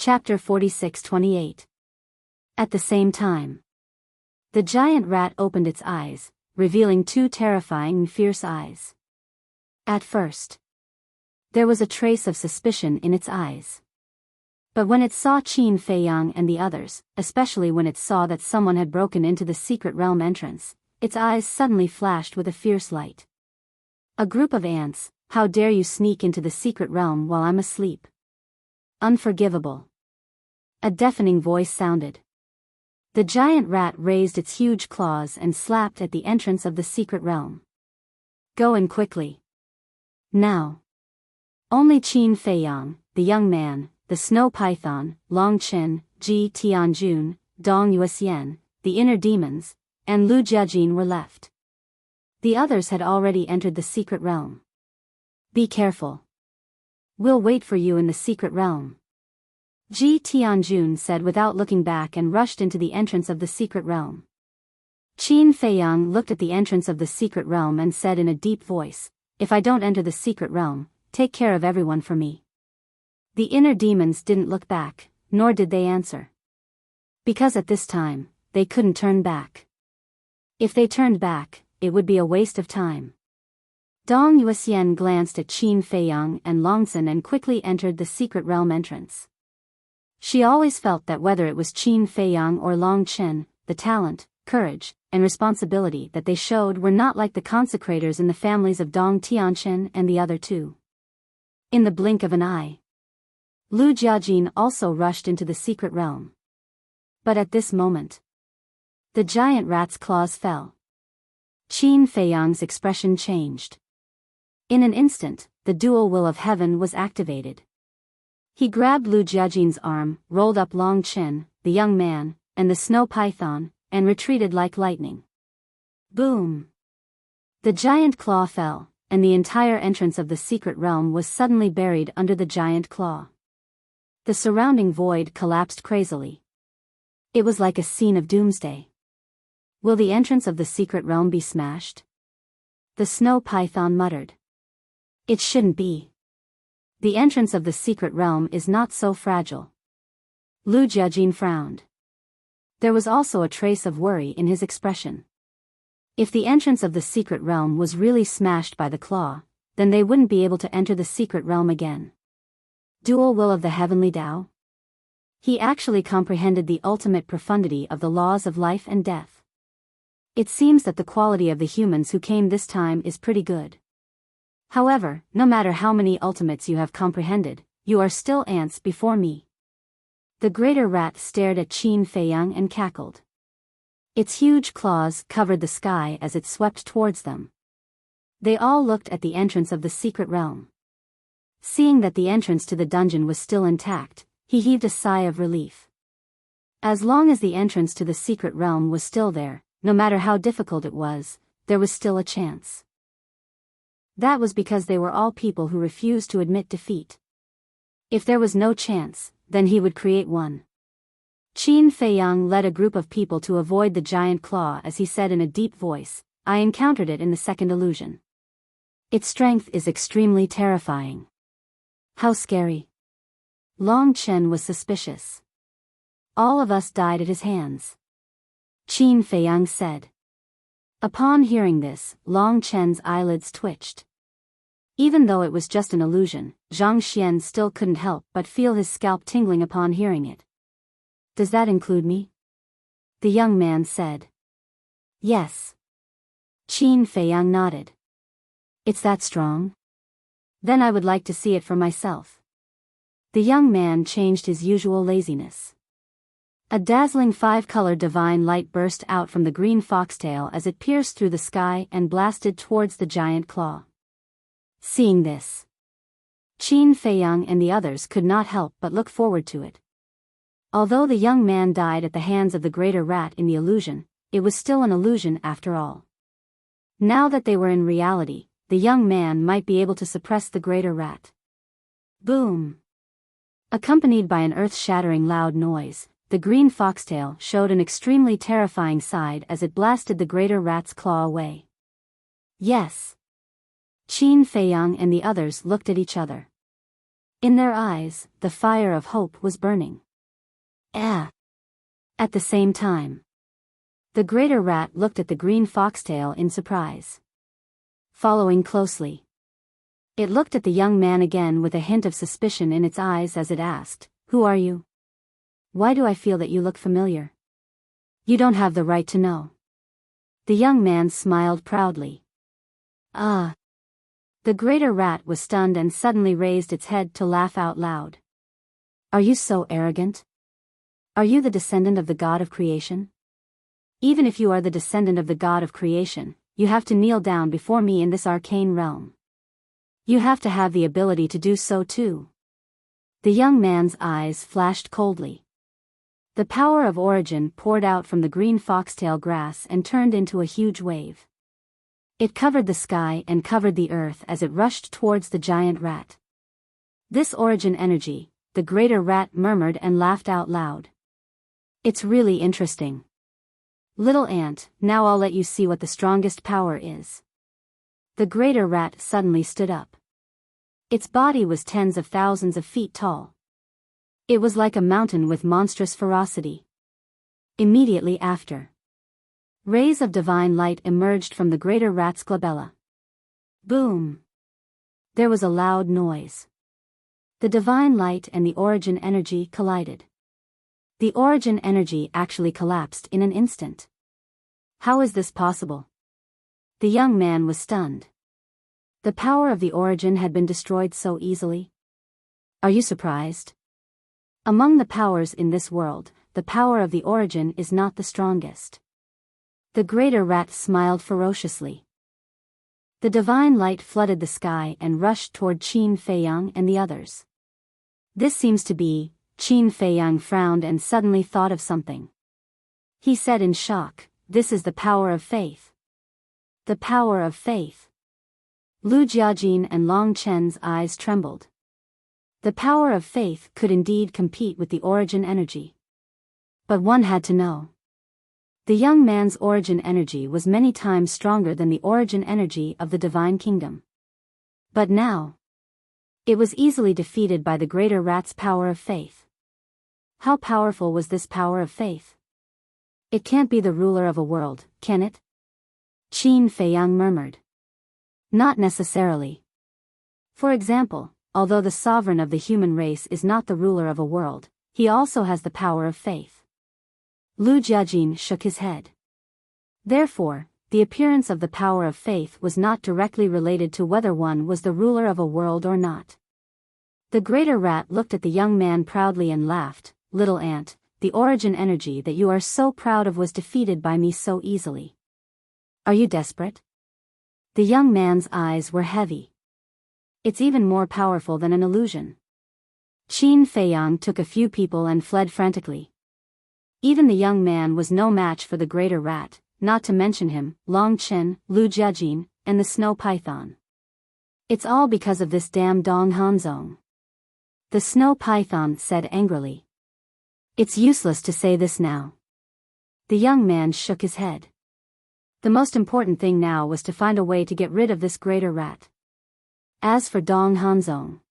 Chapter 46-28. At the same time, the giant rat opened its eyes, revealing two terrifying, fierce eyes. At first, there was a trace of suspicion in its eyes. But when it saw Qin Feiyang and the others, especially when it saw that someone had broken into the secret realm entrance, its eyes suddenly flashed with a fierce light. A group of ants, how dare you sneak into the secret realm while I'm asleep? Unforgivable. A deafening voice sounded. The giant rat raised its huge claws and slapped at the entrance of the secret realm. Go in quickly. Now. Only Qin Feiyang, the young man, the snow python, Long Qin, Ji Tianjun, Dong Yuxian, the inner demons, and Lu Jiajin were left. The others had already entered the secret realm. Be careful. We'll wait for you in the secret realm. Ji Tianjun said without looking back and rushed into the entrance of the secret realm. Qin Feiyang looked at the entrance of the secret realm and said in a deep voice, if I don't enter the secret realm, take care of everyone for me. The inner demons didn't look back, nor did they answer. Because at this time, they couldn't turn back. If they turned back, it would be a waste of time. Dong Yuxian glanced at Qin Feiyang and Longchen and quickly entered the secret realm entrance. She always felt that whether it was Qin Feiyang or Long Qin, the talent, courage, and responsibility that they showed were not like the consecrators in the families of Dong Tianqin and the other two. In the blink of an eye, Lu Jiajin also rushed into the secret realm. But at this moment, the giant rat's claws fell. Qin Feiyang's expression changed. In an instant, the dual will of heaven was activated. He grabbed Lu Jiajin's arm, rolled up Long Qin, the young man, and the snow python, and retreated like lightning. Boom! The giant claw fell, and the entire entrance of the secret realm was suddenly buried under the giant claw. The surrounding void collapsed crazily. It was like a scene of doomsday. Will the entrance of the secret realm be smashed? The snow python muttered. It shouldn't be. The entrance of the secret realm is not so fragile. Lu Jiajin frowned. There was also a trace of worry in his expression. If the entrance of the secret realm was really smashed by the claw, then they wouldn't be able to enter the secret realm again. Dual will of the heavenly Tao? He actually comprehended the ultimate profundity of the laws of life and death. It seems that the quality of the humans who came this time is pretty good. However, no matter how many ultimates you have comprehended, you are still ants before me. The greater rat stared at Qin Feiyang and cackled. Its huge claws covered the sky as it swept towards them. They all looked at the entrance of the secret realm. Seeing that the entrance to the dungeon was still intact, he heaved a sigh of relief. As long as the entrance to the secret realm was still there, no matter how difficult it was, there was still a chance. That was because they were all people who refused to admit defeat. If there was no chance, then he would create one. Qin Feiyang led a group of people to avoid the giant claw as he said in a deep voice, I encountered it in the second illusion. Its strength is extremely terrifying. How scary. Long Chen was suspicious. All of us died at his hands. Qin Feiyang said. Upon hearing this, Long Chen's eyelids twitched. Even though it was just an illusion, Zhang Xian still couldn't help but feel his scalp tingling upon hearing it. Does that include me? The young man said. Yes. Qin Feiyang nodded. It's that strong? Then I would like to see it for myself. The young man changed his usual laziness. A dazzling 5-color divine light burst out from the green foxtail as it pierced through the sky and blasted towards the giant claw. Seeing this, Qin Feiyang and the others could not help but look forward to it. Although the young man died at the hands of the greater rat in the illusion, it was still an illusion after all. Now that they were in reality, the young man might be able to suppress the greater rat. Boom! Accompanied by an earth-shattering loud noise, the green foxtail showed an extremely terrifying side as it blasted the greater rat's claw away. Yes. Qin Feiyang and the others looked at each other. In their eyes, the fire of hope was burning. Ah! At the same time, the greater rat looked at the green foxtail in surprise. Following closely, it looked at the young man again with a hint of suspicion in its eyes as it asked, "Who are you? Why do I feel that you look familiar?" "You don't have the right to know." The young man smiled proudly. "Ah." The greater rat was stunned and suddenly raised its head to laugh out loud. "Are you so arrogant? Are you the descendant of the god of creation? Even if you are the descendant of the god of creation, you have to kneel down before me in this arcane realm. You have to have the ability to do so too." The young man's eyes flashed coldly. The power of origin poured out from the green foxtail grass and turned into a huge wave. It covered the sky and covered the earth as it rushed towards the giant rat. "This origin energy," the greater rat murmured and laughed out loud. "It's really interesting. Little ant, now I'll let you see what the strongest power is." The greater rat suddenly stood up. Its body was tens of thousands of feet tall. It was like a mountain with monstrous ferocity. Immediately after, rays of divine light emerged from the greater rat's glabella. Boom! There was a loud noise. The divine light and the origin energy collided. The origin energy actually collapsed in an instant. How is this possible? The young man was stunned. The power of the origin had been destroyed so easily. Are you surprised? Among the powers in this world, the power of the origin is not the strongest. The greater rat smiled ferociously. The divine light flooded the sky and rushed toward Qin Feiyang and the others. "This seems to be," Qin Feiyang frowned and suddenly thought of something. He said in shock, "This is the power of faith." The power of faith. Lu Jiajin and Long Chen's eyes trembled. The power of faith could indeed compete with the origin energy. But one had to know. The young man's origin energy was many times stronger than the origin energy of the divine kingdom. But now, it was easily defeated by the greater rat's power of faith. How powerful was this power of faith? "It can't be the ruler of a world, can it?" Qin Feiyang murmured. "Not necessarily. For example, although the sovereign of the human race is not the ruler of a world, he also has the power of faith." Lu Jiajin shook his head. Therefore, the appearance of the power of faith was not directly related to whether one was the ruler of a world or not. The greater rat looked at the young man proudly and laughed, "Little ant, the origin energy that you are so proud of was defeated by me so easily. Are you desperate?" The young man's eyes were heavy. "It's even more powerful than an illusion." Qin Feiyang took a few people and fled frantically. Even the young man was no match for the greater rat, not to mention him, Long Chen, Lu Jiajin, and the snow python. "It's all because of this damn Dong Hanzong," the snow python said angrily. "It's useless to say this now." The young man shook his head. The most important thing now was to find a way to get rid of this greater rat. As for Dong Hanzong,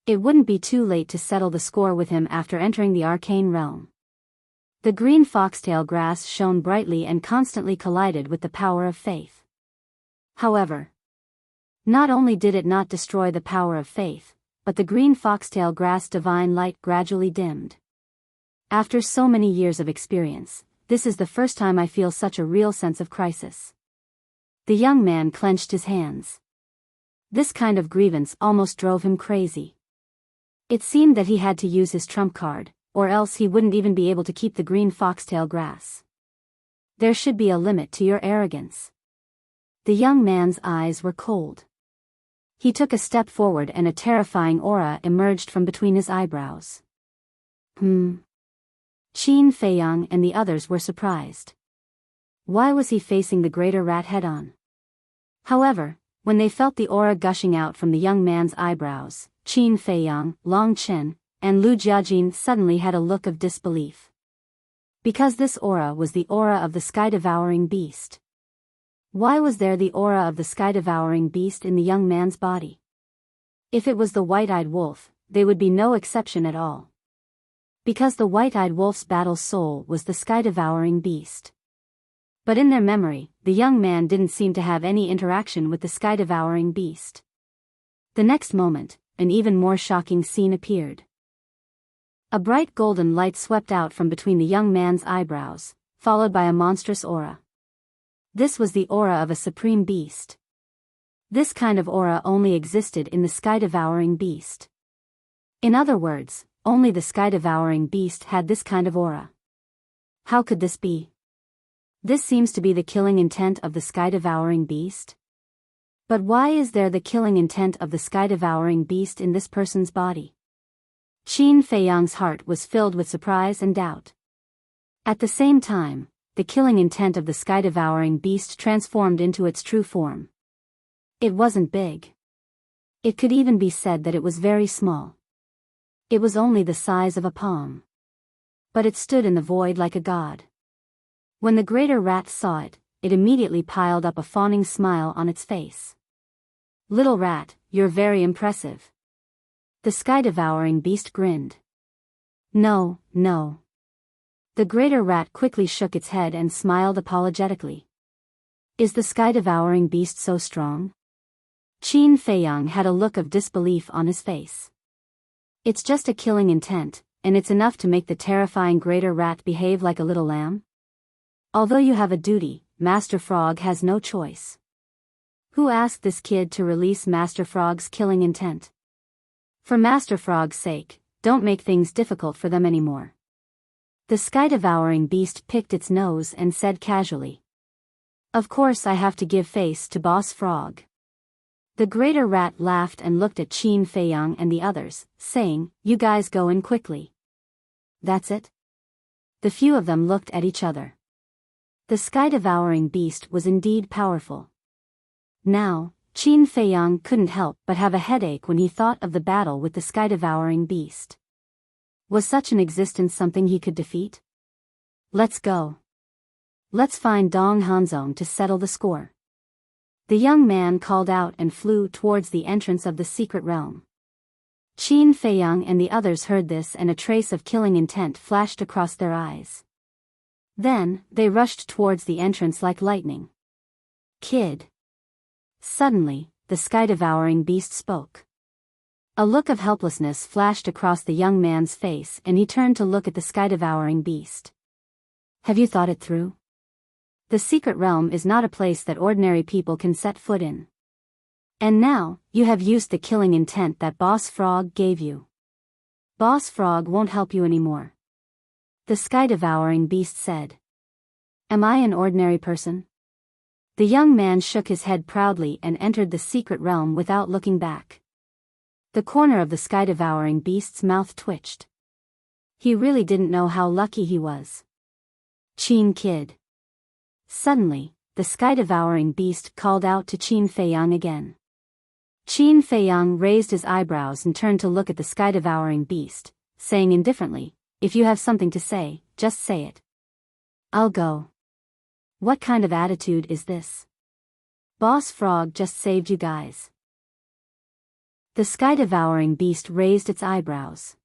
it wouldn't be too late to settle the score with him after entering the arcane realm. The green foxtail grass shone brightly and constantly collided with the power of faith. However, not only did it not destroy the power of faith, but the green foxtail grass divine light gradually dimmed. After so many years of experience, this is the first time I feel such a real sense of crisis. The young man clenched his hands. This kind of grievance almost drove him crazy. It seemed that he had to use his trump card, or else he wouldn't even be able to keep the green foxtail grass. There should be a limit to your arrogance. The young man's eyes were cold. He took a step forward and a terrifying aura emerged from between his eyebrows. Qin Feiyang and the others were surprised. Why was he facing the greater rat head-on? However, when they felt the aura gushing out from the young man's eyebrows, Qin Feiyang, Long Chen, and Lu Jiajin suddenly had a look of disbelief. Because this aura was the aura of the sky-devouring beast. Why was there the aura of the sky-devouring beast in the young man's body? If it was the white-eyed wolf, they would be no exception at all. Because the white-eyed wolf's battle soul was the sky-devouring beast. But in their memory, the young man didn't seem to have any interaction with the sky-devouring beast. The next moment, an even more shocking scene appeared. A bright golden light swept out from between the young man's eyebrows, followed by a monstrous aura. This was the aura of a supreme beast. This kind of aura only existed in the sky-devouring beast. In other words, only the sky-devouring beast had this kind of aura. How could this be? This seems to be the killing intent of the sky-devouring beast. But why is there the killing intent of the sky-devouring beast in this person's body? Qin Feiyang's heart was filled with surprise and doubt. At the same time, the killing intent of the sky-devouring beast transformed into its true form. It wasn't big. It could even be said that it was very small. It was only the size of a palm. But it stood in the void like a god. When the greater rat saw it, it immediately piled up a fawning smile on its face. "Little rat, you're very impressive." The sky-devouring beast grinned. "No, no." The greater rat quickly shook its head and smiled apologetically. "Is the sky-devouring beast so strong?" Qin Feiyang had a look of disbelief on his face. "It's just a killing intent, and it's enough to make the terrifying greater rat behave like a little lamb? Although you have a duty, Master Frog has no choice." Who asked this kid to release Master Frog's killing intent? For Master Frog's sake, don't make things difficult for them anymore. The sky-devouring beast picked its nose and said casually. "Of course I have to give face to Boss Frog." The greater rat laughed and looked at Qin Feiyang and the others, saying, "You guys go in quickly." "That's it?" The few of them looked at each other. The sky-devouring beast was indeed powerful. Now, Qin Feiyang couldn't help but have a headache when he thought of the battle with the sky-devouring beast. Was such an existence something he could defeat? "Let's go. Let's find Dong Hanzong to settle the score." The young man called out and flew towards the entrance of the secret realm. Qin Feiyang and the others heard this, and a trace of killing intent flashed across their eyes. Then, they rushed towards the entrance like lightning. "Kid." Suddenly, the sky-devouring beast spoke. A look of helplessness flashed across the young man's face, and he turned to look at the sky-devouring beast. "Have you thought it through? The secret realm is not a place that ordinary people can set foot in. And now, you have used the killing intent that Boss Frog gave you. Boss Frog won't help you anymore." The sky-devouring beast said. "Am I an ordinary person?" The young man shook his head proudly and entered the secret realm without looking back. The corner of the sky-devouring beast's mouth twitched. He really didn't know how lucky he was. "Qin kid." Suddenly, the sky-devouring beast called out to Qin Feiyang again. Qin Feiyang raised his eyebrows and turned to look at the sky-devouring beast, saying indifferently, "If you have something to say, just say it." "I'll go." "What kind of attitude is this? Boss Frog just saved you guys." The sky-devouring beast raised its eyebrows.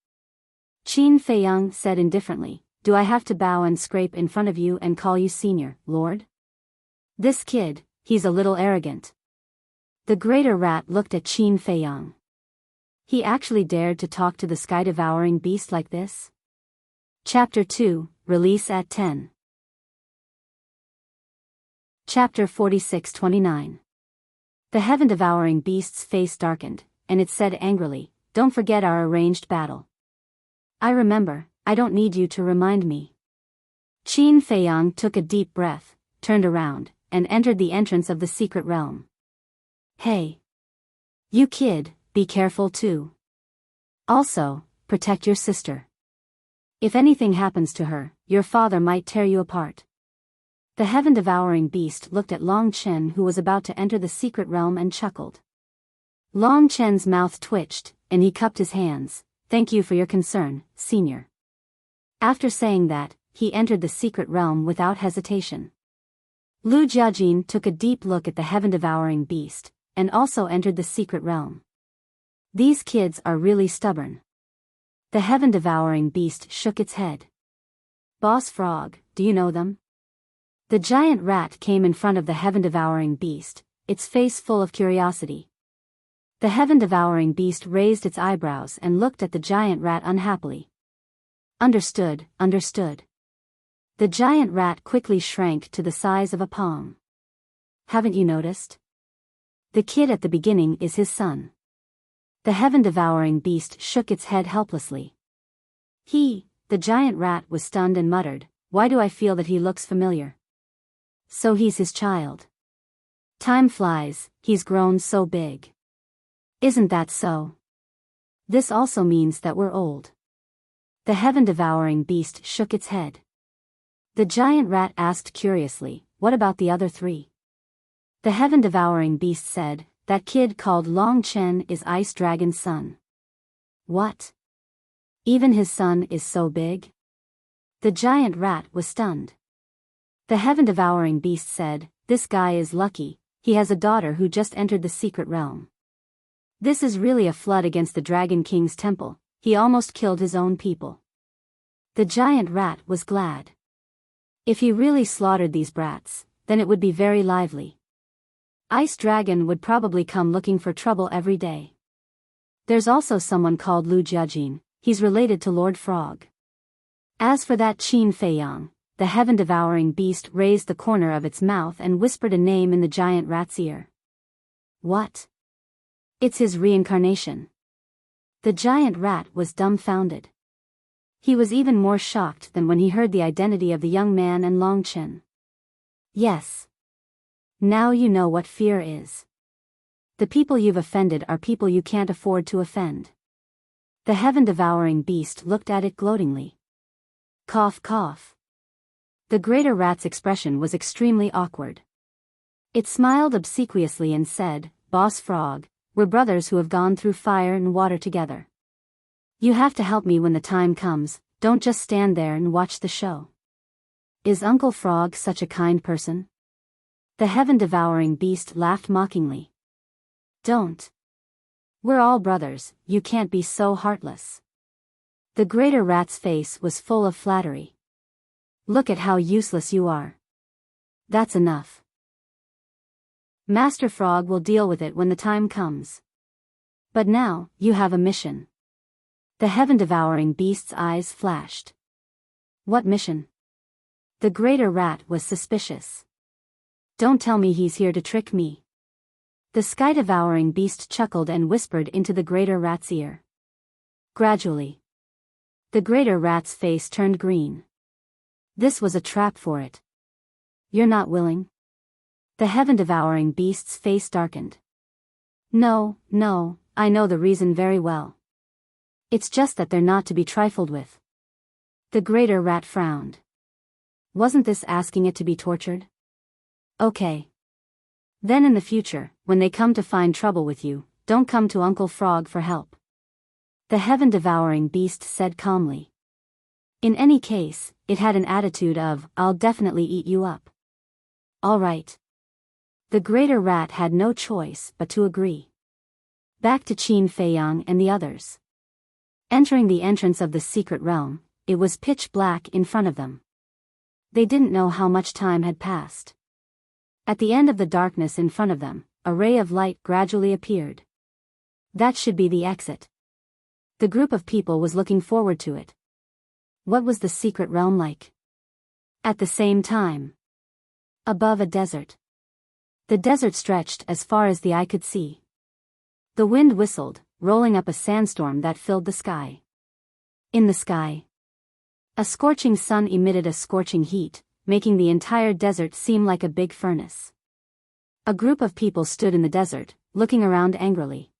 Qin Feiyang said indifferently, "Do I have to bow and scrape in front of you and call you senior, Lord? This kid, he's a little arrogant." The greater rat looked at Qin Feiyang. He actually dared to talk to the sky-devouring beast like this? Chapter 2, Release at 10. Chapter 46-29. The heaven-devouring beast's face darkened, and it said angrily, "Don't forget our arranged battle." "I remember, I don't need you to remind me." Qin Feiyang took a deep breath, turned around, and entered the entrance of the secret realm. "Hey! You kid, be careful too. Also, protect your sister. If anything happens to her, your father might tear you apart." The heaven-devouring beast looked at Long Chen, who was about to enter the secret realm, and chuckled. Long Chen's mouth twitched, and he cupped his hands. "Thank you for your concern, senior." After saying that, he entered the secret realm without hesitation. Lu Jiajin took a deep look at the heaven-devouring beast, and also entered the secret realm. These kids are really stubborn. The heaven-devouring beast shook its head. Boss Frog, do you know them? The giant rat came in front of the heaven-devouring beast, its face full of curiosity. The heaven-devouring beast raised its eyebrows and looked at the giant rat unhappily. Understood, understood. The giant rat quickly shrank to the size of a palm. Haven't you noticed? The kid at the beginning is his son. The heaven-devouring beast shook its head helplessly. The giant rat was stunned and muttered, "Why do I feel that he looks familiar?" So he's his child. Time flies, he's grown so big. Isn't that so? This also means that we're old. The heaven-devouring beast shook its head. The giant rat asked curiously, "What about the other three?" The heaven-devouring beast said, "That kid called Long Chen is Ice Dragon's son." What? Even his son is so big? The giant rat was stunned. The heaven-devouring beast said, "This guy is lucky, he has a daughter who just entered the secret realm. This is really a flood against the Dragon King's temple, he almost killed his own people." The giant rat was glad. If he really slaughtered these brats, then it would be very lively. Ice Dragon would probably come looking for trouble every day. There's also someone called Lu Jiajin, he's related to Lord Frog. As for that Qin Feiyang, the heaven-devouring beast raised the corner of its mouth and whispered a name in the giant rat's ear. What? It's his reincarnation. The giant rat was dumbfounded. He was even more shocked than when he heard the identity of the young man and Long Chen. Yes. Now you know what fear is. The people you've offended are people you can't afford to offend. The heaven-devouring beast looked at it gloatingly. Cough cough. The greater rat's expression was extremely awkward. It smiled obsequiously and said, "Boss Frog, we're brothers who have gone through fire and water together. You have to help me when the time comes, don't just stand there and watch the show." Is Uncle Frog such a kind person? The heaven-devouring beast laughed mockingly. Don't. We're all brothers, you can't be so heartless. The greater rat's face was full of flattery. Look at how useless you are. That's enough. Master Frog will deal with it when the time comes. But now, you have a mission. The heaven-devouring beast's eyes flashed. What mission? The greater rat was suspicious. Don't tell me he's here to trick me. The sky-devouring beast chuckled and whispered into the greater rat's ear. Gradually, the greater rat's face turned green. This was a trap for it. You're not willing? The heaven-devouring beast's face darkened. No, I know the reason very well. It's just that they're not to be trifled with. The greater rat frowned. Wasn't this asking it to be tortured? Okay. Then in the future, when they come to find trouble with you, don't come to Uncle Frog for help. The heaven-devouring beast said calmly. In any case, it had an attitude of, "I'll definitely eat you up." All right. The greater rat had no choice but to agree. Back to Qin Feiyang and the others. Entering the entrance of the secret realm, it was pitch black in front of them. They didn't know how much time had passed. At the end of the darkness in front of them, a ray of light gradually appeared. That should be the exit. The group of people was looking forward to it. What was the secret realm like? At the same time, above a desert. The desert stretched as far as the eye could see. The wind whistled, rolling up a sandstorm that filled the sky. In the sky, a scorching sun emitted a scorching heat, making the entire desert seem like a big furnace. A group of people stood in the desert, looking around angrily.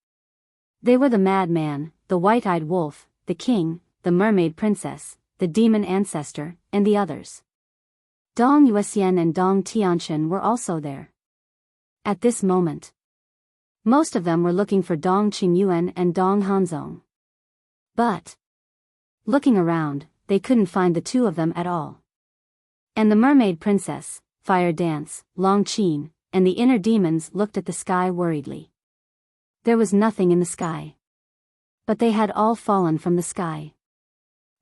They were the madman, the white-eyed wolf, the king, the mermaid princess, the demon ancestor, and the others. Dong Yuexian and Dong Tianchen were also there. At this moment, most of them were looking for Dong Qingyuan and Dong Hanzong. But, looking around, they couldn't find the two of them at all. And the mermaid princess, Fire Dance, Long Qin, and the inner demons looked at the sky worriedly. There was nothing in the sky. But they had all fallen from the sky.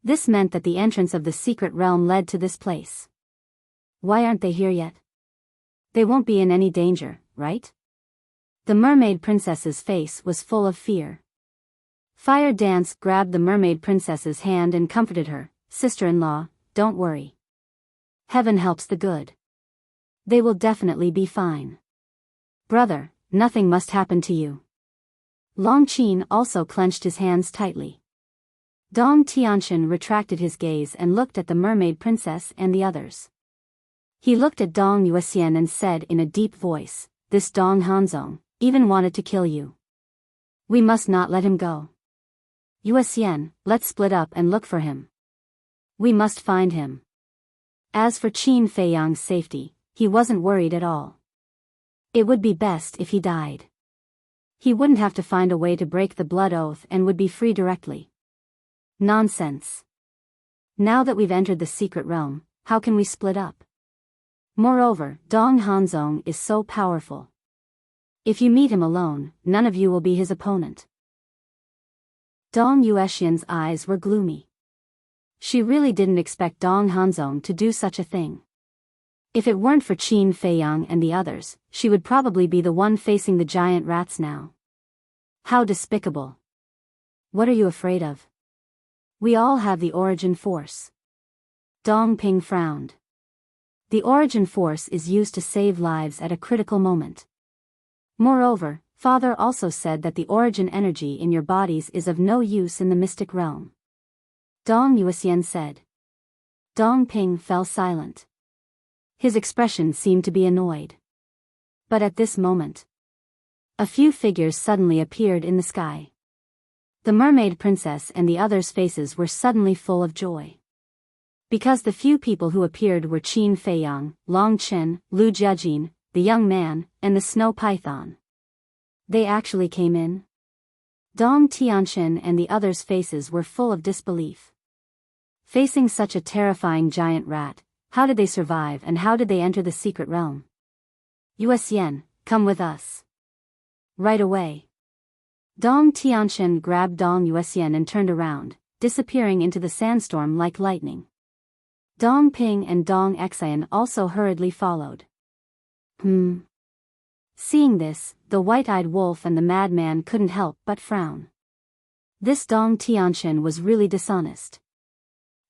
This meant that the entrance of the secret realm led to this place. Why aren't they here yet? They won't be in any danger, right? The mermaid princess's face was full of fear. Fire Dance grabbed the mermaid princess's hand and comforted her. Sister-in-law, don't worry. Heaven helps the good. They will definitely be fine. Brother, nothing must happen to you. Long Qin also clenched his hands tightly. Dong Tianqian retracted his gaze and looked at the mermaid princess and the others. He looked at Dong Yuxian and said in a deep voice, "This Dong Hanzong even wanted to kill you. We must not let him go. Yuxian, let's split up and look for him. We must find him." As for Qin Feiyang's safety, he wasn't worried at all. It would be best if he died. He wouldn't have to find a way to break the blood oath and would be free directly. Nonsense. Now that we've entered the secret realm, how can we split up? Moreover, Dong Hanzong is so powerful. If you meet him alone, none of you will be his opponent. Dong Yuexian's eyes were gloomy. She really didn't expect Dong Hanzong to do such a thing. If it weren't for Qin Feiyang and the others, she would probably be the one facing the giant rats now. How despicable. What are you afraid of? We all have the origin force. Dong Ping frowned. The origin force is used to save lives at a critical moment. Moreover, Father also said that the origin energy in your bodies is of no use in the mystic realm. Dong Yuxian said. Dong Ping fell silent. His expression seemed to be annoyed. But at this moment, a few figures suddenly appeared in the sky. The mermaid princess and the others' faces were suddenly full of joy. Because the few people who appeared were Qin Feiyang, Long Chen, Lu Jiajin, the young man, and the snow python. They actually came in? Dong Tianqian and the others' faces were full of disbelief. Facing such a terrifying giant rat, how did they survive and how did they enter the secret realm? Yuxian, come with us. Right away. Dong Tianqian grabbed Dong Yuxian and turned around, disappearing into the sandstorm like lightning. Dong Ping and Dong Xian also hurriedly followed. Seeing this, the white-eyed wolf and the madman couldn't help but frown. This Dong Tianqian was really dishonest.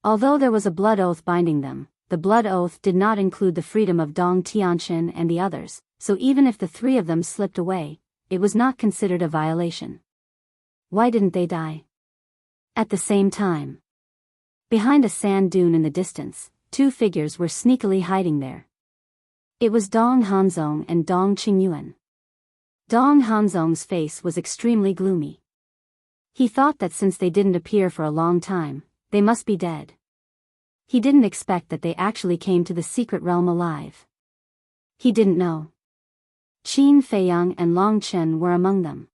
Although there was a blood oath binding them, the blood oath did not include the freedom of Dong Tianqian and the others, so even if the three of them slipped away, it was not considered a violation. Why didn't they die? At the same time, behind a sand dune in the distance, two figures were sneakily hiding there. It was Dong Hanzong and Dong Qingyuan. Dong Hanzong's face was extremely gloomy. He thought that since they didn't appear for a long time, they must be dead. He didn't expect that they actually came to the secret realm alive. He didn't know Qin Feiyang and Long Chen were among them,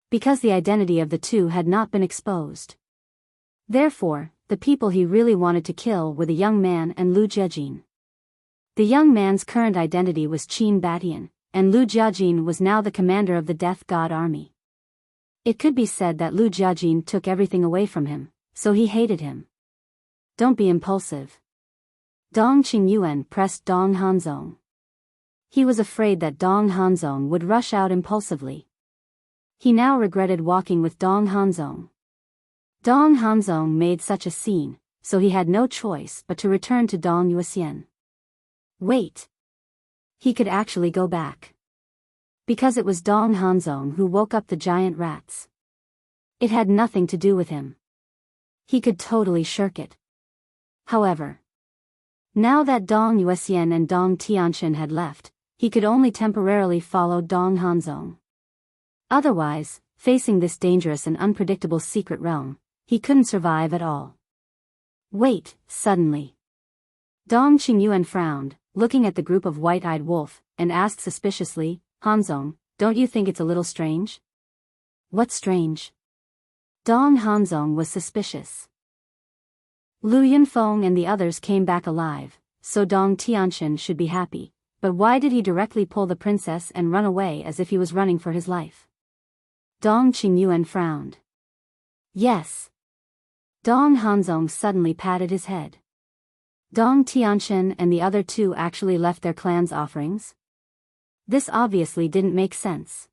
because the identity of the two had not been exposed. Therefore, the people he really wanted to kill were the young man and Lu Jiajin. The young man's current identity was Qin Batian, and Lu Jiajin was now the commander of the Death God army. It could be said that Lu Jiajin took everything away from him, so he hated him. Don't be impulsive. Dong Qingyuan pressed Dong Hanzong. He was afraid that Dong Hanzong would rush out impulsively. He now regretted walking with Dong Hanzong. Dong Hanzong made such a scene, so he had no choice but to return to Dong Yuxian. Wait. He could actually go back. Because it was Dong Hanzong who woke up the giant rats. It had nothing to do with him. He could totally shirk it. However, now that Dong Yuxian and Dong Tianqian had left, he could only temporarily follow Dong Hanzong. Otherwise, facing this dangerous and unpredictable secret realm, he couldn't survive at all. Wait, suddenly. Dong Qingyuan frowned, looking at the group of white-eyed wolf, and asked suspiciously, Hanzong, don't you think it's a little strange? What's strange? Dong Hanzong was suspicious. Lu Yunfeng and the others came back alive, so Dong Tianqian should be happy, but why did he directly pull the princess and run away as if he was running for his life? Dong Qingyuan frowned. Yes. Dong Hanzong suddenly patted his head. Dong Tianchen and the other two actually left their clan's offerings? This obviously didn't make sense.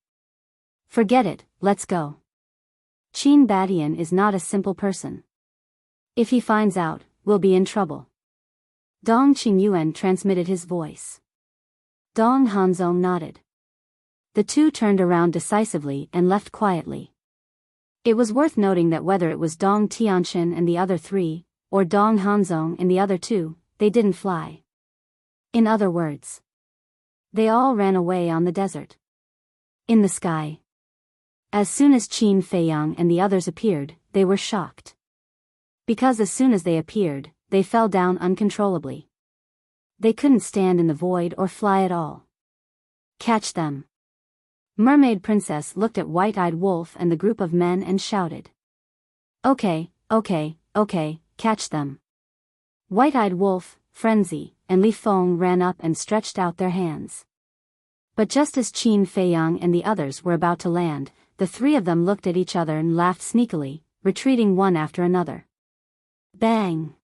Forget it, let's go. Qin Badian is not a simple person. If he finds out, we'll be in trouble. Dong Qingyuan transmitted his voice. Dong Hanzong nodded. The two turned around decisively and left quietly. It was worth noting that whether it was Dong Tianchen and the other three, or Dong Hanzong and the other two, they didn't fly. In other words, they all ran away on the desert. In the sky. As soon as Qin Feiyang and the others appeared, they were shocked. Because as soon as they appeared, they fell down uncontrollably. They couldn't stand in the void or fly at all. Catch them. Mermaid Princess looked at White-Eyed Wolf and the group of men and shouted. Okay, catch them. White-Eyed Wolf, Frenzy, and Li Feng ran up and stretched out their hands. But just as Qin Feiyang and the others were about to land, the three of them looked at each other and laughed sneakily, retreating one after another. Bang!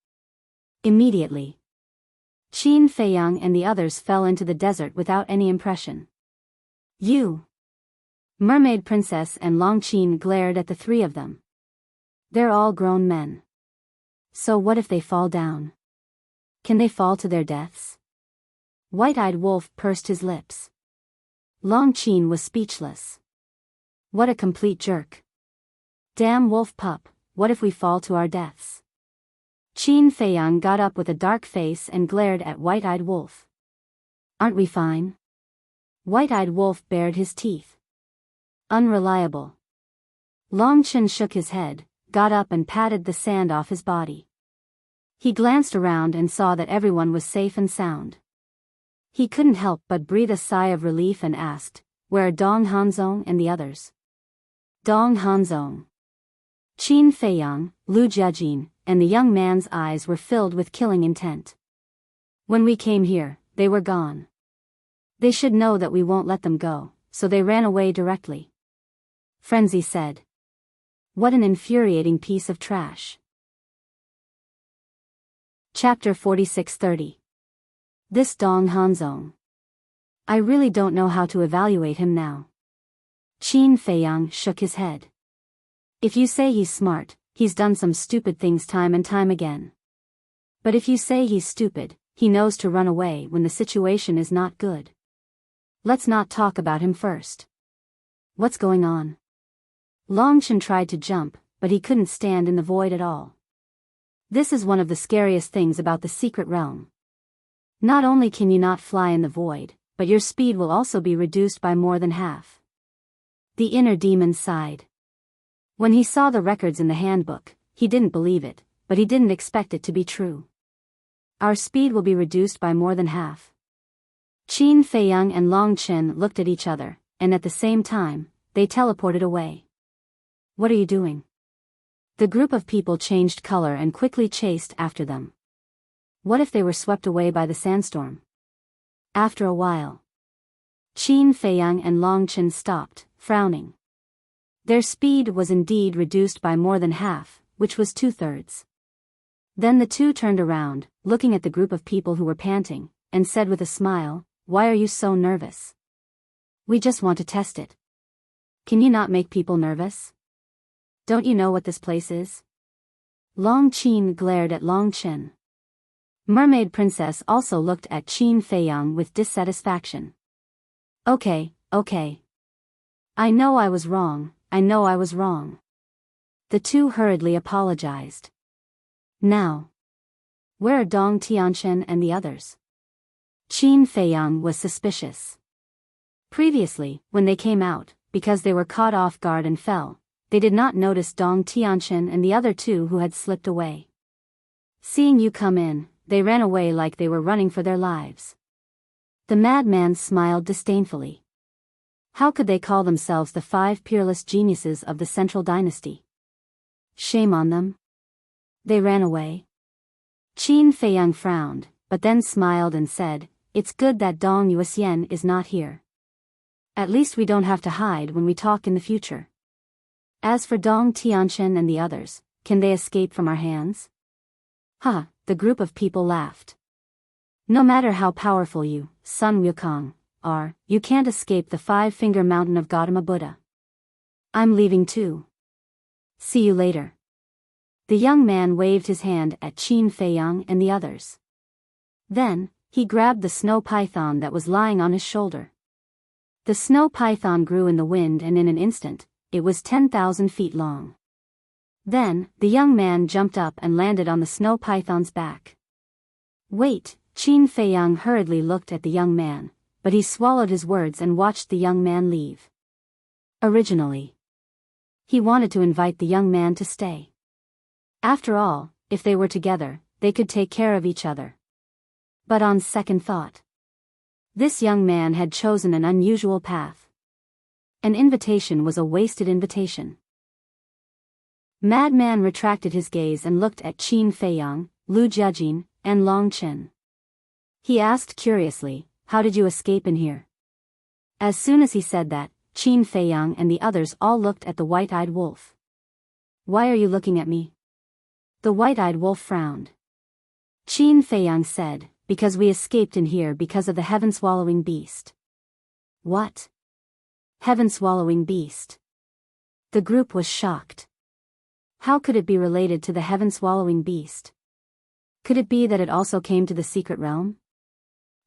Immediately, Qin Feiyang and the others fell into the desert without any impression. You! Mermaid Princess and Long Qin glared at the three of them. They're all grown men. So what if they fall down? Can they fall to their deaths? White-Eyed Wolf pursed his lips. Long Qin was speechless. What a complete jerk. Damn wolf pup, what if we fall to our deaths? Qin Feiyang got up with a dark face and glared at White-Eyed Wolf. Aren't we fine? White-Eyed Wolf bared his teeth. Unreliable. Long Qin shook his head, got up and patted the sand off his body. He glanced around and saw that everyone was safe and sound. He couldn't help but breathe a sigh of relief and asked, where are Dong Hanzong and the others? Dong Hanzong. Qin Feiyang, Lu Jiajin, and the young man's eyes were filled with killing intent. When we came here, they were gone. They should know that we won't let them go, so they ran away directly. Frenzy said. What an infuriating piece of trash. Chapter 46:30. This Dong Hanzong. I really don't know how to evaluate him now. Qin Feiyang shook his head. If you say he's smart, he's done some stupid things time and time again. But if you say he's stupid, he knows to run away when the situation is not good. Let's not talk about him first. What's going on? Long Qin tried to jump, but he couldn't stand in the void at all. This is one of the scariest things about the secret realm. Not only can you not fly in the void, but your speed will also be reduced by more than half. The inner demon sighed. When he saw the records in the handbook, he didn't believe it, but he didn't expect it to be true. Our speed will be reduced by more than half. Qin Feiyang and Long Qin looked at each other, and at the same time, they teleported away. What are you doing? The group of people changed color and quickly chased after them. What if they were swept away by the sandstorm? After a while, Qin Feiyang and Long Qin stopped, frowning. Their speed was indeed reduced by more than half, which was 2/3. Then the two turned around, looking at the group of people who were panting, and said with a smile, "Why are you so nervous?" "We just want to test it." "Can you not make people nervous? Don't you know what this place is?" Long Qin glared at Long Qin. Mermaid Princess also looked at Qin Feiyang with dissatisfaction. Okay. I know I was wrong. The two hurriedly apologized. Now, where are Dong Tianchen and the others? Qin Feiyang was suspicious. Previously, when they came out, because they were caught off guard and fell, they did not notice Dong Tianchen and the other two who had slipped away. Seeing you come in, they ran away like they were running for their lives. The madman smiled disdainfully. How could they call themselves the 5 peerless geniuses of the Central Dynasty? Shame on them. They ran away. Qin Feiyang frowned, but then smiled and said, "It's good that Dong Yuxian is not here. At least we don't have to hide when we talk in the future." As for Dong Tianchen and the others, can they escape from our hands? Ha, the group of people laughed. No matter how powerful you, Sun Wukong, are, you can't escape the five-finger mountain of Gautama Buddha. I'm leaving too. See you later. The young man waved his hand at Qin Feiyang and the others. Then, he grabbed the snow python that was lying on his shoulder. The snow python grew in the wind and in an instant, it was 10,000 feet long. Then, the young man jumped up and landed on the snow python's back. Wait, Qin Feiyang hurriedly looked at the young man, but he swallowed his words and watched the young man leave. Originally, he wanted to invite the young man to stay. After all, if they were together, they could take care of each other. But on second thought, this young man had chosen an unusual path. An invitation was a wasted invitation. Madman retracted his gaze and looked at Qin Feiyang, Lu Jiajin, and Long Chen. He asked curiously, "How did you escape in here?" As soon as he said that, Qin Feiyang and the others all looked at the white-eyed wolf. "Why are you looking at me?" The white-eyed wolf frowned. Qin Feiyang said, "Because we escaped in here because of the heaven-swallowing beast." What? Heaven-swallowing beast? The group was shocked. How could it be related to the heaven-swallowing beast? Could it be that it also came to the secret realm?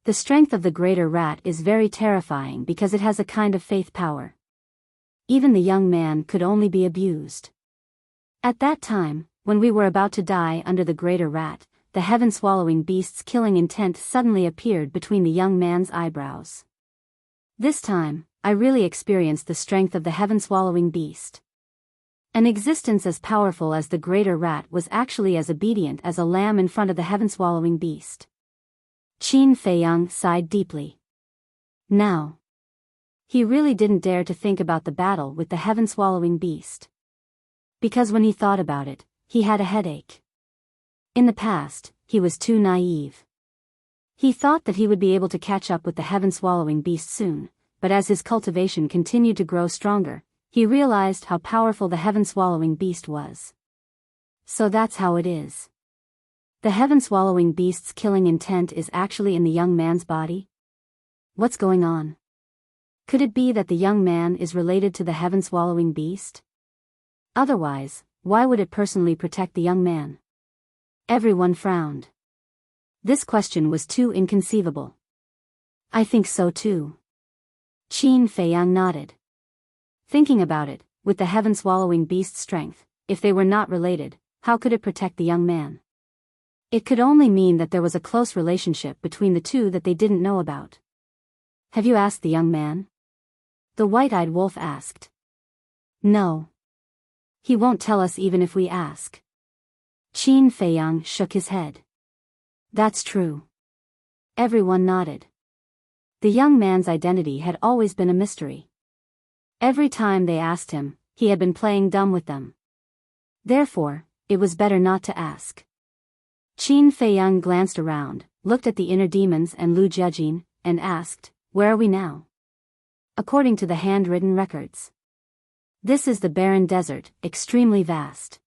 The strength of the greater rat is very terrifying because it has a kind of faith power. Even the young man could only be abused. At that time, when we were about to die under the greater rat, the heaven-swallowing beast's killing intent suddenly appeared between the young man's eyebrows. This time, I really experienced the strength of the heaven-swallowing beast. An existence as powerful as the greater rat was actually as obedient as a lamb in front of the heaven-swallowing beast. Qin Feiyang sighed deeply. Now, he really didn't dare to think about the battle with the heaven-swallowing beast. Because when he thought about it, he had a headache. In the past, he was too naive. He thought that he would be able to catch up with the heaven-swallowing beast soon, but as his cultivation continued to grow stronger, he realized how powerful the heaven-swallowing beast was. So that's how it is. The heaven-swallowing beast's killing intent is actually in the young man's body? What's going on? Could it be that the young man is related to the heaven-swallowing beast? Otherwise, why would it personally protect the young man? Everyone frowned. This question was too inconceivable. I think so too. Qin Feiyang nodded. Thinking about it, with the heaven-swallowing beast's strength, if they were not related, how could it protect the young man? It could only mean that there was a close relationship between the two that they didn't know about. Have you asked the young man? The white-eyed wolf asked. No. He won't tell us even if we ask. Qin Feiyang shook his head. That's true. Everyone nodded. The young man's identity had always been a mystery. Every time they asked him, he had been playing dumb with them. Therefore, it was better not to ask. Qin Feiyang glanced around, looked at the inner demons and Lu Jiajin, and asked, "Where are we now?" According to the handwritten records, this is the barren desert, extremely vast.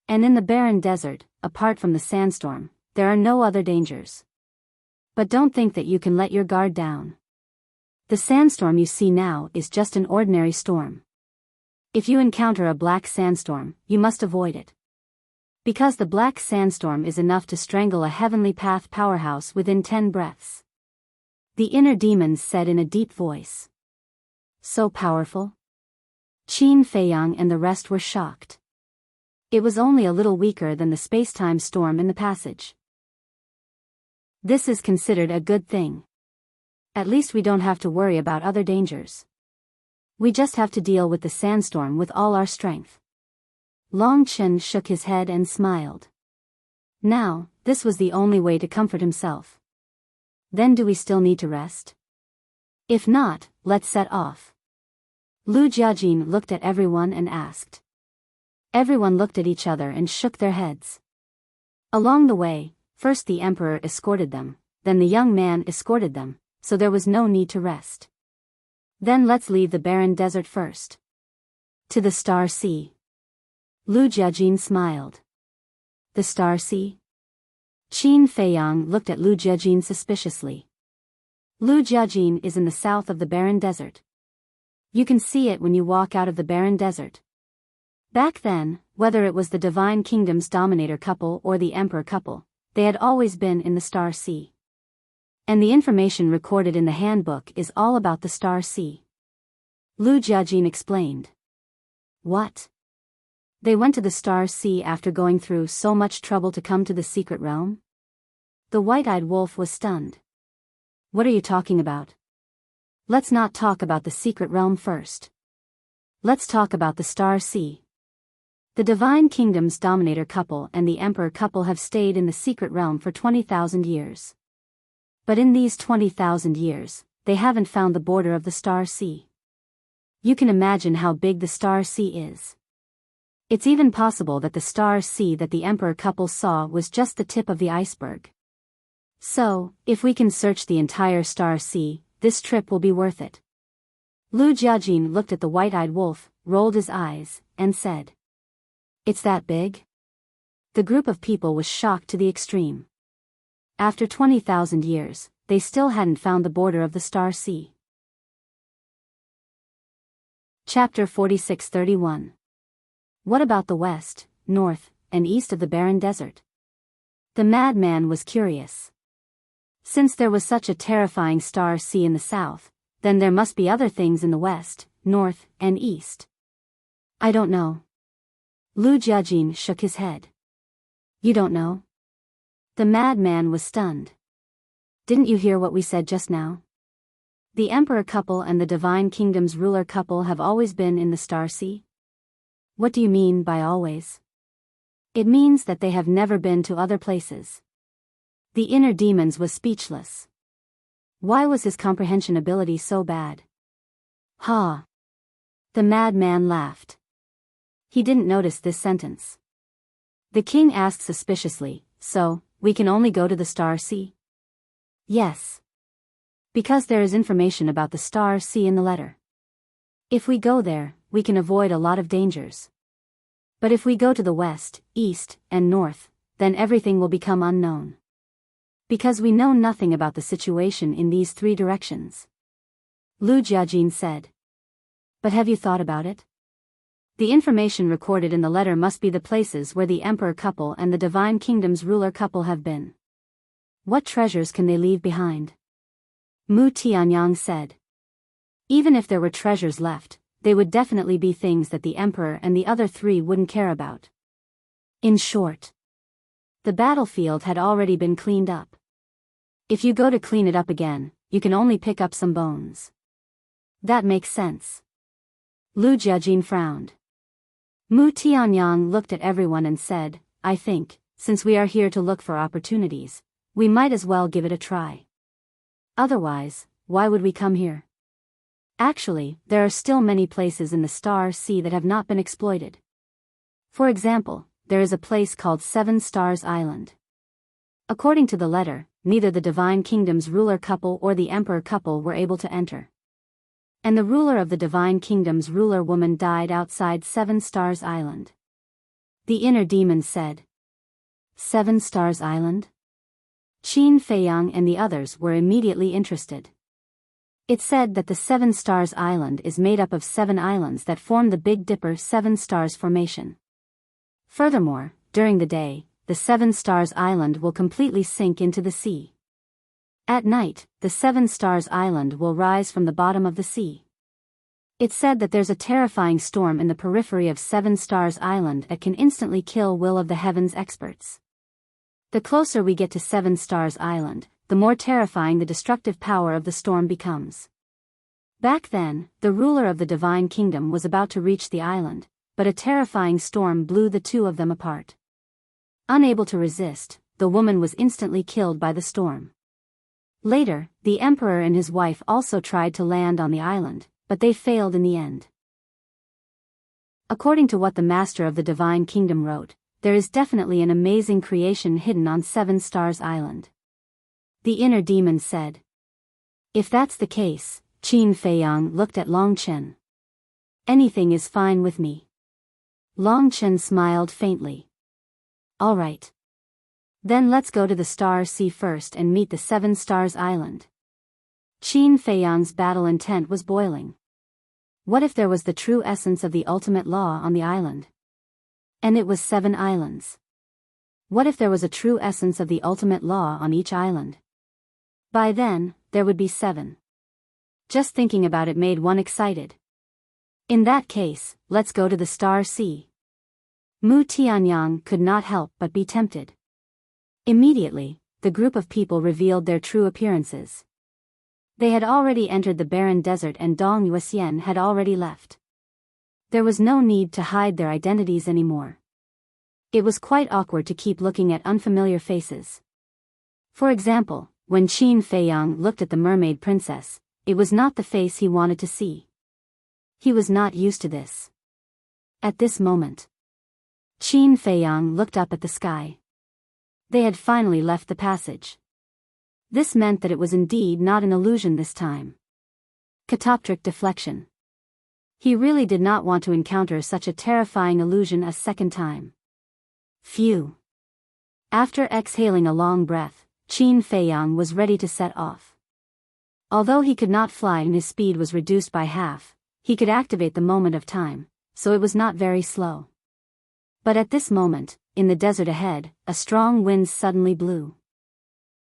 And in the barren desert, apart from the sandstorm, there are no other dangers. But don't think that you can let your guard down. The sandstorm you see now is just an ordinary storm. If you encounter a black sandstorm, you must avoid it. Because the black sandstorm is enough to strangle a heavenly path powerhouse within 10 breaths. The inner demons said in a deep voice. So powerful? Qin Feiyang and the rest were shocked. It was only a little weaker than the space-time storm in the passage. This is considered a good thing. At least we don't have to worry about other dangers. We just have to deal with the sandstorm with all our strength. Long Chen shook his head and smiled. Now, this was the only way to comfort himself. Then do we still need to rest? If not, let's set off. Lu Jiajin looked at everyone and asked. Everyone looked at each other and shook their heads. Along the way, first the emperor escorted them, then the young man escorted them, so there was no need to rest. Then let's leave the barren desert first. To the Star Sea. Lu Jiajin smiled. The Star Sea? Qin Feiyang looked at Lu Jiajin suspiciously. Lu Jiajin is in the south of the barren desert. You can see it when you walk out of the barren desert. Back then, whether it was the Divine Kingdom's dominator couple or the Emperor couple, they had always been in the Star Sea. And the information recorded in the handbook is all about the Star Sea. Lu Jiajin explained. What? They went to the Star Sea after going through so much trouble to come to the secret realm? The white-eyed wolf was stunned. What are you talking about? Let's not talk about the secret realm first. Let's talk about the Star Sea. The Divine Kingdom's dominator couple and the Emperor couple have stayed in the secret realm for 20,000 years. But in these 20,000 years, they haven't found the border of the Star Sea. You can imagine how big the Star Sea is. It's even possible that the Star Sea that the Emperor couple saw was just the tip of the iceberg. So, if we can search the entire Star Sea, this trip will be worth it. Lu Jiajin looked at the white-eyed wolf, rolled his eyes, and said. It's that big? The group of people was shocked to the extreme. After 20,000 years, they still hadn't found the border of the Star Sea. Chapter 46-31. What about the west, north, and east of the barren desert? The madman was curious. Since there was such a terrifying Star Sea in the south, then there must be other things in the west, north, and east. I don't know. Lu Jiajin shook his head. You don't know? The madman was stunned. Didn't you hear what we said just now? The Emperor couple and the Divine Kingdom's ruler couple have always been in the Star Sea? What do you mean by always? It means that they have never been to other places. The inner demons was speechless. Why was his comprehension ability so bad? Ha! The madman laughed. He didn't notice this sentence. The king asked suspiciously, so, we can only go to the Star Sea? Yes. Because there is information about the Star Sea in the letter. If we go there, we can avoid a lot of dangers. But if we go to the west, east, and north, then everything will become unknown. Because we know nothing about the situation in these three directions. Lu Jiajin said. But have you thought about it? The information recorded in the letter must be the places where the Emperor couple and the Divine Kingdom's ruler couple have been. What treasures can they leave behind? Mu Tianyang said. Even if there were treasures left, they would definitely be things that the Emperor and the other three wouldn't care about. In short, the battlefield had already been cleaned up. If you go to clean it up again, you can only pick up some bones. That makes sense. Lu Jiajin frowned. Mu Tianyang looked at everyone and said, I think, since we are here to look for opportunities, we might as well give it a try. Otherwise, why would we come here? Actually, there are still many places in the Star Sea that have not been exploited. For example, there is a place called Seven Stars Island. According to the letter, neither the Divine Kingdom's ruler couple or the Emperor couple were able to enter. And the ruler of the Divine Kingdom's ruler woman died outside Seven Stars Island. The inner demon said. Seven Stars Island? Qin Feiyang and the others were immediately interested. It said that the Seven Stars Island is made up of 7 islands that form the Big Dipper Seven Stars Formation. Furthermore, during the day, the Seven Stars Island will completely sink into the sea. At night, the Seven Stars Island will rise from the bottom of the sea. It said that there's a terrifying storm in the periphery of Seven Stars Island that can instantly kill Will of the Heavens experts. The closer we get to Seven Stars Island, the more terrifying the destructive power of the storm becomes. Back then, the ruler of the Divine Kingdom was about to reach the island, but a terrifying storm blew the two of them apart. Unable to resist, the woman was instantly killed by the storm. Later, the emperor and his wife also tried to land on the island, but they failed in the end. According to what the master of the Divine Kingdom wrote, there is definitely an amazing creation hidden on Seven Stars Island. The inner demon said. If that's the case, Qin Feiyang looked at Long Chen. Anything is fine with me. Long Chen smiled faintly. All right. Then let's go to the Star Sea first and meet the Seven Stars Island. Qin Feiyang's battle intent was boiling. What if there was the true essence of the ultimate law on the island? And it was 7 islands. What if there was a true essence of the ultimate law on each island? By then, there would be 7. Just thinking about it made one excited. In that case, let's go to the Star Sea. Mu Tianyang could not help but be tempted. Immediately, the group of people revealed their true appearances. They had already entered the barren desert and Dong Yuxian had already left. There was no need to hide their identities anymore. It was quite awkward to keep looking at unfamiliar faces. For example, when Qin Feiyang looked at the mermaid princess, it was not the face he wanted to see. He was not used to this. At this moment, Qin Feiyang looked up at the sky. They had finally left the passage. This meant that it was indeed not an illusion this time. Catoptric deflection. He really did not want to encounter such a terrifying illusion a second time. Phew. After exhaling a long breath, Qin Feiyang was ready to set off. Although he could not fly and his speed was reduced by half, he could activate the moment of time, so it was not very slow. But at this moment, in the desert ahead, a strong wind suddenly blew.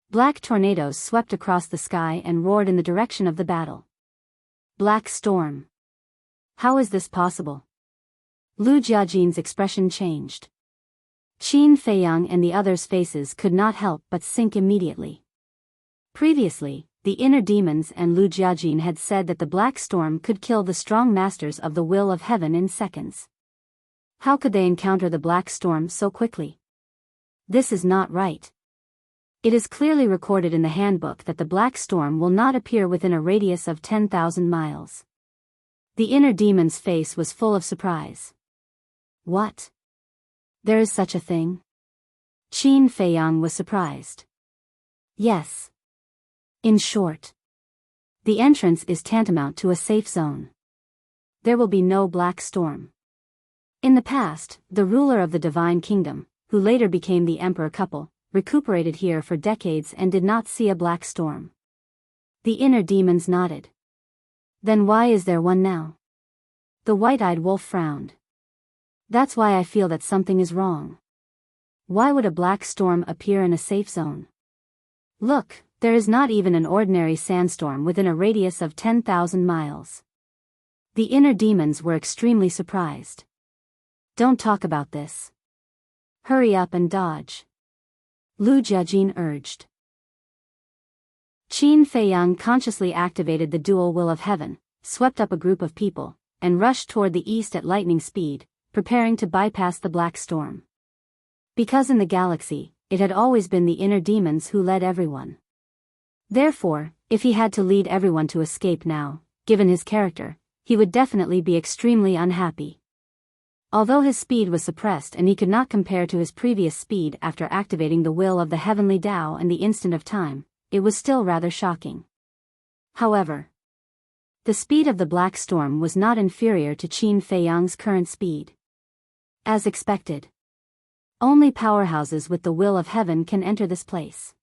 Black tornadoes swept across the sky and roared in the direction of the battle. Black storm. How is this possible? Lu Jiajin's expression changed. Qin Feiyang and the others' faces could not help but sink immediately. Previously, the inner demons and Lu Jiajin had said that the black storm could kill the strong masters of the will of heaven in seconds. How could they encounter the black storm so quickly? This is not right. It is clearly recorded in the handbook that the black storm will not appear within a radius of 10,000 miles. The inner demon's face was full of surprise. What? There is such a thing? Qin Feiyang was surprised. Yes. In short, the entrance is tantamount to a safe zone. There will be no black storm. In the past, the ruler of the Divine Kingdom, who later became the Emperor couple, recuperated here for decades and did not see a black storm. The inner demons nodded. Then why is there one now? The white-eyed wolf frowned. That's why I feel that something is wrong. Why would a black storm appear in a safe zone? Look, there is not even an ordinary sandstorm within a radius of 10,000 miles. The inner demons were extremely surprised. Don't talk about this. Hurry up and dodge. Lu Jiajin urged. Qin Feiyang consciously activated the dual will of heaven, swept up a group of people, and rushed toward the east at lightning speed, preparing to bypass the black storm. Because in the galaxy, it had always been the inner demons who led everyone. Therefore, if he had to lead everyone to escape now, given his character, he would definitely be extremely unhappy. Although his speed was suppressed and he could not compare to his previous speed after activating the will of the heavenly Tao and the instant of time, it was still rather shocking. However, the speed of the black storm was not inferior to Qin Feiyang's current speed. As expected, only powerhouses with the will of heaven can enter this place.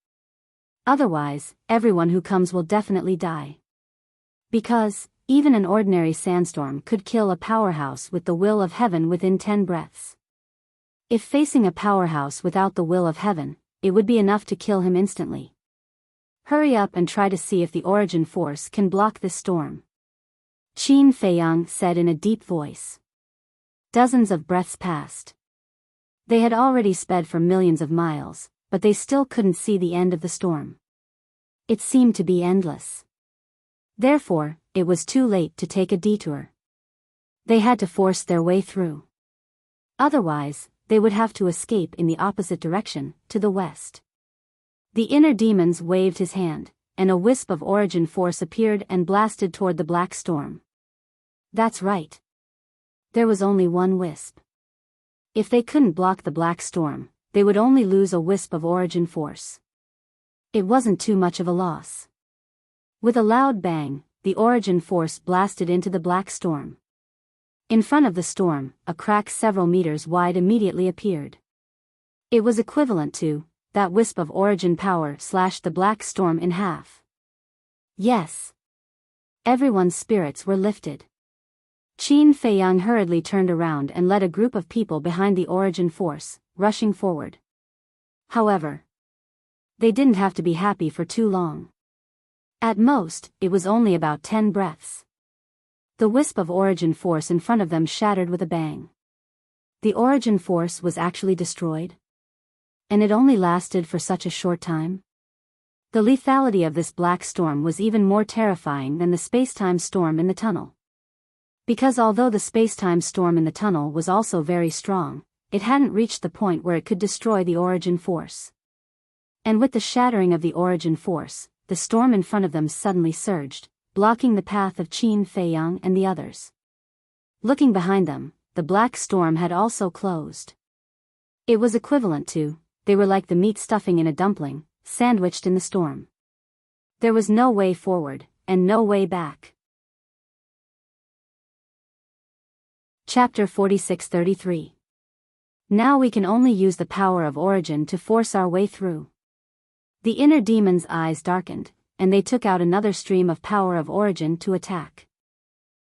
Otherwise, everyone who comes will definitely die. Because, even an ordinary sandstorm could kill a powerhouse with the will of heaven within 10 breaths. If facing a powerhouse without the will of heaven, it would be enough to kill him instantly. Hurry up and try to see if the origin force can block this storm. Qin Feiyang said in a deep voice. Dozens of breaths passed. They had already sped for millions of miles, but they still couldn't see the end of the storm. It seemed to be endless. Therefore, it was too late to take a detour. They had to force their way through. Otherwise, they would have to escape in the opposite direction, to the west. The inner demons waved his hand, and a wisp of origin force appeared and blasted toward the black storm. That's right. There was only one wisp. If they couldn't block the black storm, they would only lose a wisp of origin force. It wasn't too much of a loss. With a loud bang, the origin force blasted into the black storm. In front of the storm, a crack several meters wide immediately appeared. It was equivalent to, that wisp of origin power slashed the black storm in half. Yes. Everyone's spirits were lifted. Qin Feiyang hurriedly turned around and led a group of people behind the origin force, rushing forward. However, they didn't have to be happy for too long. At most, it was only about 10 breaths. The wisp of origin force in front of them shattered with a bang. The origin force was actually destroyed? And it only lasted for such a short time? The lethality of this black storm was even more terrifying than the space-time storm in the tunnel. Because although the space-time storm in the tunnel was also very strong, it hadn't reached the point where it could destroy the origin force. And with the shattering of the origin force, the storm in front of them suddenly surged, blocking the path of Qin Feiyang and the others. Looking behind them, the black storm had also closed. It was equivalent to, they were like the meat stuffing in a dumpling, sandwiched in the storm. There was no way forward, and no way back. Chapter 46-33. Now we can only use the power of origin to force our way through. The inner demon's eyes darkened, and they took out another stream of power of origin to attack.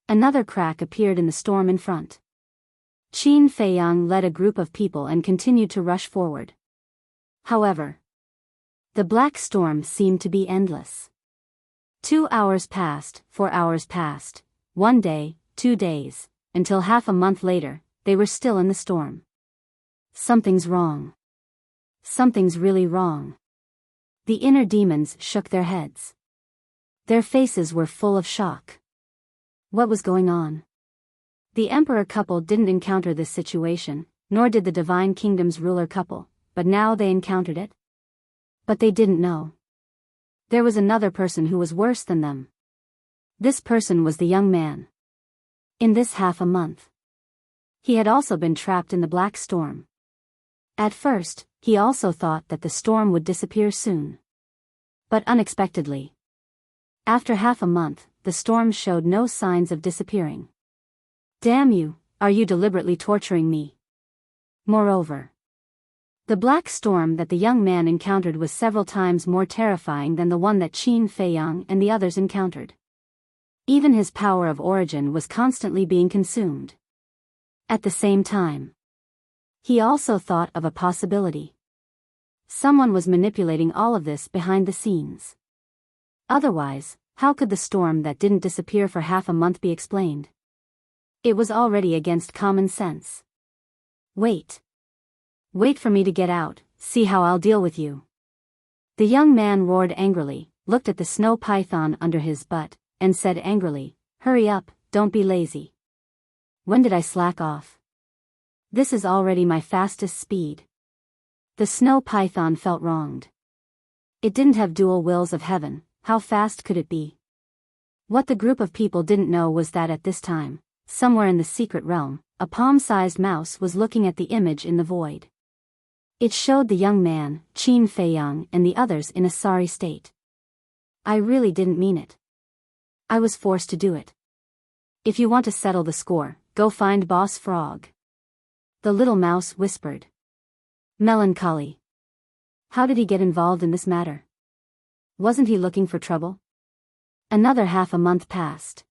Another crack appeared in the storm in front. Qin Feiyang led a group of people and continued to rush forward. However, the black storm seemed to be endless. 2 hours passed, 4 hours passed, 1 day, 2 days, until half a month later, they were still in the storm. Something's wrong. Something's really wrong. The inner demons shook their heads. Their faces were full of shock. What was going on? The emperor couple didn't encounter this situation, nor did the divine kingdom's ruler couple, but now they encountered it. But they didn't know. There was another person who was worse than them. This person was the young man. In this half a month, he had also been trapped in the black storm. At first, he also thought that the storm would disappear soon. But unexpectedly, after half a month, the storm showed no signs of disappearing. Damn you, are you deliberately torturing me? Moreover, the black storm that the young man encountered was several times more terrifying than the one that Qin Feiyang and the others encountered. Even his power of origin was constantly being consumed. At the same time, he also thought of a possibility. Someone was manipulating all of this behind the scenes. Otherwise, how could the storm that didn't disappear for half a month be explained? It was already against common sense. Wait. Wait for me to get out, see how I'll deal with you. The young man roared angrily, looked at the snow python under his butt, and said angrily, "Hurry up, don't be lazy. When did I slack off? This is already my fastest speed." The snow python felt wronged. It didn't have dual wills of heaven, how fast could it be? What the group of people didn't know was that at this time, somewhere in the secret realm, a palm-sized mouse was looking at the image in the void. It showed the young man, Qin Feiyang, and the others in a sorry state. "I really didn't mean it. I was forced to do it. If you want to settle the score, go find Boss Frog." The little mouse whispered. Melancholy. How did he get involved in this matter? Wasn't he looking for trouble? Another half a month passed.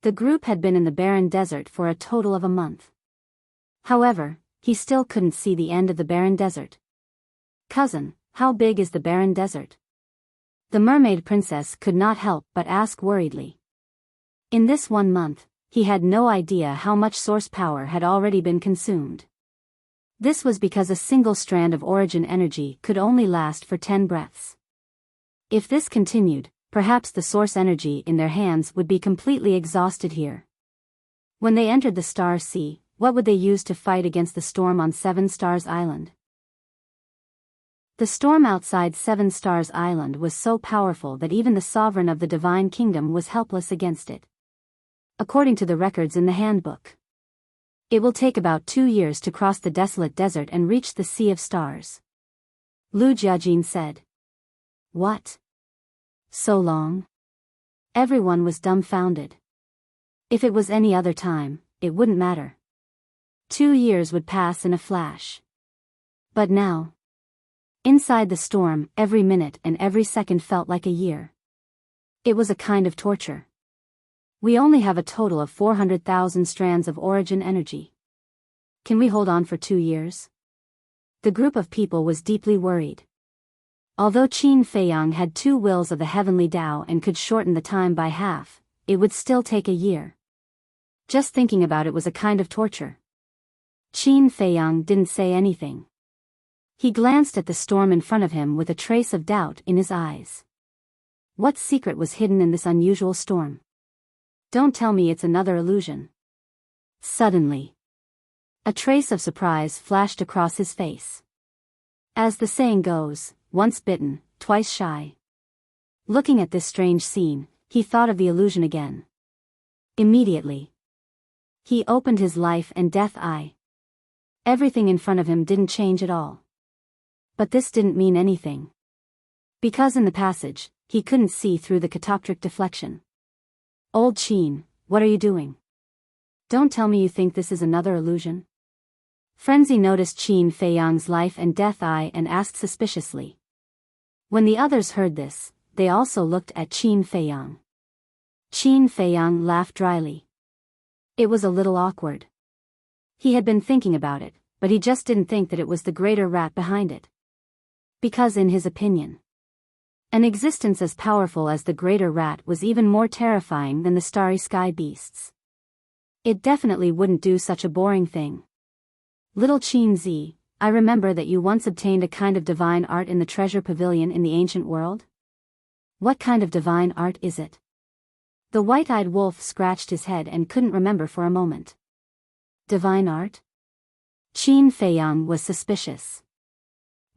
The group had been in the barren desert for a total of a month. However, he still couldn't see the end of the barren desert. "Cousin, how big is the barren desert?" The mermaid princess could not help but ask worriedly. In this 1 month, he had no idea how much source power had already been consumed. This was because a single strand of origin energy could only last for 10 breaths. If this continued, perhaps the source energy in their hands would be completely exhausted here. When they entered the Star Sea, what would they use to fight against the storm on Seven Stars Island? The storm outside Seven Stars Island was so powerful that even the sovereign of the Divine Kingdom was helpless against it. According to the records in the handbook, it will take about 2 years to cross the desolate desert and reach the Sea of Stars. Lu Jiajin said. What? So long? Everyone was dumbfounded. If it was any other time, it wouldn't matter. 2 years would pass in a flash. But now, inside the storm, every minute and every second felt like a year. It was a kind of torture. We only have a total of 400,000 strands of origin energy. Can we hold on for 2 years? The group of people was deeply worried. Although Qin Feiyang had 2 wills of the heavenly Tao and could shorten the time by half, it would still take a year. Just thinking about it was a kind of torture. Qin Feiyang didn't say anything. He glanced at the storm in front of him with a trace of doubt in his eyes. What secret was hidden in this unusual storm? Don't tell me it's another illusion. Suddenly, a trace of surprise flashed across his face. As the saying goes, once bitten, twice shy. Looking at this strange scene, he thought of the illusion again. Immediately, he opened his life and death eye. Everything in front of him didn't change at all. But this didn't mean anything. Because in the passage, he couldn't see through the catoptric deflection. Old Qin, what are you doing? Don't tell me you think this is another illusion? Frenzy noticed Qin Feiyang's life and death eye and asked suspiciously. When the others heard this, they also looked at Qin Feiyang. Qin Feiyang laughed dryly. It was a little awkward. He had been thinking about it, but he just didn't think that it was the greater rat behind it. Because in his opinion, an existence as powerful as the greater rat was even more terrifying than the starry sky beasts. It definitely wouldn't do such a boring thing. Little Qin Zi, I remember that you once obtained a kind of divine art in the treasure pavilion in the ancient world. What kind of divine art is it? The white-eyed wolf scratched his head and couldn't remember for a moment. Divine art? Qin Feiyang was suspicious.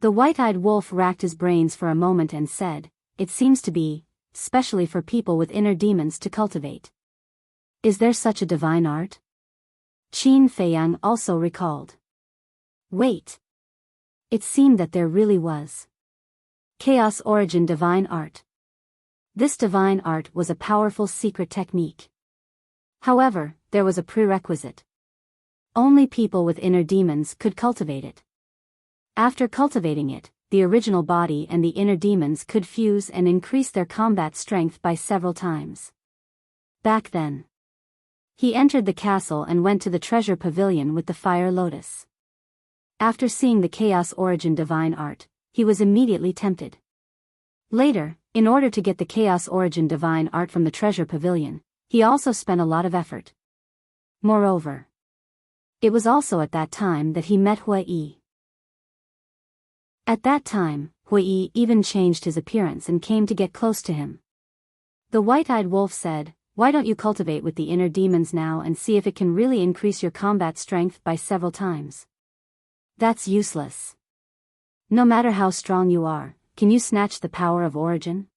The white-eyed wolf racked his brains for a moment and said, it seems to be, specially for people with inner demons to cultivate. Is there such a divine art? Qin Feiyang also recalled. Wait. It seemed that there really was. Chaos origin divine art. This divine art was a powerful secret technique. However, there was a prerequisite. Only people with inner demons could cultivate it. After cultivating it, the original body and the inner demons could fuse and increase their combat strength by several times. Back then, he entered the castle and went to the treasure pavilion with the fire lotus. After seeing the chaos origin divine art, he was immediately tempted. Later, in order to get the chaos origin divine art from the treasure pavilion, he also spent a lot of effort. Moreover, it was also at that time that he met Hui. At that time, Hui even changed his appearance and came to get close to him. The white-eyed wolf said, why don't you cultivate with the inner demons now and see if it can really increase your combat strength by several times? That's useless. No matter how strong you are, can you snatch the power of origin?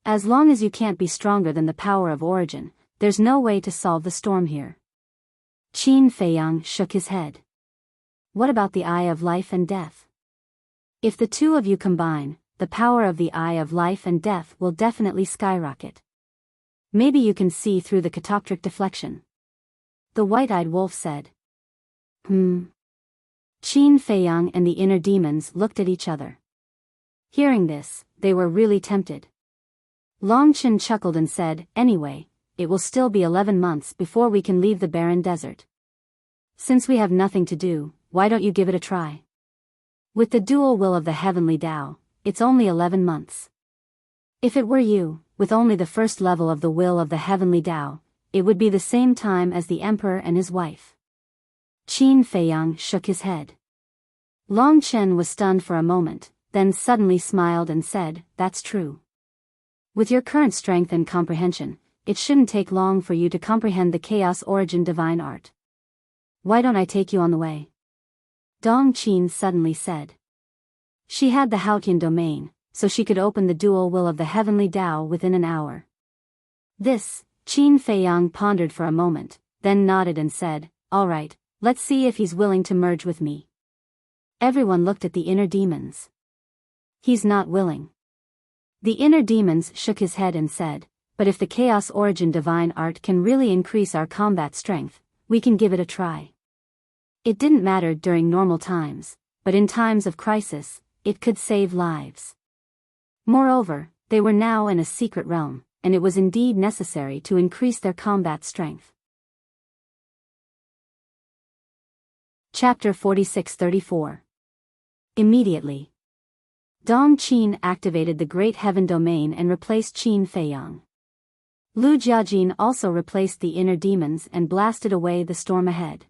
As long as you can't be stronger than the power of origin, there's no way to solve the storm here. Qin Feiyang shook his head. What about the Eye of Life and Death? If the two of you combine, the power of the Eye of Life and Death will definitely skyrocket. Maybe you can see through the catoptric deflection. The white-eyed wolf said. Qin Feiyang and the inner demons looked at each other. Hearing this, they were really tempted. Longchen chuckled and said, anyway, it will still be 11 months before we can leave the barren desert. Since we have nothing to do, why don't you give it a try? With the dual will of the heavenly Tao, it's only 11 months. If it were you, with only the first level of the will of the heavenly Tao, it would be the same time as the emperor and his wife. Qin Feiyang shook his head. Long Chen was stunned for a moment, then suddenly smiled and said, that's true. With your current strength and comprehension, it shouldn't take long for you to comprehend the chaos origin divine art. Why don't I take you on the way? Dong Qin suddenly said. She had the Haotian domain, so she could open the dual will of the heavenly Tao within an hour. This, Qin Feiyang pondered for a moment, then nodded and said, all right, let's see if he's willing to merge with me. Everyone looked at the inner demons. He's not willing. The inner demons shook his head and said, but if the chaos origin divine art can really increase our combat strength, We can give it a try. It didn't matter during normal times, but in times of crisis, it could save lives. Moreover, they were now in a secret realm, and it was indeed necessary to increase their combat strength. Chapter 46-34. Immediately, Dong Qin activated the Great Heaven Domain and replaced Qin Feiyang. Lu Jiajin also replaced the inner demons and blasted away the storm ahead.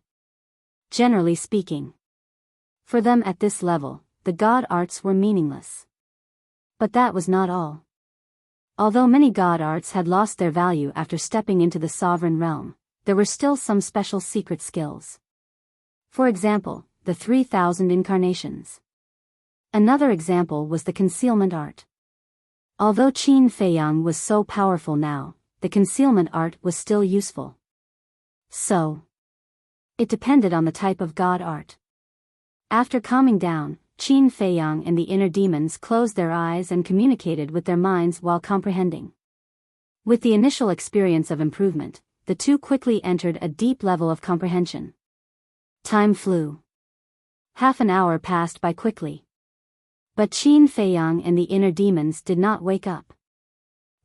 Generally speaking, for them at this level, the god arts were meaningless. But that was not all. Although many god arts had lost their value after stepping into the sovereign realm, there were still some special secret skills. For example, the 3,000 incarnations. Another example was the concealment art. Although Qin Feiyang was so powerful now, the concealment art was still useful. So, it depended on the type of god art. After calming down, Qin Feiyang and the inner demons closed their eyes and communicated with their minds while comprehending. With the initial experience of improvement, the two quickly entered a deep level of comprehension. Time flew. Half an hour passed by quickly. But Qin Feiyang and the inner demons did not wake up.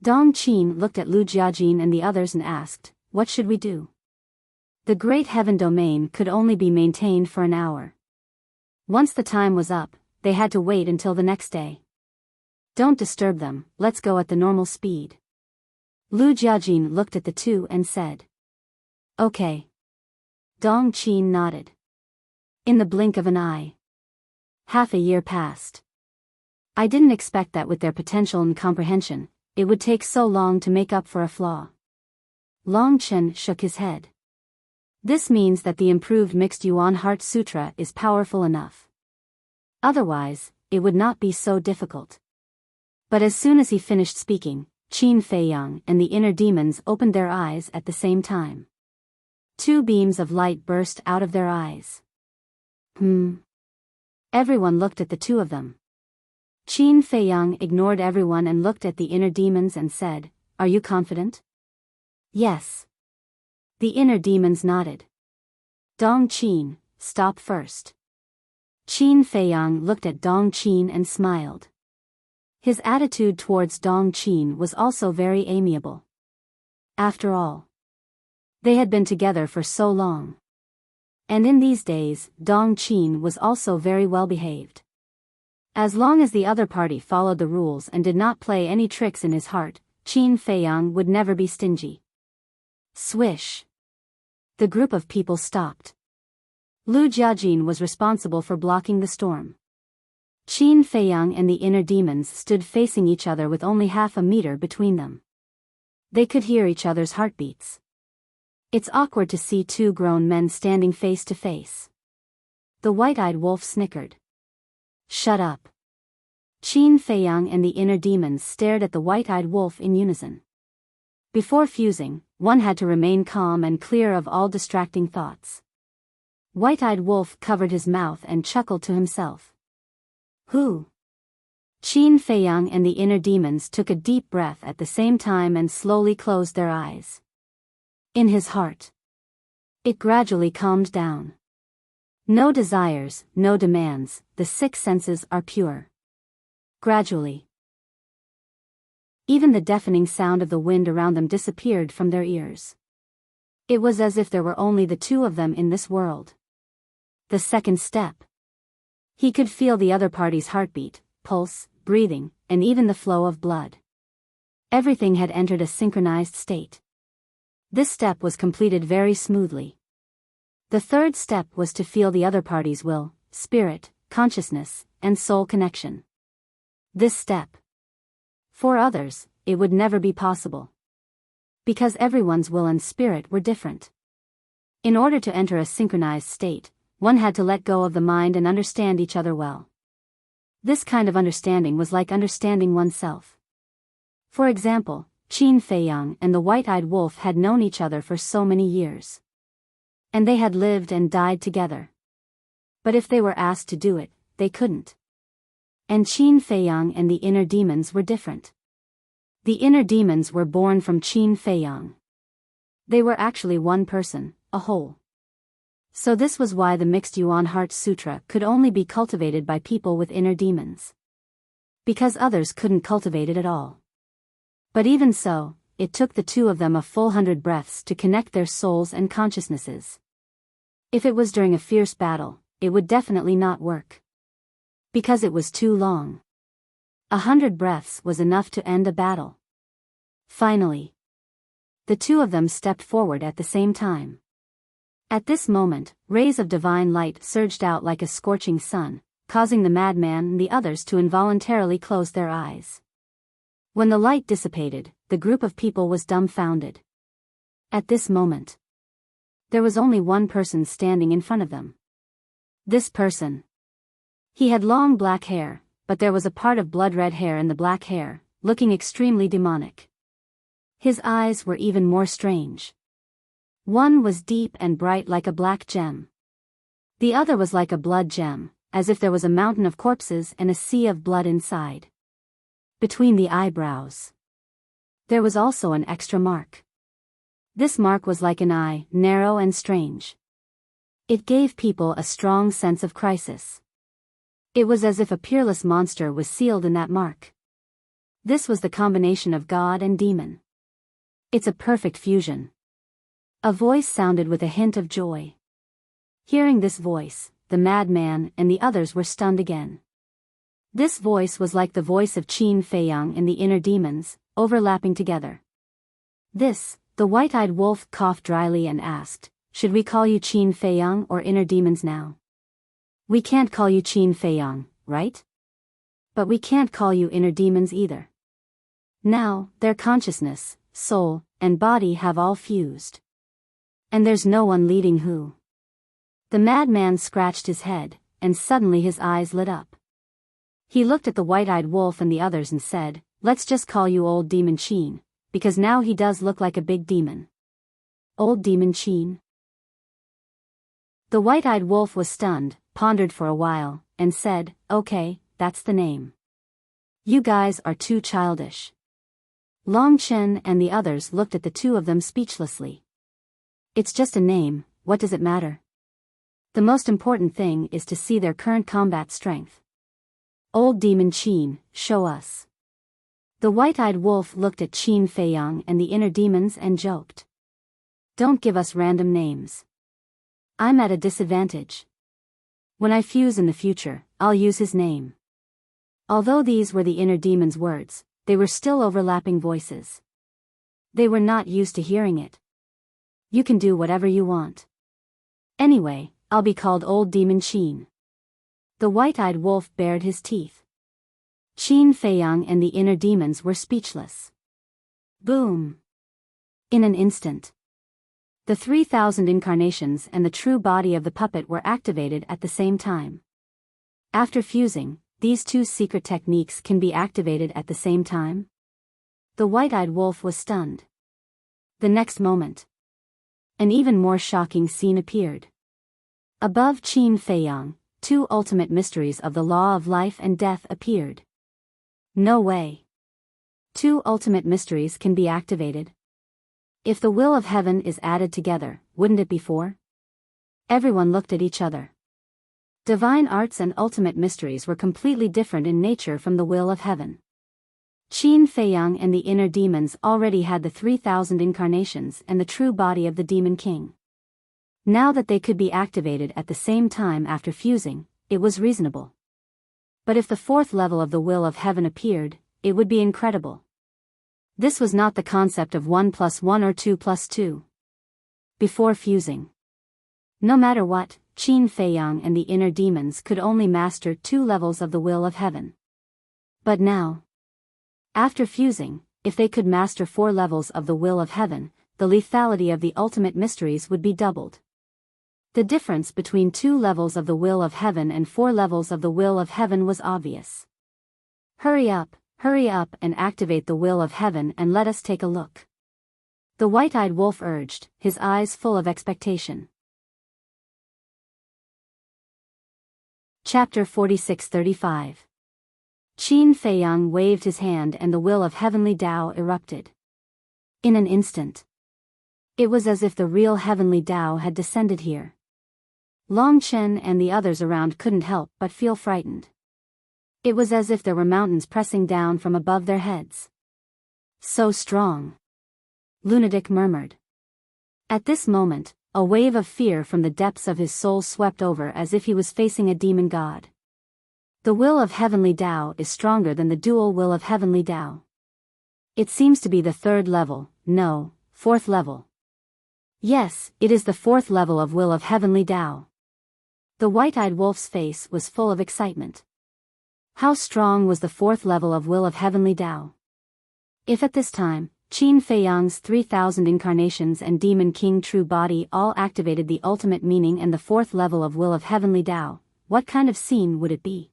Dong Qin looked at Lu Jiajin and the others and asked, "What should we do?" The Great Heaven Domain could only be maintained for an hour. Once the time was up, they had to wait until the next day. "Don't disturb them, let's go at the normal speed." Lu Jiajin looked at the two and said, "Okay." Dong Qin nodded. In the blink of an eye, half a year passed. I didn't expect that with their potential and comprehension, it would take so long to make up for a flaw. Long Chen shook his head. This means that the improved Mixed Yuan Heart Sutra is powerful enough. Otherwise, it would not be so difficult. But as soon as he finished speaking, Qin Feiyang and the inner demons opened their eyes at the same time. Two beams of light burst out of their eyes. Everyone looked at the two of them. Qin Feiyang ignored everyone and looked at the inner demons and said, "Are you confident?" "Yes." The inner demons nodded. "Dong Qin, stop first." Qin Feiyang looked at Dong Qin and smiled. His attitude towards Dong Qin was also very amiable. After all, they had been together for so long. And in these days, Dong Qin was also very well behaved. As long as the other party followed the rules and did not play any tricks in his heart, Qin Feiyang would never be stingy. Swish. The group of people stopped. Lu Jiajin was responsible for blocking the storm. Qin Feiyang and the inner demons stood facing each other with only half a meter between them. They could hear each other's heartbeats. It's awkward to see two grown men standing face to face. The white-eyed wolf snickered. "Shut up." Qin Feiyang and the inner demons stared at the white-eyed wolf in unison. Before fusing, one had to remain calm and clear of all distracting thoughts. White-eyed wolf covered his mouth and chuckled to himself. "Who?" Qin Feiyang and the inner demons took a deep breath at the same time and slowly closed their eyes. In his heart, it gradually calmed down. No desires, no demands, the six senses are pure. Gradually, even the deafening sound of the wind around them disappeared from their ears. It was as if there were only the two of them in this world. The second step. He could feel the other party's heartbeat, pulse, breathing, and even the flow of blood. Everything had entered a synchronized state. This step was completed very smoothly. The third step was to feel the other party's will, spirit, consciousness, and soul connection. This step. For others, it would never be possible. Because everyone's will and spirit were different. In order to enter a synchronized state, one had to let go of the mind and understand each other well. This kind of understanding was like understanding oneself. For example, Qin Feiyang and the white-eyed wolf had known each other for so many years. And they had lived and died together. But if they were asked to do it, they couldn't. And Qin Feiyang and the inner demons were different. The inner demons were born from Qin Feiyang. They were actually one person, a whole. So this was why the mixed Yuan Heart Sutra could only be cultivated by people with inner demons. Because others couldn't cultivate it at all. But even so, it took the two of them a full 100 breaths to connect their souls and consciousnesses. If it was during a fierce battle, it would definitely not work. Because it was too long. 100 breaths was enough to end a battle. Finally, the two of them stepped forward at the same time. At this moment, rays of divine light surged out like a scorching sun, causing the madman and the others to involuntarily close their eyes. When the light dissipated, the group of people was dumbfounded. At this moment, there was only one person standing in front of them. This person. He had long black hair, but there was a part of blood-red hair in the black hair, looking extremely demonic. His eyes were even more strange. One was deep and bright like a black gem. The other was like a blood gem, as if there was a mountain of corpses and a sea of blood inside. Between the eyebrows, there was also an extra mark. This mark was like an eye, narrow and strange. It gave people a strong sense of crisis. It was as if a peerless monster was sealed in that mark. This was the combination of god and demon. It's a perfect fusion. A voice sounded with a hint of joy. Hearing this voice, the madman and the others were stunned again. This voice was like the voice of Qin Feiyang and the inner demons, overlapping together. The white-eyed wolf coughed dryly and asked, "Should we call you Qin Feiyang or inner demons now?" "We can't call you Qin Feiyang, right? But we can't call you inner demons either. Now, their consciousness, soul, and body have all fused. And there's no one leading who." The madman scratched his head, and suddenly his eyes lit up. He looked at the white-eyed wolf and the others and said, "Let's just call you Old Demon Qin, because now he does look like a big demon." Old Demon Qin. The white-eyed wolf was stunned, pondered for a while, and said, "Okay, that's the name. You guys are too childish." Long Chen and the others looked at the two of them speechlessly. "It's just a name, what does it matter? The most important thing is to see their current combat strength. Old Demon Qin, show us." The white-eyed wolf looked at Qin Feiyang and the inner demons and joked. "Don't give us random names. I'm at a disadvantage. When I fuse in the future, I'll use his name." Although these were the inner demons' words, they were still overlapping voices. They were not used to hearing it. "You can do whatever you want. Anyway, I'll be called Old Demon Qin." The white-eyed wolf bared his teeth. Qin Feiyang and the inner demons were speechless. Boom! In an instant, the 3,000 incarnations and the true body of the puppet were activated at the same time. After fusing, these two secret techniques can be activated at the same time? The white-eyed wolf was stunned. The next moment, an even more shocking scene appeared. Above Qin Feiyang, two ultimate mysteries of the law of life and death appeared. No way. Two ultimate mysteries can be activated. If the will of heaven is added together, wouldn't it be four? Everyone looked at each other. Divine arts and ultimate mysteries were completely different in nature from the will of heaven. Qin Feiyang and the inner demons already had the 3,000 incarnations and the true body of the Demon King. Now that they could be activated at the same time after fusing, it was reasonable. But if the fourth level of the will of heaven appeared, it would be incredible. This was not the concept of 1 + 1 or 2 + 2. Before fusing, no matter what, Qin Feiyang and the inner demons could only master 2 levels of the will of heaven. But now, after fusing, if they could master 4 levels of the will of heaven, the lethality of the ultimate mysteries would be doubled. The difference between 2 levels of the will of heaven and 4 levels of the will of heaven was obvious. Hurry up and activate the will of heaven and let us take a look." The white-eyed wolf urged, his eyes full of expectation. Chapter 46-35. Qin Feiyang waved his hand and the will of heavenly Tao erupted. In an instant, it was as if the real heavenly Tao had descended here. Long Chen and the others around couldn't help but feel frightened. It was as if there were mountains pressing down from above their heads. So strong. Lunatic murmured. At this moment, a wave of fear from the depths of his soul swept over as if he was facing a demon god. The will of Heavenly Tao is stronger than the dual will of Heavenly Tao. It seems to be the third level, no, fourth level. Yes, it is the fourth level of will of Heavenly Tao. The white-eyed wolf's face was full of excitement. How strong was the fourth level of will of Heavenly Tao? If at this time, Qin Feiyang's 3,000 incarnations and Demon King true body all activated the ultimate meaning and the fourth level of will of Heavenly Tao, what kind of scene would it be?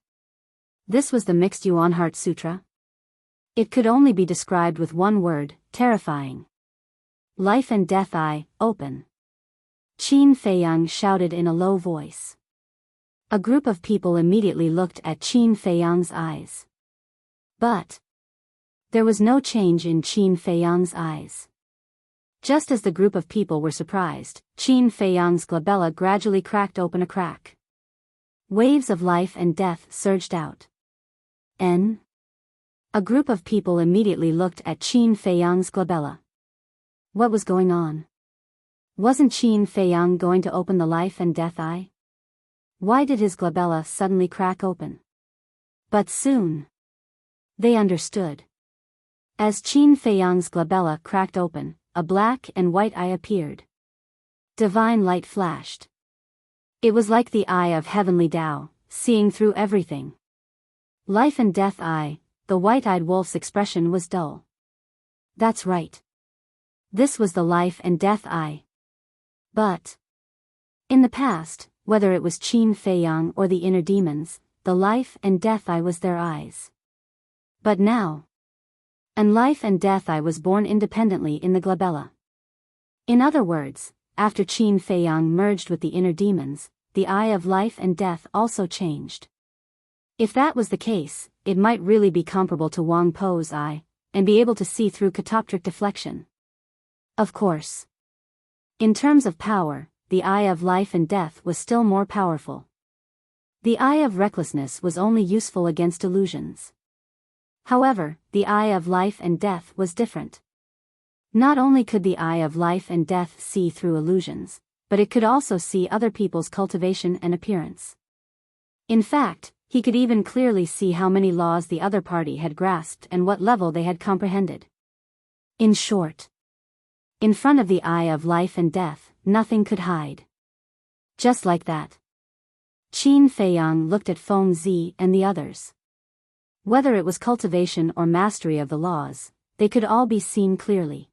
This was the Mixed Yuan Heart Sutra. It could only be described with one word, terrifying. Life and death eye, open. Qin Feiyang shouted in a low voice. A group of people immediately looked at Qin Feiyang's eyes. But there was no change in Qin Feiyang's eyes. Just as the group of people were surprised, Qin Feiyang's glabella gradually cracked open a crack. Waves of life and death surged out. A group of people immediately looked at Qin Feiyang's glabella. What was going on? Wasn't Qin Feiyang going to open the life and death eye? Why did his glabella suddenly crack open? But soon they understood. As Qin Feiyang's glabella cracked open, a black and white eye appeared. Divine light flashed. It was like the eye of Heavenly Tao, seeing through everything. Life and death eye, the white-eyed wolf's expression was dull. That's right. This was the life and death eye. But in the past, whether it was Qin Feiyang or the inner demons, the life and death eye was their eyes. But now, and life and death eye was born independently in the glabella. In other words, after Qin Feiyang merged with the inner demons, the eye of life and death also changed. If that was the case, it might really be comparable to Wang Po's eye, and be able to see through catoptric deflection. Of course. In terms of power, the eye of life and death was still more powerful. The eye of recklessness was only useful against illusions. However, the eye of life and death was different. Not only could the eye of life and death see through illusions, but it could also see other people's cultivation and appearance. In fact, he could even clearly see how many laws the other party had grasped and what level they had comprehended. In short, in front of the eye of life and death, nothing could hide. Just like that. Qin Feiyang looked at Feng Zi and the others. Whether it was cultivation or mastery of the laws, they could all be seen clearly.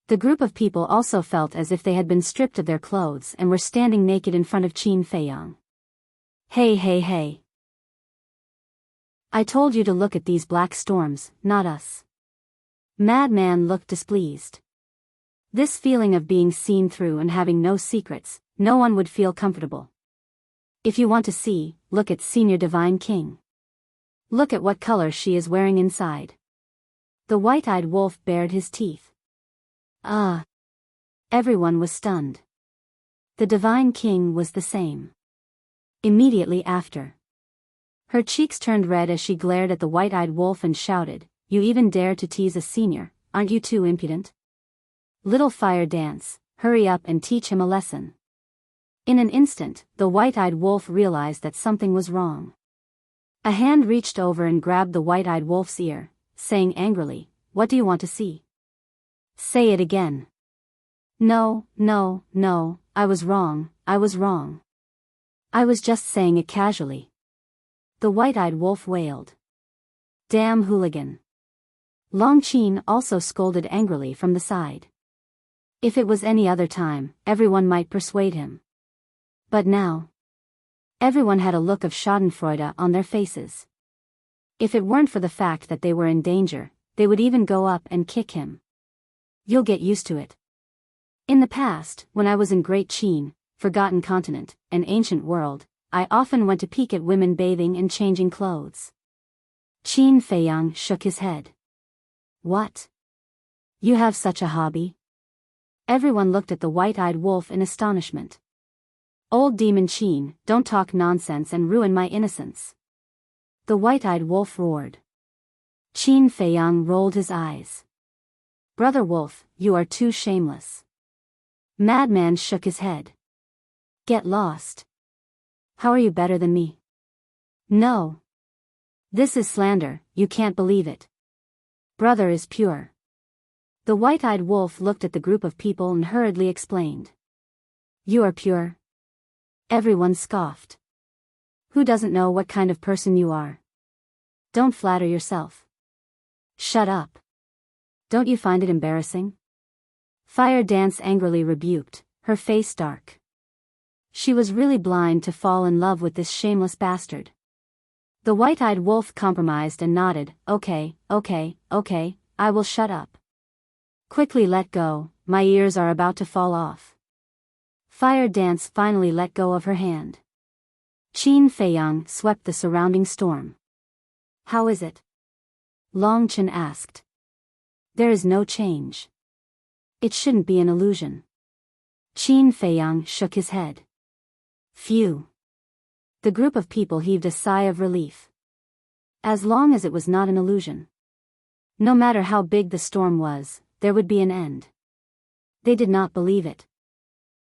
The group of people also felt as if they had been stripped of their clothes and were standing naked in front of Qin Feiyang. Hey hey hey. I told you to look at these black storms, not us. Madman looked displeased. This feeling of being seen through and having no secrets, no one would feel comfortable. If you want to see, look at Senior Divine King. Look at what color she is wearing inside. The white-eyed wolf bared his teeth. Everyone was stunned. The Divine King was the same. Immediately after, her cheeks turned red as she glared at the white-eyed wolf and shouted, "You even dare to tease a senior, aren't you too impudent? Little fire dance, hurry up and teach him a lesson." In an instant, the white-eyed wolf realized that something was wrong. A hand reached over and grabbed the white-eyed wolf's ear, saying angrily, "What do you want to see? Say it again." No, I was wrong. I was just saying it casually." The white-eyed wolf wailed. "Damn hooligan." Long Qin also scolded angrily from the side. If it was any other time, everyone might persuade him. But now, everyone had a look of schadenfreude on their faces. If it weren't for the fact that they were in danger, they would even go up and kick him. You'll get used to it. In the past, when I was in Great Qin, Forgotten Continent, an ancient world, I often went to peek at women bathing and changing clothes. Qin Feiyang shook his head. What? You have such a hobby? Everyone looked at the white-eyed wolf in astonishment. Old demon Qin, don't talk nonsense and ruin my innocence. The white-eyed wolf roared. Qin Feiyang rolled his eyes. Brother Wolf, you are too shameless. Madman shook his head. Get lost. How are you better than me? No. This is slander, you can't believe it. Brother is pure. The white-eyed wolf looked at the group of people and hurriedly explained. You are pure? Everyone scoffed. Who doesn't know what kind of person you are? Don't flatter yourself. Shut up. Don't you find it embarrassing? Fire Dance angrily rebuked, her face dark. She was really blind to fall in love with this shameless bastard. The white-eyed wolf compromised and nodded. Okay, I will shut up. Quickly let go, my ears are about to fall off. Fire Dance finally let go of her hand. Qin Feiyang swept the surrounding storm. How is it? Long Chen asked. There is no change. It shouldn't be an illusion. Qin Feiyang shook his head. Phew. The group of people heaved a sigh of relief. As long as it was not an illusion. No matter how big the storm was, there would be an end. They did not believe it.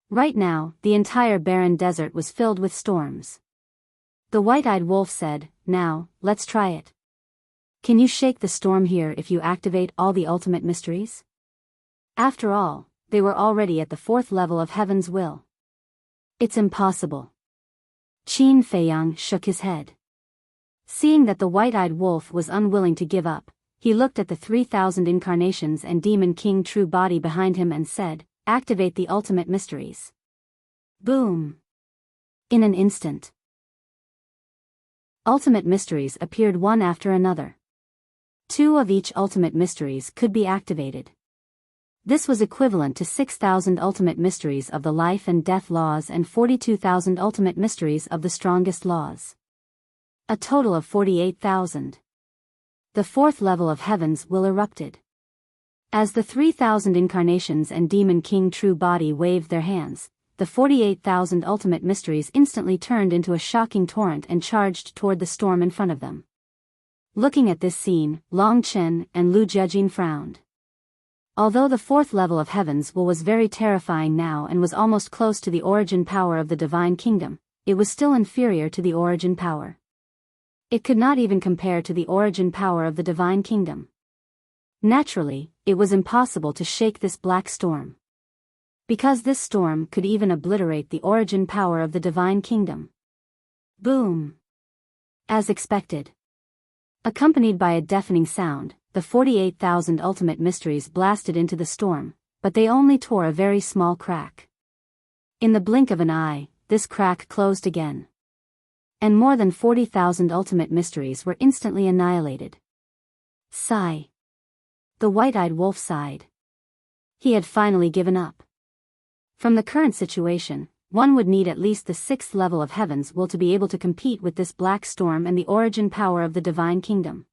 Right now, the entire barren desert was filled with storms. The white-eyed wolf said, now, let's try it. Can you shake the storm here if you activate all the ultimate mysteries? After all, they were already at the 4th level of Heaven's will. It's impossible. Qin Feiyang shook his head. Seeing that the white-eyed wolf was unwilling to give up, he looked at the 3,000 incarnations and Demon King true body behind him and said, activate the ultimate mysteries. Boom! In an instant, ultimate mysteries appeared one after another. 2 of each ultimate mysteries could be activated. This was equivalent to 6,000 ultimate mysteries of the life and death laws and 42,000 ultimate mysteries of the strongest laws. A total of 48,000. The 4th level of Heaven's will erupted. As the 3,000 incarnations and Demon King true body waved their hands, the 48,000 ultimate mysteries instantly turned into a shocking torrent and charged toward the storm in front of them. Looking at this scene, Long Chen and Lu Jiejin frowned. Although the 4th level of Heaven's will was very terrifying now and was almost close to the origin power of the Divine Kingdom, it was still inferior to the origin power. It could not even compare to the origin power of the Divine Kingdom. Naturally, it was impossible to shake this black storm. Because this storm could even obliterate the origin power of the Divine Kingdom. Boom! As expected. Accompanied by a deafening sound, the 48,000 ultimate mysteries blasted into the storm, but they only tore a very small crack. In the blink of an eye, this crack closed again. And more than 40,000 ultimate mysteries were instantly annihilated. Sigh. The white-eyed wolf sighed. He had finally given up. From the current situation, one would need at least the 6th level of Heaven's will to be able to compete with this black storm and the origin power of the Divine Kingdom.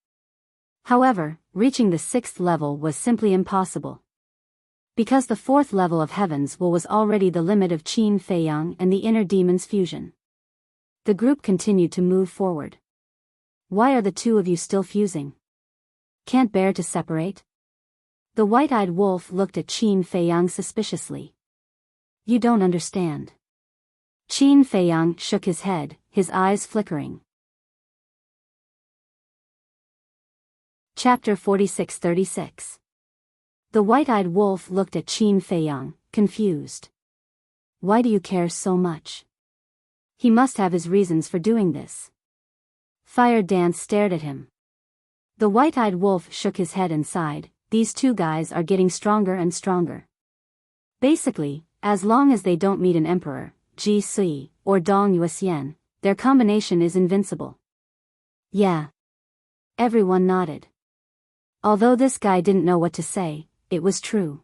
However, reaching the 6th level was simply impossible. Because the 4th level of Heaven's will was already the limit of Qin Feiyang and the inner demon's fusion. The group continued to move forward. Why are the 2 of you still fusing? Can't bear to separate? The white-eyed wolf looked at Qin Feiyang suspiciously. You don't understand. Qin Feiyang shook his head, his eyes flickering. Chapter 46-36. The white-eyed wolf looked at Qin Feiyang, confused. Why do you care so much? He must have his reasons for doing this. Fire Dance stared at him. The white-eyed wolf shook his head and sighed, these 2 guys are getting stronger and stronger. Basically, as long as they don't meet an emperor, Ji Si, or Dong Yuxian, their combination is invincible. Yeah. Everyone nodded. Although this guy didn't know what to say, it was true.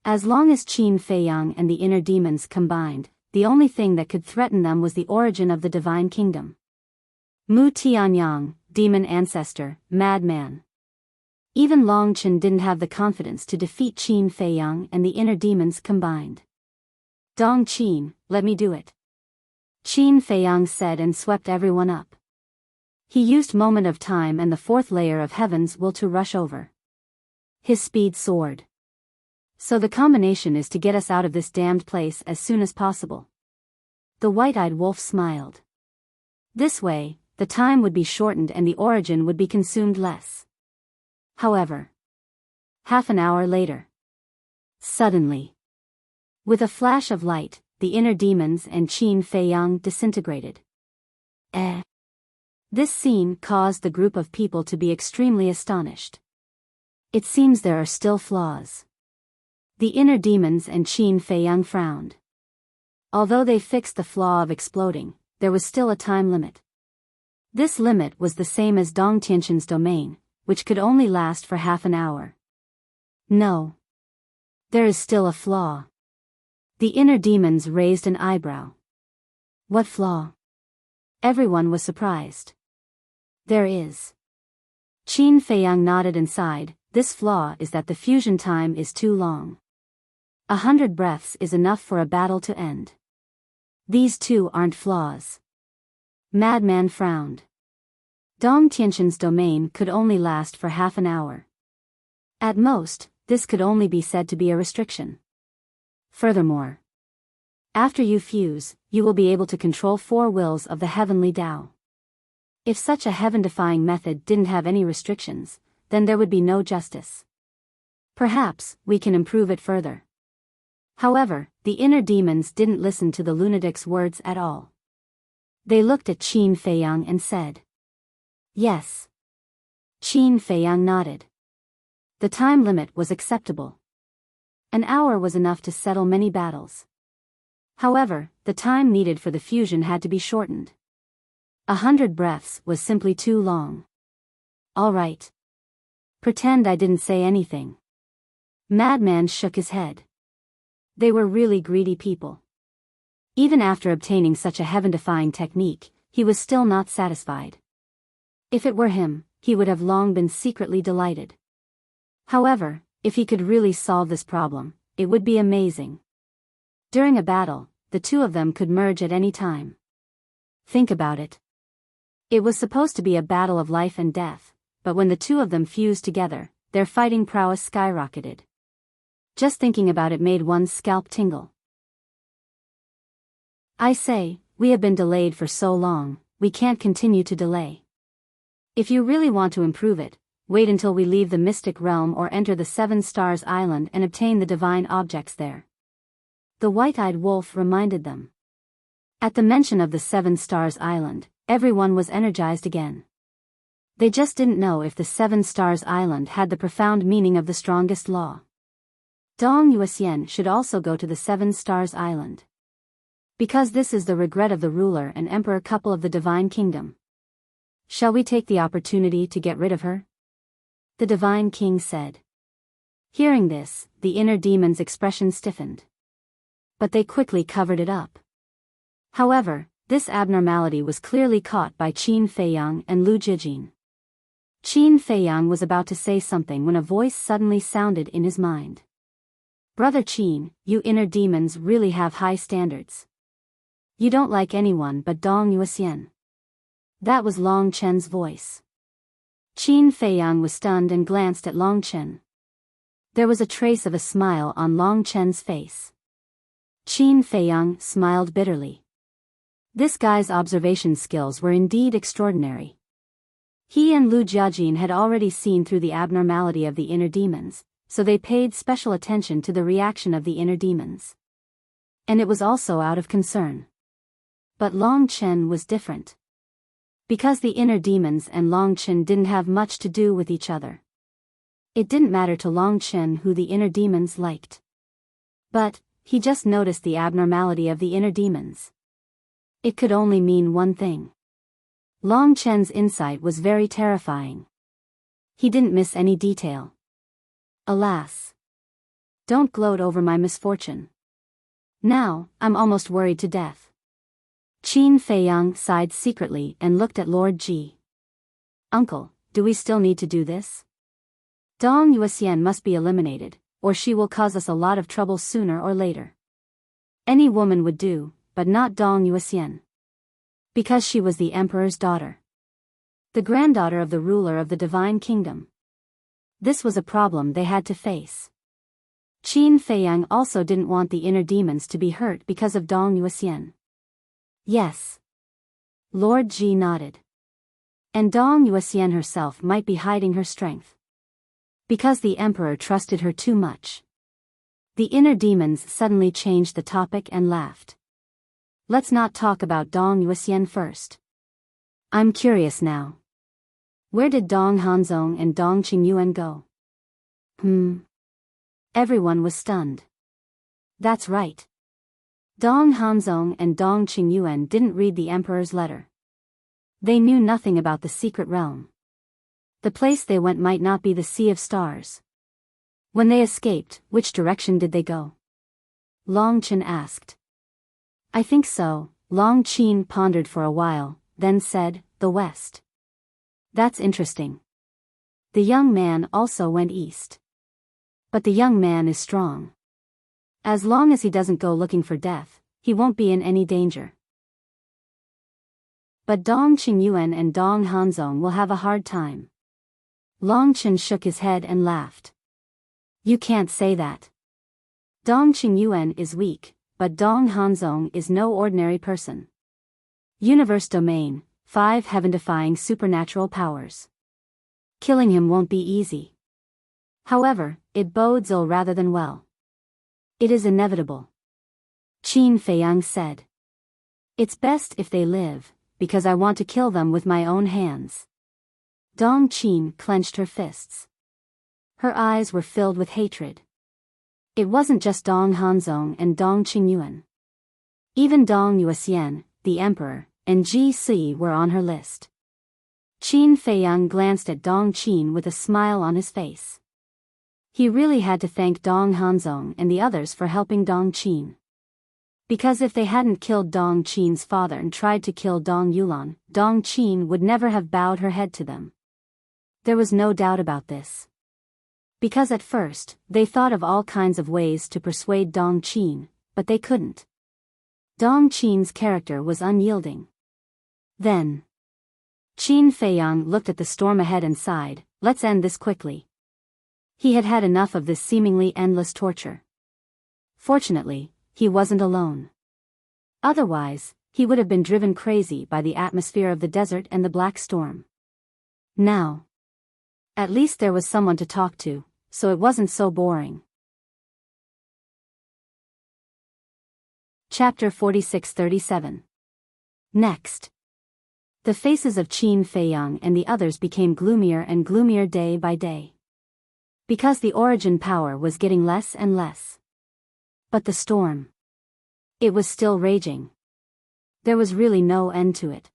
As long as Qin Feiyang and the inner demons combined, the only thing that could threaten them was the origin of the Divine Kingdom. Mu Tianyang, demon ancestor, madman. Even Long Chen didn't have the confidence to defeat Qin Feiyang and the inner demons combined. Dong Qin, let me do it. Qin Feiyang said and swept everyone up. He used moment of time and the fourth layer of heaven's will to rush over. His speed soared. So the combination is to get us out of this damned place as soon as possible. The white-eyed wolf smiled. This way, the time would be shortened and the origin would be consumed less. However, half an hour later, suddenly, with a flash of light, the inner demons and Qin Feiyang disintegrated. This scene caused the group of people to be extremely astonished. It seems there are still flaws. The inner demons and Qin Feiyang frowned. Although they fixed the flaw of exploding, there was still a time limit. This limit was the same as Dong Tianqian's domain, which could only last for half an hour. No. There is still a flaw. The inner demons raised an eyebrow. What flaw? Everyone was surprised. There is. Qin Feiyang nodded and sighed. This flaw is that the fusion time is too long. 100 breaths is enough for a battle to end. These two aren't flaws. Madman frowned. Dong Tianqian's domain could only last for half an hour. At most, this could only be said to be a restriction. Furthermore, after you fuse, you will be able to control 4 wills of the heavenly Tao. If such a heaven-defying method didn't have any restrictions, then there would be no justice. Perhaps we can improve it further. However, the inner demons didn't listen to the lunatic's words at all. They looked at Qin Feiyang and said, "Yes." Qin Feiyang nodded. The time limit was acceptable. An hour was enough to settle many battles. However, the time needed for the fusion had to be shortened. 100 breaths was simply too long. All right. Pretend I didn't say anything. Madman shook his head. They were really greedy people. Even after obtaining such a heaven-defying technique, he was still not satisfied. If it were him, he would have long been secretly delighted. However, if he could really solve this problem, it would be amazing. During a battle, the two of them could merge at any time. Think about it. It was supposed to be a battle of life and death, but when the two of them fused together, their fighting prowess skyrocketed. Just thinking about it made one's scalp tingle. I say, we have been delayed for so long, we can't continue to delay. If you really want to improve it, wait until we leave the mystic realm or enter the 7 Stars Island and obtain the divine objects there. The white-eyed wolf reminded them. At the mention of the 7 Stars Island, everyone was energized again. They just didn't know if the 7 Stars Island had the profound meaning of the strongest law. Dong Yuxian should also go to the 7 Stars Island. Because this is the regret of the ruler and emperor couple of the divine kingdom. Shall we take the opportunity to get rid of her? The divine king said. Hearing this, the inner demon's expression stiffened. But they quickly covered it up. However, this abnormality was clearly caught by Qin Feiyang and Lu Jijin. Qin Feiyang was about to say something when a voice suddenly sounded in his mind. Brother Qin, you inner demons really have high standards. You don't like anyone but Dong Yuxian. That was Long Chen's voice. Qin Feiyang was stunned and glanced at Long Chen. There was a trace of a smile on Long Chen's face. Qin Feiyang smiled bitterly. This guy's observation skills were indeed extraordinary. He and Lu Jiajin had already seen through the abnormality of the inner demons, so they paid special attention to the reaction of the inner demons. And it was also out of concern. But Long Chen was different. Because the inner demons and Long Chen didn't have much to do with each other. It didn't matter to Long Chen who the inner demons liked. But, he just noticed the abnormality of the inner demons. It could only mean one thing. Long Chen's insight was very terrifying. He didn't miss any detail. Alas. Don't gloat over my misfortune. Now, I'm almost worried to death. Qin Feiyang sighed secretly and looked at Lord Ji. Uncle, do we still need to do this? Dong Yuxian must be eliminated, or she will cause us a lot of trouble sooner or later. Any woman would do, but not Dong Yuxian. Because she was the emperor's daughter. The granddaughter of the ruler of the divine kingdom. This was a problem they had to face. Qin Feiyang also didn't want the inner demons to be hurt because of Dong Yuxian. Yes. Lord Ji nodded. And Dong Yuxian herself might be hiding her strength. Because the emperor trusted her too much. The inner demons suddenly changed the topic and laughed. Let's not talk about Dong Yuxian first. I'm curious now. Where did Dong Hanzong and Dong Qingyuan go? Everyone was stunned. That's right. Dong Hanzong and Dong Qingyuan didn't read the emperor's letter. They knew nothing about the secret realm. The place they went might not be the Sea of Stars. When they escaped, which direction did they go? Long Chen asked. I think so. Long Qin pondered for a while, then said, the west. That's interesting. The young man also went east. But the young man is strong. As long as he doesn't go looking for death, he won't be in any danger. But Dong Qingyuan and Dong Hanzong will have a hard time. Long Chen shook his head and laughed. You can't say that. Dong Qingyuan is weak, but Dong Hanzong is no ordinary person. Universe domain, 5 heaven-defying supernatural powers. Killing him won't be easy. However, it bodes ill rather than well. It is inevitable. Qin Feiyang said. It's best if they live, because I want to kill them with my own hands. Dong Qin clenched her fists. Her eyes were filled with hatred. It wasn't just Dong Hanzong and Dong Qingyuan. Even Dong Yuxian, the emperor, and Ji Si were on her list. Qin Feiyang glanced at Dong Qin with a smile on his face. He really had to thank Dong Hanzong and the others for helping Dong Qin. Because if they hadn't killed Dong Qin's father and tried to kill Dong Yulan, Dong Qin would never have bowed her head to them. There was no doubt about this. Because at first, they thought of all kinds of ways to persuade Dong Qin, but they couldn't. Dong Qin's character was unyielding. Then, Qin Feiyang looked at the storm ahead and sighed, let's end this quickly. He had had enough of this seemingly endless torture. Fortunately, he wasn't alone. Otherwise, he would have been driven crazy by the atmosphere of the desert and the black storm. Now, at least there was someone to talk to, so it wasn't so boring. Chapter 46-37. Next. The faces of Qin Feiyang and the others became gloomier and gloomier day by day. Because the origin power was getting less and less. But the storm. It was still raging. There was really no end to it.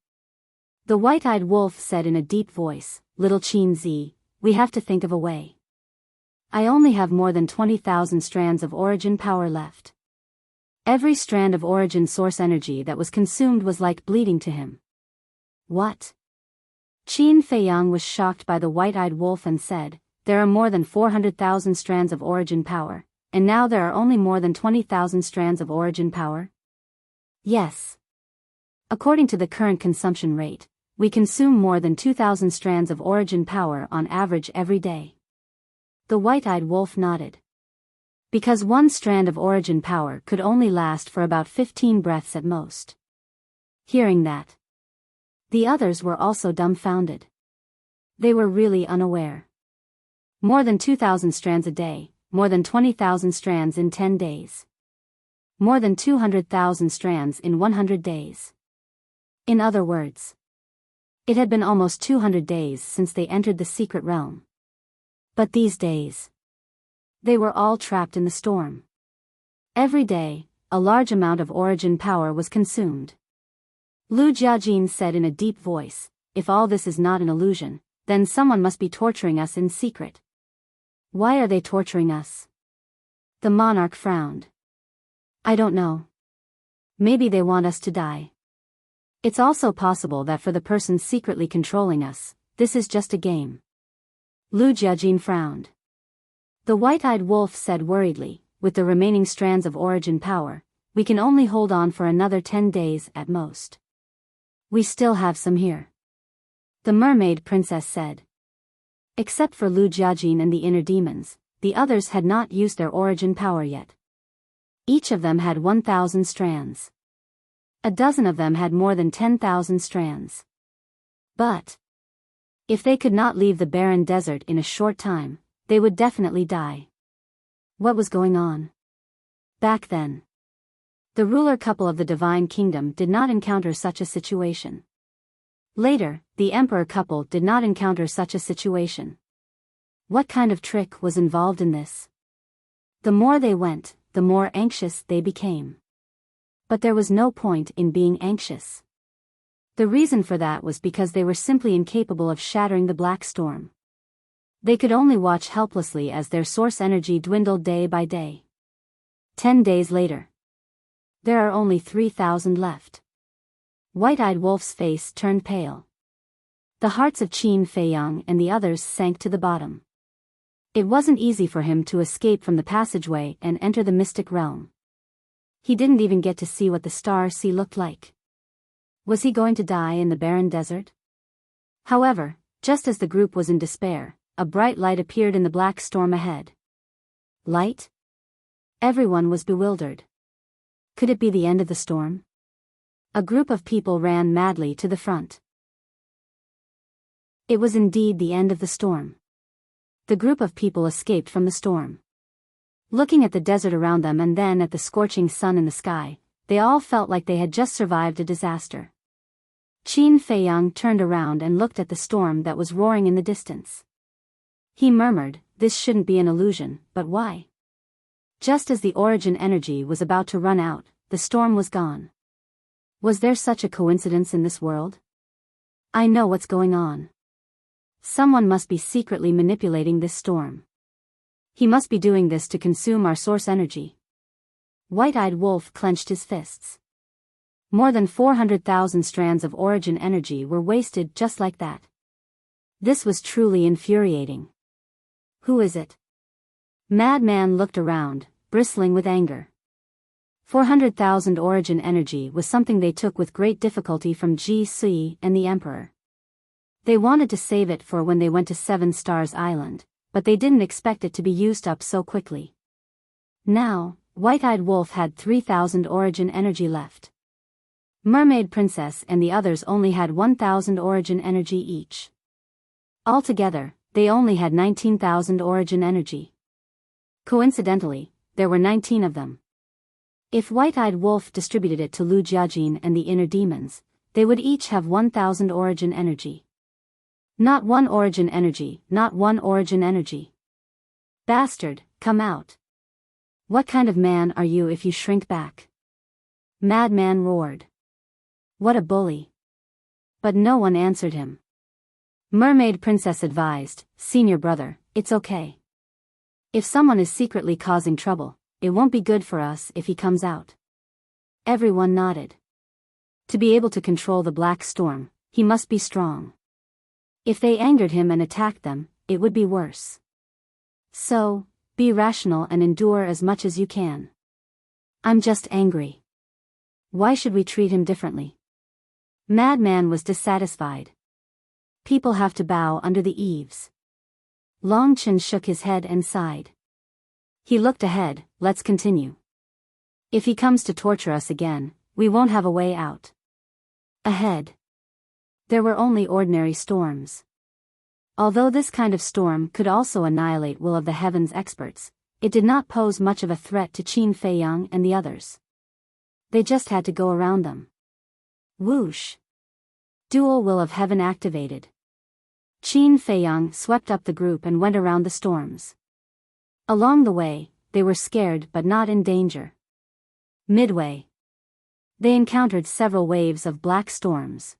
The white-eyed wolf said in a deep voice, Little Qin Zi, we have to think of a way. I only have more than 20,000 strands of origin power left. Every strand of origin source energy that was consumed was like bleeding to him. What? Qin Feiyang was shocked by the white-eyed wolf and said, there are more than 400,000 strands of origin power, and now there are only more than 20,000 strands of origin power? Yes. According to the current consumption rate, we consume more than 2,000 strands of origin power on average every day. The white-eyed wolf nodded. Because one strand of origin power could only last for about 15 breaths at most. Hearing that, the others were also dumbfounded. They were really unaware. More than 2,000 strands a day, more than 20,000 strands in 10 days. More than 200,000 strands in 100 days. In other words, it had been almost 200 days since they entered the secret realm. But these days, they were all trapped in the storm. Every day, a large amount of origin power was consumed. Lu Jiajin said in a deep voice, if all this is not an illusion, then someone must be torturing us in secret. Why are they torturing us? The monarch frowned. I don't know. Maybe they want us to die. It's also possible that for the person secretly controlling us, this is just a game. Lu Jiajin frowned. The white-eyed wolf said worriedly, with the remaining strands of origin power, we can only hold on for another 10 days at most. We still have some here. The mermaid princess said. Except for Lu Jiajin and the inner demons, the others had not used their origin power yet. Each of them had 1,000 strands. A dozen of them had more than 10,000 strands. But if they could not leave the barren desert in a short time, they would definitely die. What was going on? Back then, the ruler couple of the divine kingdom did not encounter such a situation. Later, the emperor couple did not encounter such a situation. What kind of trick was involved in this? The more they went, the more anxious they became. But there was no point in being anxious. The reason for that was because they were simply incapable of shattering the black storm. They could only watch helplessly as their source energy dwindled day by day. 10 days later, there are only 3,000 left. White-eyed Wolf's face turned pale. The hearts of Qin Feiyang and the others sank to the bottom. It wasn't easy for him to escape from the passageway and enter the mystic realm. He didn't even get to see what the Star Sea looked like. Was he going to die in the barren desert? However, just as the group was in despair, a bright light appeared in the black storm ahead. Light? Everyone was bewildered. Could it be the end of the storm? A group of people ran madly to the front. It was indeed the end of the storm. The group of people escaped from the storm. Looking at the desert around them and then at the scorching sun in the sky, they all felt like they had just survived a disaster. Qin Feiyang turned around and looked at the storm that was roaring in the distance. He murmured, "This shouldn't be an illusion, but why?" Just as the origin energy was about to run out, the storm was gone. Was there such a coincidence in this world? I know what's going on. Someone must be secretly manipulating this storm. He must be doing this to consume our source energy. White-eyed Wolf clenched his fists. More than 400,000 strands of origin energy were wasted just like that. This was truly infuriating. Who is it? Madman looked around, bristling with anger. 400,000 origin energy was something they took with great difficulty from Ji Si and the Emperor. They wanted to save it for when they went to Seven Stars Island, but they didn't expect it to be used up so quickly. Now, White-eyed Wolf had 3,000 origin energy left. Mermaid Princess and the others only had 1,000 origin energy each. Altogether, they only had 19,000 origin energy. Coincidentally, there were 19 of them. If White-eyed Wolf distributed it to Lu Jiajin and the inner demons, they would each have 1,000 origin energy. Not one origin energy, not one origin energy. Bastard, come out. What kind of man are you if you shrink back? Madman roared. What a bully. But no one answered him. Mermaid Princess advised, "Senior brother, it's okay. If someone is secretly causing trouble, it won't be good for us if he comes out." Everyone nodded. To be able to control the black storm, he must be strong. If they angered him and attacked them, it would be worse. So, be rational and endure as much as you can. I'm just angry. Why should we treat him differently? Madman was dissatisfied. People have to bow under the eaves. Long Chen shook his head and sighed. He looked ahead. Let's continue. If he comes to torture us again, we won't have a way out. Ahead, there were only ordinary storms. Although this kind of storm could also annihilate Will of the Heavens experts, it did not pose much of a threat to Qin Feiyang and the others. They just had to go around them. Whoosh! Dual Will of Heaven activated. Qin Feiyang swept up the group and went around the storms. Along the way, they were scared but not in danger. Midway, they encountered several waves of black storms.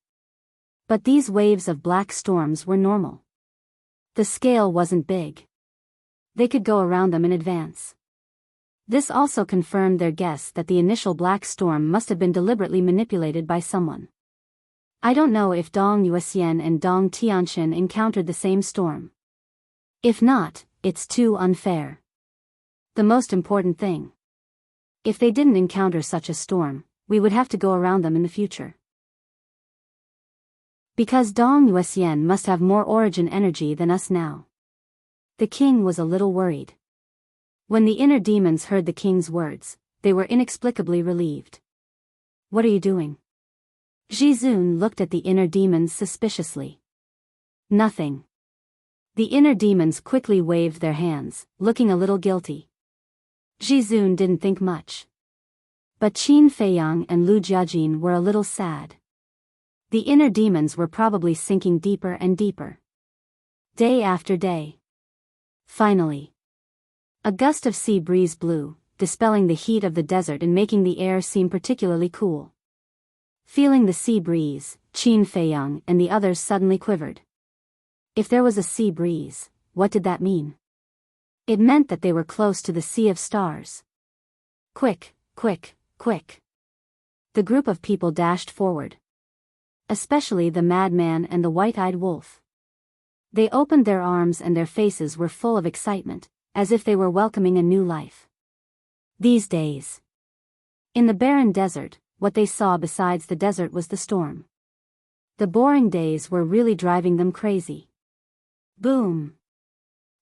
But these waves of black storms were normal. The scale wasn't big. They could go around them in advance. This also confirmed their guess that the initial black storm must have been deliberately manipulated by someone. I don't know if Dong Yuexian and Dong Tianxian encountered the same storm. If not, it's too unfair. The most important thing. If they didn't encounter such a storm, we would have to go around them in the future. Because Dong Yuxian must have more origin energy than us now. The king was a little worried. When the inner demons heard the king's words, they were inexplicably relieved. What are you doing? Jizun looked at the inner demons suspiciously. Nothing. The inner demons quickly waved their hands, looking a little guilty. Jizun didn't think much. But Qin Feiyang and Lu Jiajin were a little sad. The inner demons were probably sinking deeper and deeper. Day after day. Finally. A gust of sea breeze blew, dispelling the heat of the desert and making the air seem particularly cool. Feeling the sea breeze, Qin Feiyang and the others suddenly quivered. If there was a sea breeze, what did that mean? It meant that they were close to the sea of stars. Quick, quick, quick. The group of people dashed forward. Especially the madman and the white-eyed wolf. They opened their arms and their faces were full of excitement, as if they were welcoming a new life. These days. In the barren desert, what they saw besides the desert was the storm. The boring days were really driving them crazy. Boom.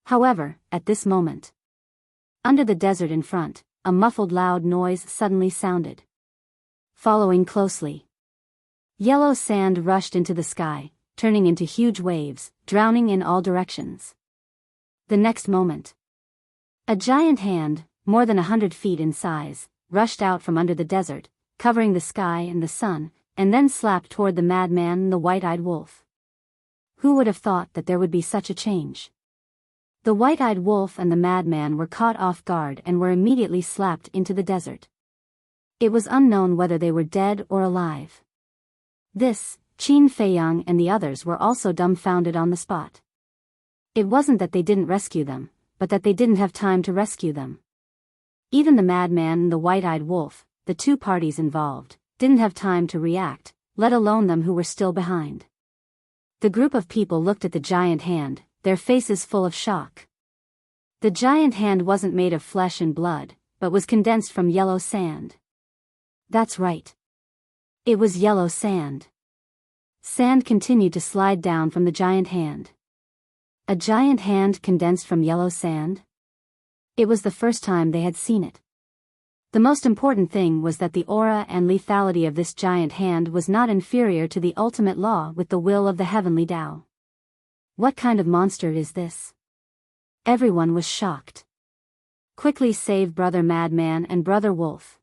However, at this moment, under the desert in front, a muffled loud noise suddenly sounded. Following closely. Yellow sand rushed into the sky, turning into huge waves, drowning in all directions. The next moment, a giant hand, more than 100 feet in size, rushed out from under the desert, covering the sky and the sun, and then slapped toward the madman and the white-eyed wolf. Who would have thought that there would be such a change? The white-eyed wolf and the madman were caught off guard and were immediately slapped into the desert. It was unknown whether they were dead or alive. This, Qin Feiyang and the others were also dumbfounded on the spot. It wasn't that they didn't rescue them, but that they didn't have time to rescue them. Even the madman and the white-eyed wolf, the two parties involved, didn't have time to react, let alone them who were still behind. The group of people looked at the giant hand, their faces full of shock. The giant hand wasn't made of flesh and blood, but was condensed from yellow sand. That's right. It was yellow sand. Sand continued to slide down from the giant hand. A giant hand condensed from yellow sand? It was the first time they had seen it. The most important thing was that the aura and lethality of this giant hand was not inferior to the ultimate law with the will of the heavenly Tao. What kind of monster is this? Everyone was shocked. Quickly save Brother Madman and Brother Wolf.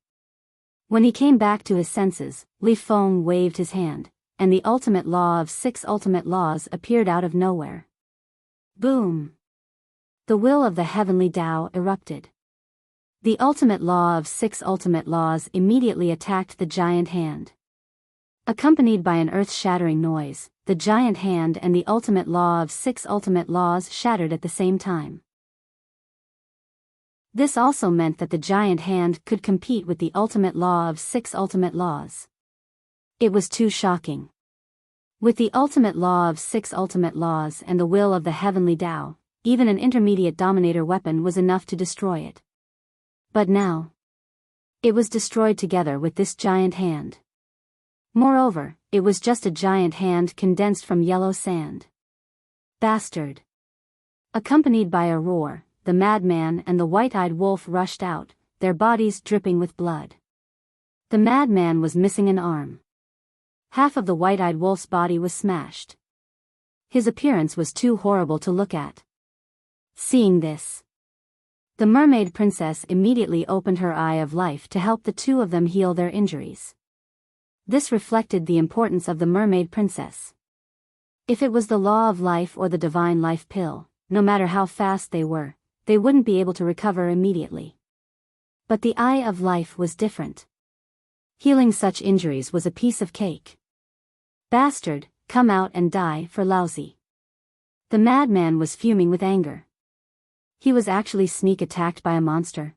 When he came back to his senses, Li Feng waved his hand, and the ultimate law of 6 ultimate laws appeared out of nowhere. Boom! The will of the heavenly Tao erupted. The ultimate law of 6 ultimate laws immediately attacked the giant hand. Accompanied by an earth-shattering noise, the giant hand and the ultimate law of 6 ultimate laws shattered at the same time. This also meant that the giant hand could compete with the ultimate law of 6 ultimate laws. It was too shocking. With the ultimate law of 6 ultimate laws and the will of the heavenly Tao, even an intermediate dominator weapon was enough to destroy it. But now, it was destroyed together with this giant hand. Moreover, it was just a giant hand condensed from yellow sand. Bastard! Accompanied by a roar, the madman and the white-eyed wolf rushed out, their bodies dripping with blood. The madman was missing an arm. Half of the white-eyed wolf's body was smashed. His appearance was too horrible to look at. Seeing this, the mermaid princess immediately opened her eye of life to help the two of them heal their injuries. This reflected the importance of the mermaid princess. If it was the law of life or the divine life pill, no matter how fast they wouldn't be able to recover immediately. But the eye of life was different. Healing such injuries was a piece of cake. Bastard, come out and die for lousy. The madman was fuming with anger. He was actually sneak attacked by a monster.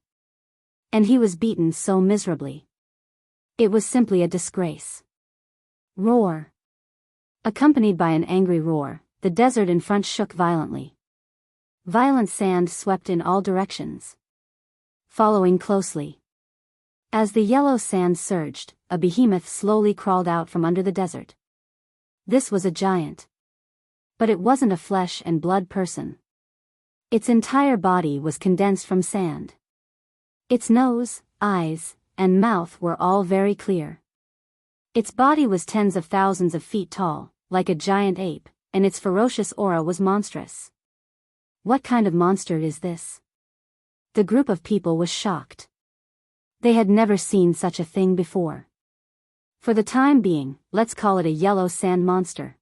And he was beaten so miserably. It was simply a disgrace. Roar. Accompanied by an angry roar, the desert in front shook violently. Violent sand swept in all directions. Following closely. As the yellow sand surged, a behemoth slowly crawled out from under the desert. This was a giant. But it wasn't a flesh and blood person. Its entire body was condensed from sand. Its nose, eyes, and mouth were all very clear. Its body was tens of thousands of feet tall, like a giant ape, and its ferocious aura was monstrous. What kind of monster is this? The group of people was shocked. They had never seen such a thing before. For the time being, let's call it a yellow sand monster.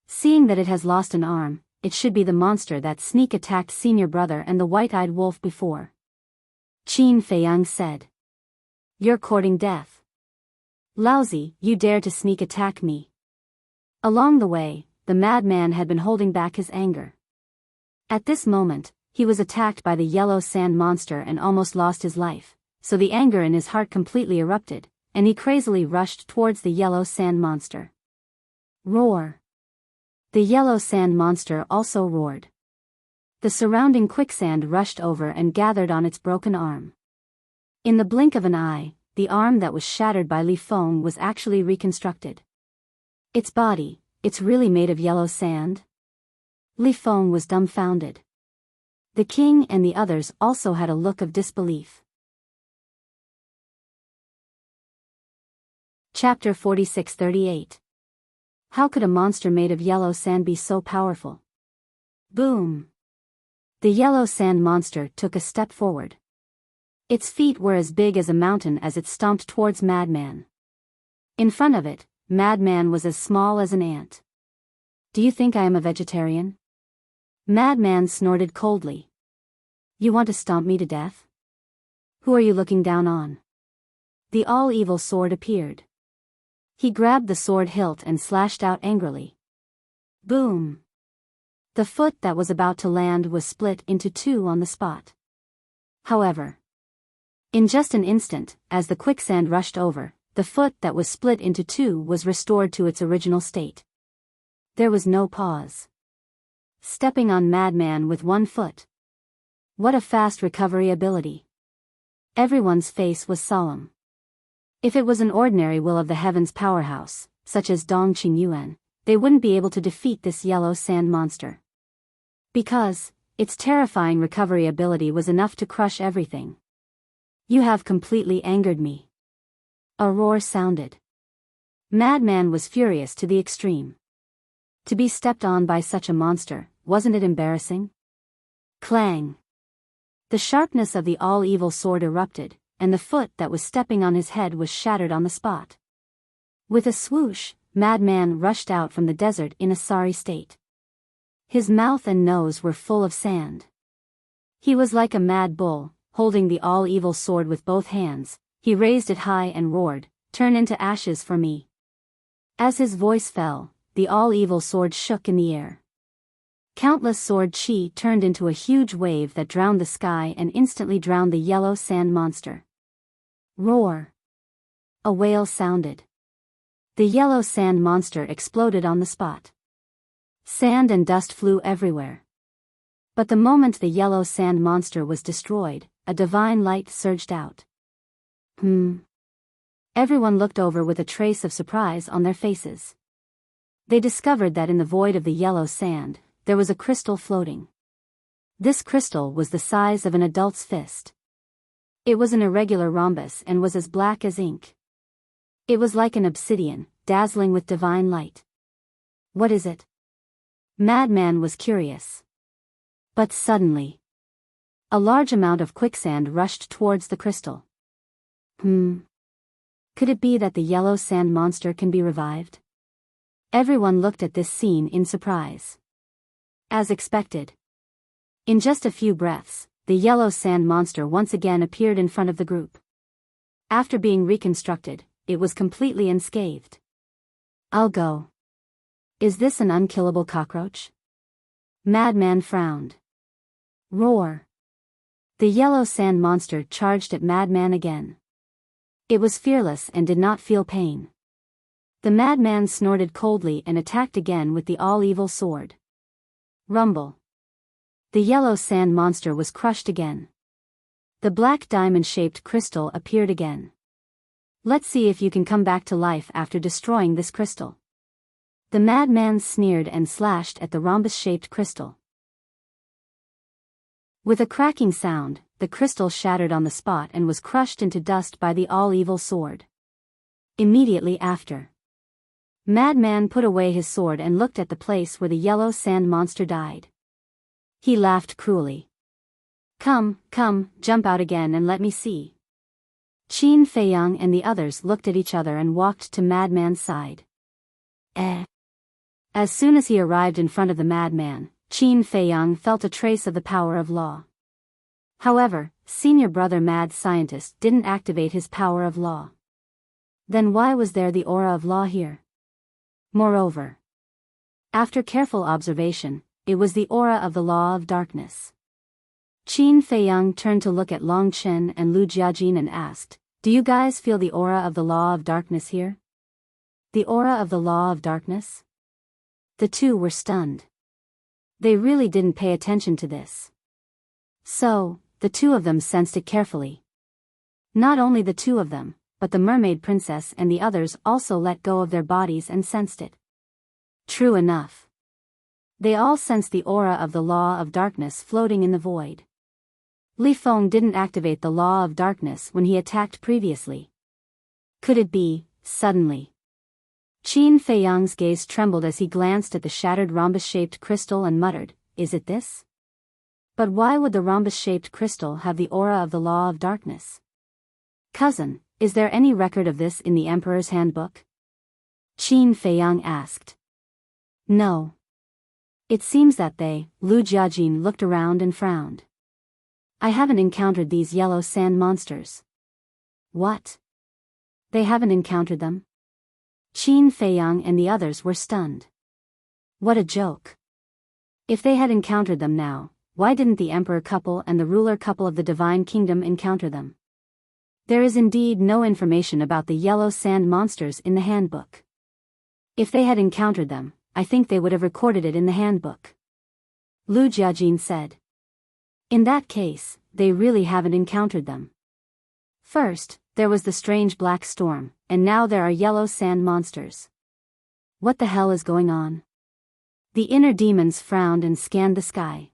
Seeing that it has lost an arm, it should be the monster that sneak attacked senior brother and the white-eyed wolf before. Qin Feiyang said. You're courting death. Lousy, you dare to sneak attack me. Along the way, the madman had been holding back his anger. At this moment, he was attacked by the yellow sand monster and almost lost his life, so the anger in his heart completely erupted, and he crazily rushed towards the yellow sand monster. Roar! The yellow sand monster also roared. The surrounding quicksand rushed over and gathered on its broken arm. In the blink of an eye, the arm that was shattered by Li Feng was actually reconstructed. Its body, it's really made of yellow sand? Li Feng was dumbfounded. The king and the others also had a look of disbelief. Chapter 46-38. How could a monster made of yellow sand be so powerful? Boom! The yellow sand monster took a step forward. Its feet were as big as a mountain as it stomped towards Madman. In front of it, Madman was as small as an ant. Do you think I am a vegetarian? Madman snorted coldly. You want to stomp me to death? Who are you looking down on? The all-evil sword appeared. He grabbed the sword hilt and slashed out angrily. Boom! The foot that was about to land was split into two on the spot. However, in just an instant, as the quicksand rushed over, the foot that was split into two was restored to its original state. There was no pause. Stepping on Madman with one foot. What a fast recovery ability. Everyone's face was solemn. If it was an ordinary will of the heavens powerhouse, such as Dong Qingyuan, they wouldn't be able to defeat this yellow sand monster. Because, its terrifying recovery ability was enough to crush everything. You have completely angered me. A roar sounded. Madman was furious to the extreme. To be stepped on by such a monster, wasn't it embarrassing? Clang! The sharpness of the all-evil sword erupted, and the foot that was stepping on his head was shattered on the spot. With a swoosh, Madman rushed out from the desert in a sorry state. His mouth and nose were full of sand. He was like a mad bull, holding the all-evil sword with both hands. He raised it high and roared, "Turn into ashes for me." As his voice fell, the all-evil sword shook in the air. Countless sword chi turned into a huge wave that drowned the sky and instantly drowned the yellow sand monster. Roar! A wail sounded. The yellow sand monster exploded on the spot. Sand and dust flew everywhere. But the moment the yellow sand monster was destroyed, a divine light surged out. Everyone looked over with a trace of surprise on their faces. They discovered that in the void of the yellow sand, there was a crystal floating. This crystal was the size of an adult's fist. It was an irregular rhombus and was as black as ink. It was like an obsidian, dazzling with divine light. What is it? Madman was curious. But suddenly, a large amount of quicksand rushed towards the crystal. Could it be that the yellow sand monster can be revived? Everyone looked at this scene in surprise. As expected. In just a few breaths, the yellow sand monster once again appeared in front of the group. After being reconstructed, it was completely unscathed. I'll go. Is this an unkillable cockroach? Madman frowned. Roar! The yellow sand monster charged at Madman again. It was fearless and did not feel pain. The madman snorted coldly and attacked again with the all-evil sword. Rumble. The yellow sand monster was crushed again. The black diamond-shaped crystal appeared again. Let's see if you can come back to life after destroying this crystal. The madman sneered and slashed at the rhombus-shaped crystal. With a cracking sound, the crystal shattered on the spot and was crushed into dust by the all-evil sword. Immediately after, Madman put away his sword and looked at the place where the yellow sand monster died. He laughed cruelly. Come, jump out again and let me see. Qin Feiyang and the others looked at each other and walked to Madman's side. As soon as he arrived in front of the madman, Qin Feiyang felt a trace of the power of law. However, senior brother mad scientist didn't activate his power of law. Then why was there the aura of law here? Moreover, after careful observation, it was the aura of the law of darkness. Qin Feiyang turned to look at Long Chen and Lu Jiajin and asked, "Do you guys feel the aura of the law of darkness here?" The aura of the law of darkness? The two were stunned. They really didn't pay attention to this. So, the two of them sensed it carefully. Not only the two of them, but the mermaid princess and the others also let go of their bodies and sensed it. True enough. They all sensed the aura of the law of darkness floating in the void. Li Feng didn't activate the law of darkness when he attacked previously. Could it be, suddenly? Qin Feiyang's gaze trembled as he glanced at the shattered rhombus-shaped crystal and muttered, "Is it this?" But why would the rhombus-shaped crystal have the aura of the law of darkness? Cousin, is there any record of this in the Emperor's handbook? Qin Feiyang asked. No. It seems that they, Lu Jiajin looked around and frowned. I haven't encountered these yellow sand monsters. What? They haven't encountered them? Qin Feiyang and the others were stunned. What a joke. If they had encountered them now, why didn't the emperor couple and the ruler couple of the divine kingdom encounter them? There is indeed no information about the yellow sand monsters in the handbook. If they had encountered them, I think they would have recorded it in the handbook. Lu Jiajin said. In that case, they really haven't encountered them. First, there was the strange black storm, and now there are yellow sand monsters. What the hell is going on? The inner demons frowned and scanned the sky.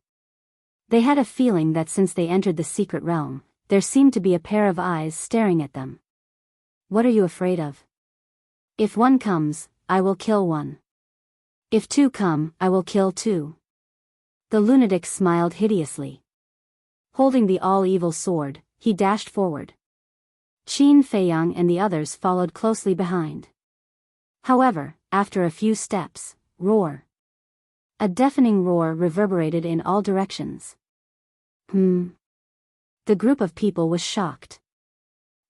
They had a feeling that since they entered the secret realm, there seemed to be a pair of eyes staring at them. What are you afraid of? If one comes, I will kill one. If two come, I will kill two. The lunatic smiled hideously. Holding the all-evil sword, he dashed forward. Qin Feiyang and the others followed closely behind. However, after a few steps, roar. A deafening roar reverberated in all directions. The group of people was shocked.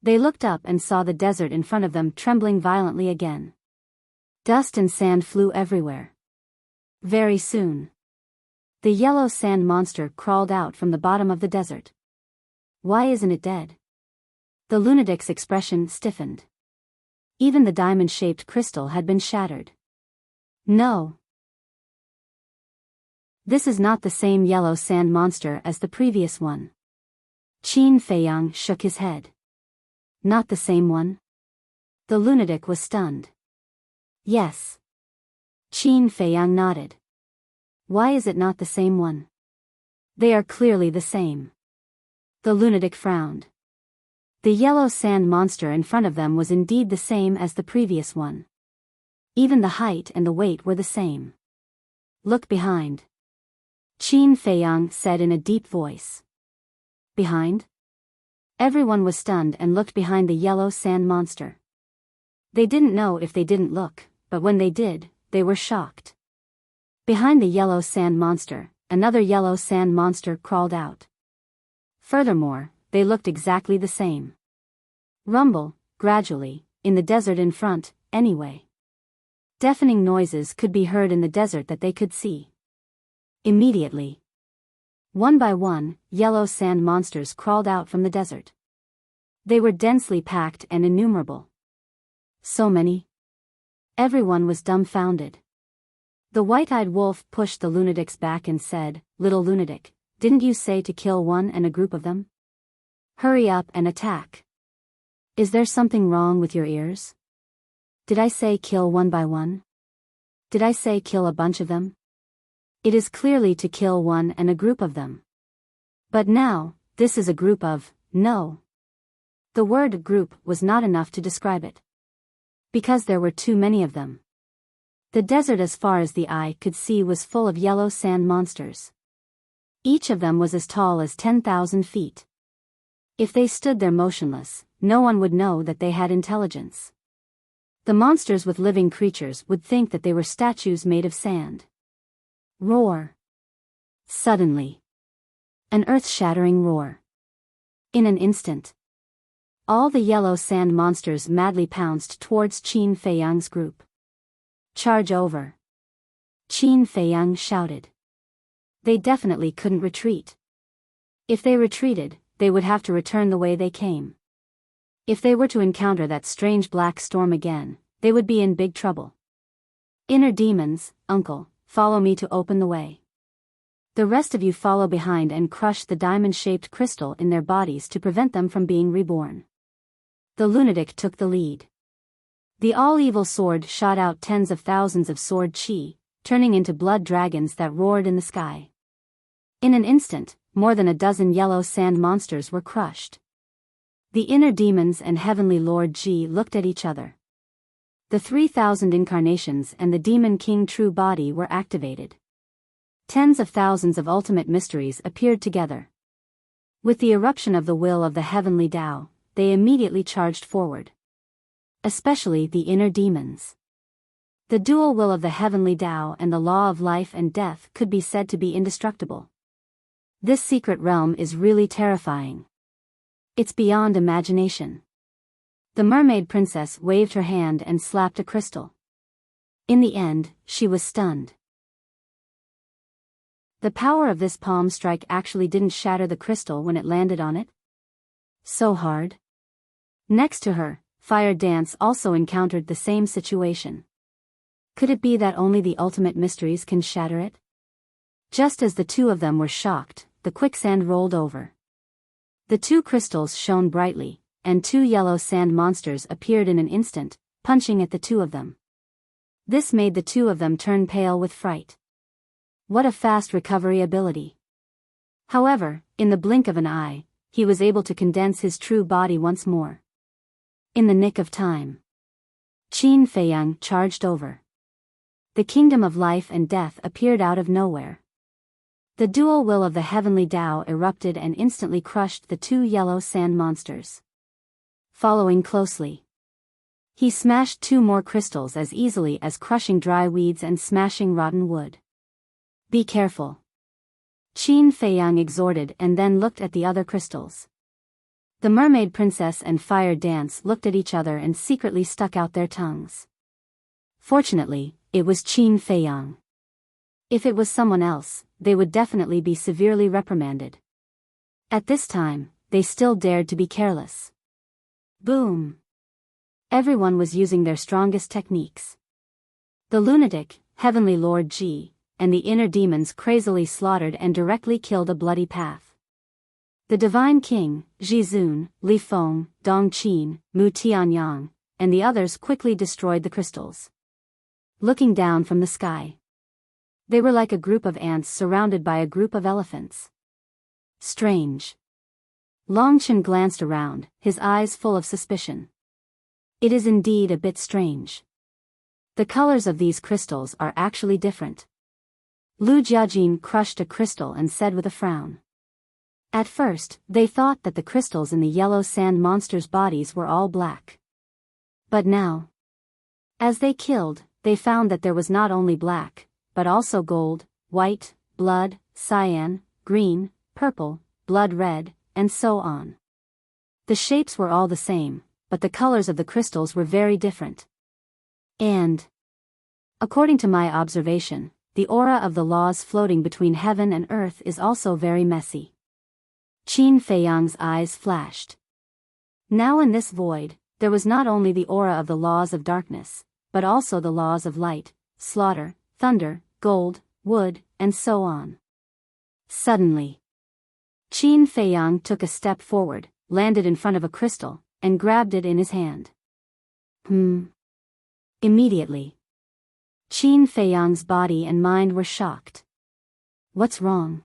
They looked up and saw the desert in front of them trembling violently again. Dust and sand flew everywhere. Very soon, the yellow sand monster crawled out from the bottom of the desert. Why isn't it dead? The lunatic's expression stiffened. Even the diamond-shaped crystal had been shattered. No. This is not the same yellow sand monster as the previous one. Qin Feiyang shook his head. Not the same one? The lunatic was stunned. Yes. Qin Feiyang nodded. Why is it not the same one? They are clearly the same. The lunatic frowned. The yellow sand monster in front of them was indeed the same as the previous one. Even the height and the weight were the same. Look behind. Qin Feiyang said in a deep voice. Behind? Everyone was stunned and looked behind the yellow sand monster. They didn't know if they didn't look, but when they did, they were shocked. Behind the yellow sand monster, another yellow sand monster crawled out. Furthermore, they looked exactly the same. Rumble, gradually, in the desert in front, anyway. Deafening noises could be heard in the desert that they could see. Immediately, one by one, yellow sand monsters crawled out from the desert. They were densely packed and innumerable. So many. Everyone was dumbfounded. The white-eyed wolf pushed the lunatic's back and said, "Little lunatic, didn't you say to kill one and a group of them? Hurry up and attack. Is there something wrong with your ears? Did I say kill one by one?" Did I say kill a bunch of them? It is clearly to kill one and a group of them. But now, this is a group of, no. The word group was not enough to describe it. Because there were too many of them. The desert as far as the eye could see was full of yellow sand monsters. Each of them was as tall as 10,000 feet. If they stood there motionless, no one would know that they had intelligence. The monsters with living creatures would think that they were statues made of sand. Roar. Suddenly. An earth-shattering roar. In an instant. All the yellow sand monsters madly pounced towards Qin Feiyang's group. Charge over. Qin Feiyang shouted. They definitely couldn't retreat. If they retreated, they would have to return the way they came. If they were to encounter that strange black storm again, they would be in big trouble. Inner demons, uncle, follow me to open the way. The rest of you follow behind and crush the diamond-shaped crystal in their bodies to prevent them from being reborn. The lunatic took the lead. The all-evil sword shot out tens of thousands of sword chi, turning into blood dragons that roared in the sky. In an instant, more than a dozen yellow sand monsters were crushed. The inner demons and heavenly Lord Ji looked at each other. The 3,000 incarnations and the Demon King true body were activated. Tens of thousands of ultimate mysteries appeared together. With the eruption of the will of the heavenly Tao, they immediately charged forward. Especially the inner demons. The dual will of the heavenly Tao and the law of life and death could be said to be indestructible. This secret realm is really terrifying. It's beyond imagination. The mermaid princess waved her hand and slapped a crystal. In the end, she was stunned. The power of this palm strike actually didn't shatter the crystal when it landed on it. So hard. Next to her, Fire Dance also encountered the same situation. Could it be that only the ultimate mysteries can shatter it? Just as the two of them were shocked, the quicksand rolled over. The two crystals shone brightly, and two yellow sand monsters appeared in an instant, punching at the two of them. This made the two of them turn pale with fright. What a fast recovery ability. However, in the blink of an eye, he was able to condense his true body once more. In the nick of time. Qin Feiyang charged over. The kingdom of life and death appeared out of nowhere. The dual will of the heavenly Tao erupted and instantly crushed the two yellow sand monsters. Following closely. He smashed two more crystals as easily as crushing dry weeds and smashing rotten wood. Be careful. Qin Feiyang exhorted and then looked at the other crystals. The mermaid princess and Fire Dance looked at each other and secretly stuck out their tongues. Fortunately, it was Qin Feiyang. If it was someone else, they would definitely be severely reprimanded. At this time, they still dared to be careless. Boom! Everyone was using their strongest techniques. The lunatic, heavenly Lord Ji, and the inner demons crazily slaughtered and directly killed a bloody path. The Divine King, Jizun, Li Feng, Dong Qin, Mu Tianyang, and the others quickly destroyed the crystals. Looking down from the sky. They were like a group of ants surrounded by a group of elephants. Strange. Longchen glanced around, his eyes full of suspicion. It is indeed a bit strange. The colors of these crystals are actually different. Lu Jiajin crushed a crystal and said with a frown. At first, they thought that the crystals in the yellow sand monsters' bodies were all black. But now, as they killed, they found that there was not only black, but also gold, white, blood, cyan, green, purple, blood red, and so on. The shapes were all the same, but the colors of the crystals were very different. And, according to my observation, the aura of the laws floating between heaven and earth is also very messy. Qin Feiyang's eyes flashed. Now in this void, there was not only the aura of the laws of darkness, but also the laws of light, slaughter, thunder, gold, wood, and so on. Suddenly, Qin Feiyang took a step forward, landed in front of a crystal, and grabbed it in his hand. Immediately, Qin Feiyang's body and mind were shocked. What's wrong?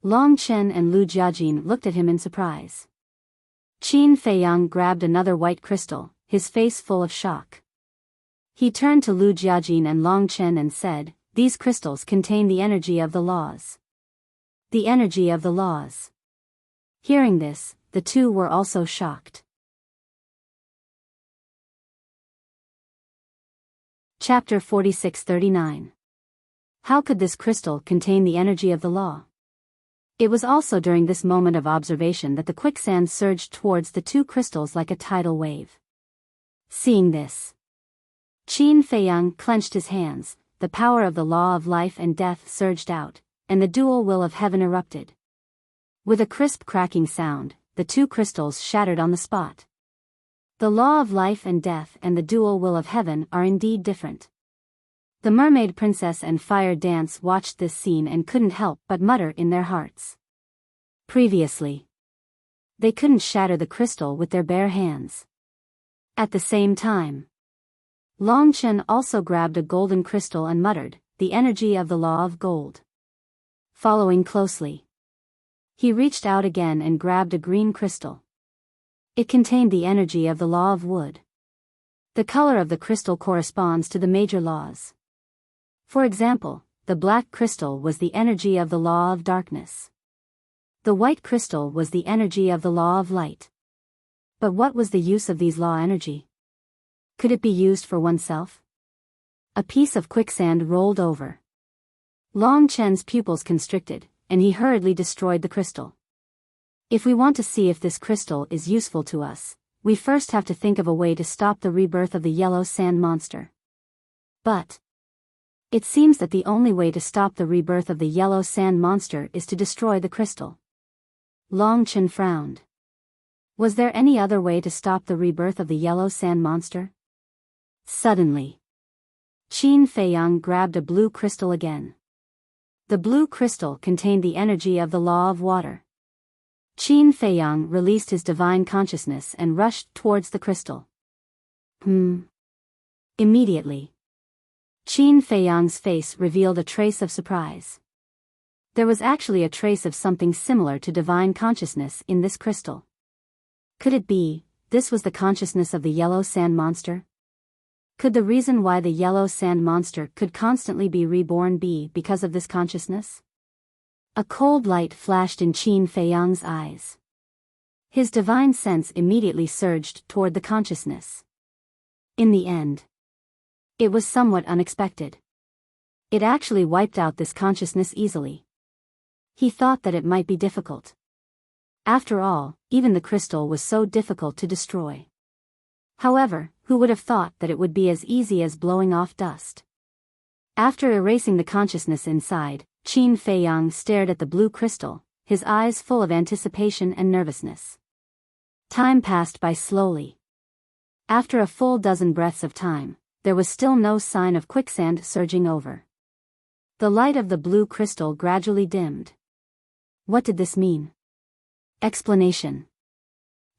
Long Chen and Lu Jiajin looked at him in surprise. Qin Feiyang grabbed another white crystal, his face full of shock. He turned to Lu Jiajin and Long Chen and said, "These crystals contain the energy of the laws." The energy of the laws. Hearing this, the two were also shocked. Chapter 46-39. How could this crystal contain the energy of the law? It was also during this moment of observation that the quicksand surged towards the two crystals like a tidal wave. Seeing this, Qin Feiyang clenched his hands, the power of the law of life and death surged out, and the dual will of heaven erupted. With a crisp cracking sound, the two crystals shattered on the spot. The law of life and death and the dual will of heaven are indeed different. The mermaid princess and fire dance watched this scene and couldn't help but mutter in their hearts. Previously, they couldn't shatter the crystal with their bare hands. At the same time, Long Chen also grabbed a golden crystal and muttered, "The energy of the law of gold." Following closely, he reached out again and grabbed a green crystal. It contained the energy of the law of wood. The color of the crystal corresponds to the major laws. For example, the black crystal was the energy of the law of darkness. The white crystal was the energy of the law of light. But what was the use of these law energy? Could it be used for oneself? A piece of quicksand rolled over. Long Chen's pupils constricted, and he hurriedly destroyed the crystal. If we want to see if this crystal is useful to us, we first have to think of a way to stop the rebirth of the yellow sand monster. But it seems that the only way to stop the rebirth of the yellow sand monster is to destroy the crystal. Long Chen frowned. Was there any other way to stop the rebirth of the yellow sand monster? Suddenly, Qin Feiyang grabbed a blue crystal again. The blue crystal contained the energy of the law of water. Qin Feiyang released his divine consciousness and rushed towards the crystal. Immediately, Qin Feiyang's face revealed a trace of surprise. There was actually a trace of something similar to divine consciousness in this crystal. Could it be, this was the consciousness of the yellow sand monster? Could the reason why the yellow sand monster could constantly be reborn be because of this consciousness? A cold light flashed in Qin Feiyang's eyes. His divine sense immediately surged toward the consciousness. In the end, it was somewhat unexpected. It actually wiped out this consciousness easily. He thought that it might be difficult. After all, even the crystal was so difficult to destroy. However, who would have thought that it would be as easy as blowing off dust? After erasing the consciousness inside, Qin Feiyang stared at the blue crystal, his eyes full of anticipation and nervousness. Time passed by slowly. After a full dozen breaths of time, there was still no sign of quicksand surging over. The light of the blue crystal gradually dimmed. What did this mean? Explanation.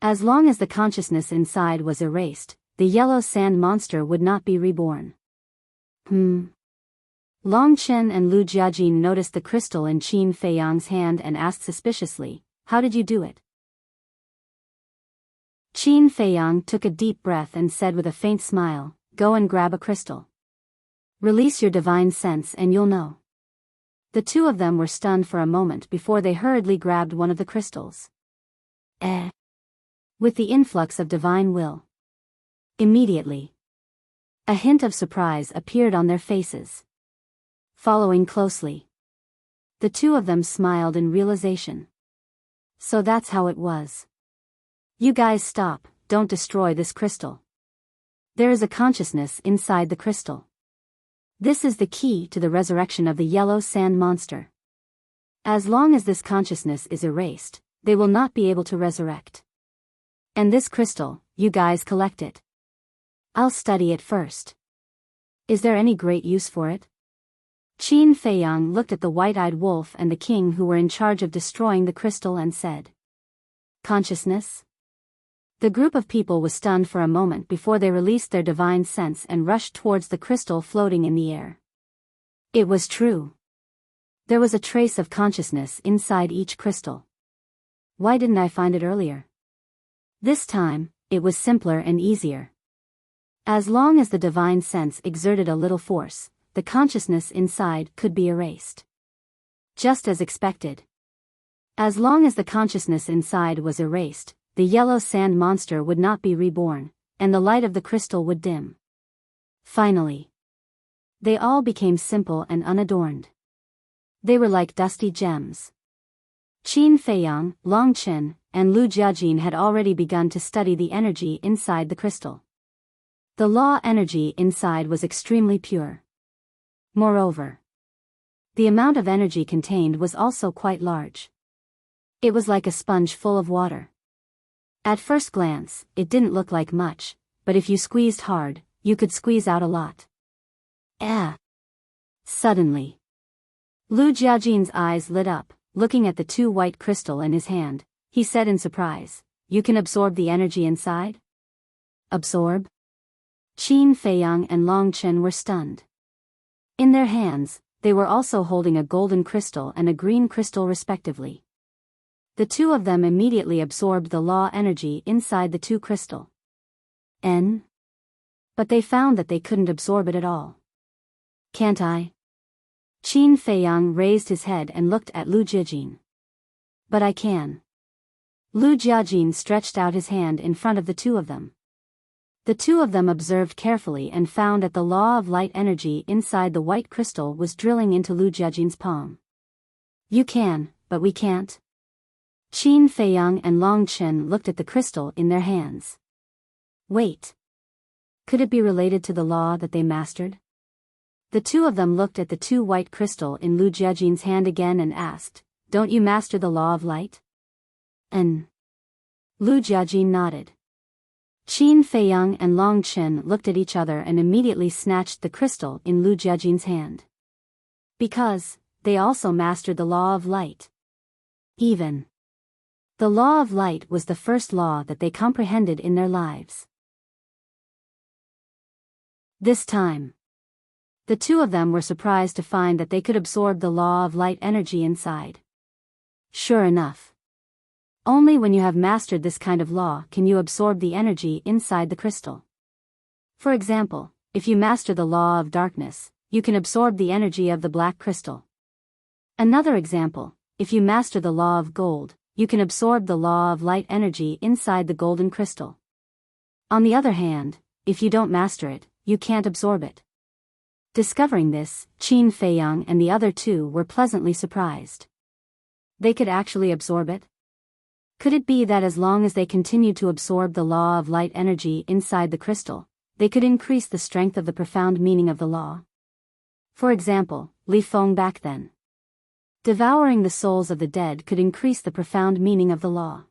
As long as the consciousness inside was erased, the yellow sand monster would not be reborn. Long Chen and Lu Jiajin noticed the crystal in Qin Feiyang's hand and asked suspiciously, "How did you do it?" Qin Feiyang took a deep breath and said with a faint smile, "Go and grab a crystal. Release your divine sense and you'll know." The two of them were stunned for a moment before they hurriedly grabbed one of the crystals. With the influx of divine will. Immediately, a hint of surprise appeared on their faces. Following closely, the two of them smiled in realization. So that's how it was. You guys stop, don't destroy this crystal. There is a consciousness inside the crystal. This is the key to the resurrection of the yellow sand monster. As long as this consciousness is erased, they will not be able to resurrect. And this crystal, you guys collect it. I'll study it first. Is there any great use for it? Qin Feiyang looked at the white-eyed wolf and the king who were in charge of destroying the crystal and said, "Consciousness? The group of people was stunned for a moment before they released their divine sense and rushed towards the crystal floating in the air. It was true. There was a trace of consciousness inside each crystal. Why didn't I find it earlier? This time, it was simpler and easier. As long as the divine sense exerted a little force, the consciousness inside could be erased. Just as expected. As long as the consciousness inside was erased, the yellow sand monster would not be reborn, and the light of the crystal would dim. Finally, they all became simple and unadorned. They were like dusty gems. Qin Feiyang, Long Chen, and Lu Jiajin had already begun to study the energy inside the crystal. The law energy inside was extremely pure. Moreover, the amount of energy contained was also quite large. It was like a sponge full of water. At first glance, it didn't look like much, but if you squeezed hard, you could squeeze out a lot. Suddenly, Lu Jiajin's eyes lit up, looking at the two white crystal in his hand. He said in surprise, "You can absorb the energy inside?" Absorb? Qin Feiyang and Long Chen were stunned. In their hands, they were also holding a golden crystal and a green crystal respectively. The two of them immediately absorbed the law energy inside the two crystal. But they found that they couldn't absorb it at all. "Can't I?" Qin Feiyang raised his head and looked at Lu Jiajin. "But I can." Lu Jiajin stretched out his hand in front of the two of them. The two of them observed carefully and found that the law of light energy inside the white crystal was drilling into Lu Jiajin's palm. "You can, but we can't." Qin Feiyang and Long Chen looked at the crystal in their hands. Wait. Could it be related to the law that they mastered? The two of them looked at the two white crystal in Lu Jiajin's hand again and asked, "Don't you master the law of light?" Lu Jiajin nodded. Qin Feiyang and Long Chen looked at each other and immediately snatched the crystal in Lu Jiajin's hand. Because, they also mastered the law of light. The law of light was the first law that they comprehended in their lives. This time, the two of them were surprised to find that they could absorb the law of light energy inside. Sure enough. Only when you have mastered this kind of law can you absorb the energy inside the crystal. For example, if you master the law of darkness, you can absorb the energy of the black crystal. Another example, if you master the law of gold, you can absorb the law of light energy inside the golden crystal. On the other hand, if you don't master it, you can't absorb it. Discovering this, Qin Feiyang and the other two were pleasantly surprised. They could actually absorb it? Could it be that as long as they continued to absorb the law of light energy inside the crystal, they could increase the strength of the profound meaning of the law? For example, Li Feng back then. Devouring the souls of the dead could increase the profound meaning of the law.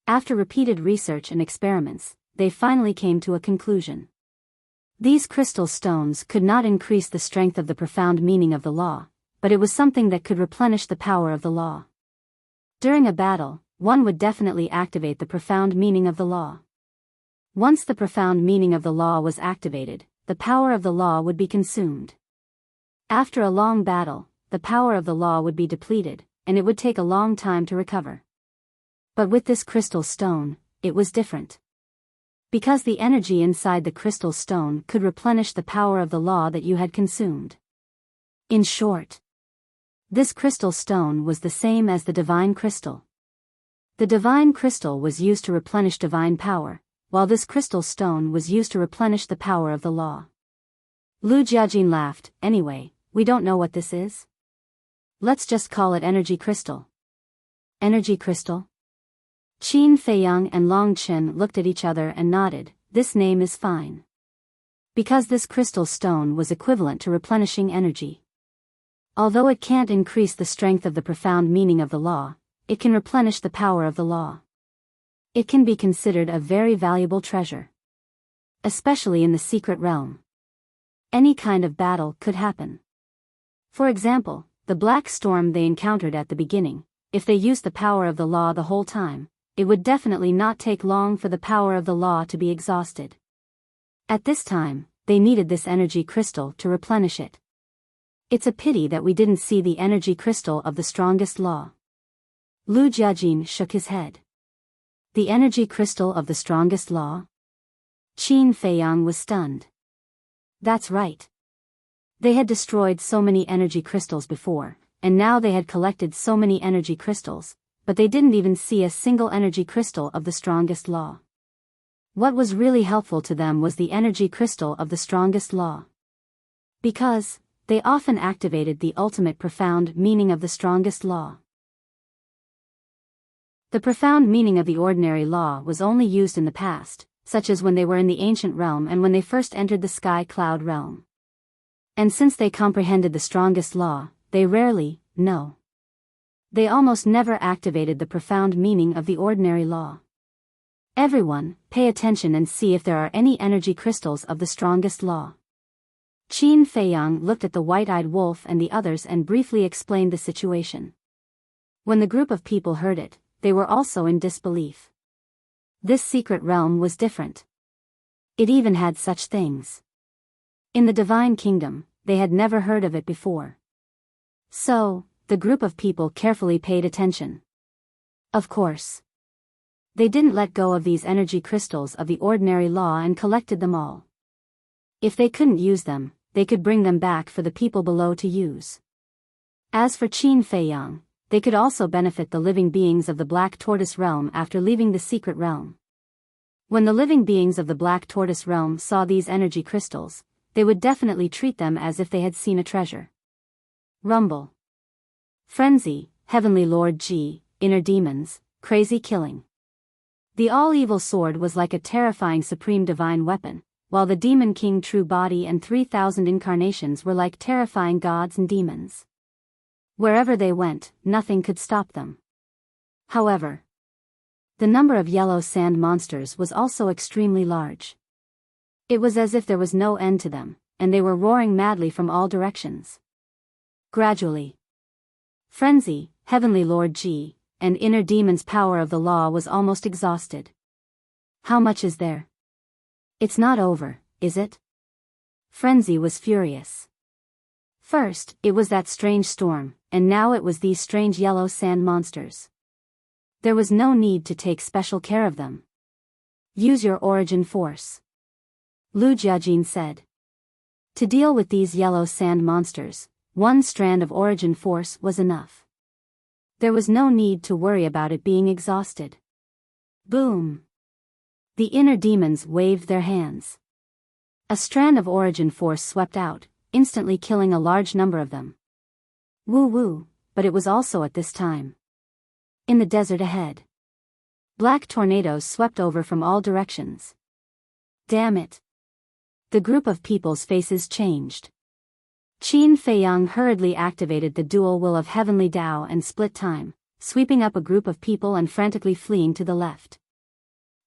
After repeated research and experiments, they finally came to a conclusion. These crystal stones could not increase the strength of the profound meaning of the law, but it was something that could replenish the power of the law. During a battle, one would definitely activate the profound meaning of the law. Once the profound meaning of the law was activated, the power of the law would be consumed. After a long battle, the power of the law would be depleted, and it would take a long time to recover. But with this crystal stone, it was different. Because the energy inside the crystal stone could replenish the power of the law that you had consumed. In short, this crystal stone was the same as the divine crystal. The divine crystal was used to replenish divine power, while this crystal stone was used to replenish the power of the law. Lu Jiajin laughed. "Anyway, we don't know what this is. Let's just call it energy crystal." Energy crystal? Qin Feiyang and Long Chen looked at each other and nodded. This name is fine. Because this crystal stone was equivalent to replenishing energy. Although it can't increase the strength of the profound meaning of the law, it can replenish the power of the law. It can be considered a very valuable treasure. Especially in the secret realm. Any kind of battle could happen. For example, the black storm they encountered at the beginning, if they used the power of the law the whole time, it would definitely not take long for the power of the law to be exhausted. At this time, they needed this energy crystal to replenish it. It's a pity that we didn't see the energy crystal of the strongest law. Lu Jiajin shook his head. The energy crystal of the strongest law? Qin Feiyang was stunned. That's right. They had destroyed so many energy crystals before, and now they had collected so many energy crystals, but they didn't even see a single energy crystal of the strongest law. What was really helpful to them was the energy crystal of the strongest law. Because they often activated the ultimate profound meaning of the strongest law. The profound meaning of the ordinary law was only used in the past, such as when they were in the ancient realm and when they first entered the sky cloud realm. And since they comprehended the strongest law, they rarely, no. They almost never activated the profound meaning of the ordinary law. Everyone, pay attention and see if there are any energy crystals of the strongest law. Qin Feiyang looked at the white-eyed wolf and the others and briefly explained the situation. When the group of people heard it, they were also in disbelief. This secret realm was different. It even had such things. In the divine kingdom, they had never heard of it before. So, the group of people carefully paid attention. Of course. They didn't let go of these energy crystals of the ordinary law and collected them all. If they couldn't use them, they could bring them back for the people below to use. As for Qin Feiyang, they could also benefit the living beings of the Black Tortoise realm after leaving the secret realm. When the living beings of the Black Tortoise realm saw these energy crystals, they would definitely treat them as if they had seen a treasure. Rumble. Frenzy, Heavenly Lord Ji, Inner Demons, Crazy Killing. The all-evil sword was like a terrifying supreme divine weapon, while the Demon King True Body and 3,000 incarnations were like terrifying gods and demons. Wherever they went, nothing could stop them. However, the number of yellow sand monsters was also extremely large. It was as if there was no end to them, and they were roaring madly from all directions. Gradually, Frenzy, Heavenly Lord Ji, and Inner Demon's power of the law was almost exhausted. How much is there? It's not over, is it? Frenzy was furious. First, it was that strange storm, and now it was these strange yellow sand monsters. There was no need to take special care of them. Use your origin force. Lu Jiajin said. To deal with these yellow sand monsters, one strand of origin force was enough. There was no need to worry about it being exhausted. Boom! The inner demons waved their hands. A strand of origin force swept out, instantly killing a large number of them. Woo-woo, but it was also at this time. In the desert ahead. Black tornadoes swept over from all directions. Damn it! The group of people's faces changed. Qin Feiyang hurriedly activated the dual will of Heavenly Tao and split time, sweeping up a group of people and frantically fleeing to the left.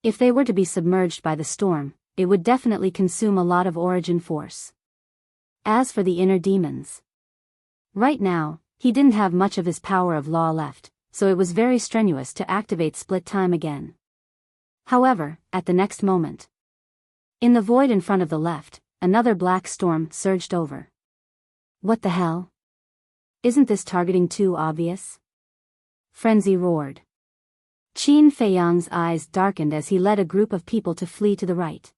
If they were to be submerged by the storm, it would definitely consume a lot of origin force. As for the inner demons, right now, he didn't have much of his power of law left, so it was very strenuous to activate split time again. However, at the next moment, in the void in front of the left, another black storm surged over. What the hell? Isn't this targeting too obvious? Frenzy roared. Qin Feiyang's eyes darkened as he led a group of people to flee to the right.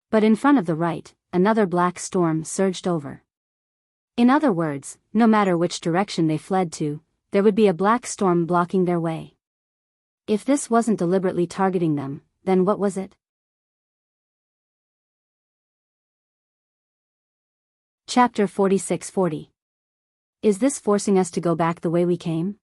But in front of the right, another black storm surged over. In other words, no matter which direction they fled to, there would be a black storm blocking their way. If this wasn't deliberately targeting them, then what was it? Chapter 46-40. Is this forcing us to go back the way we came?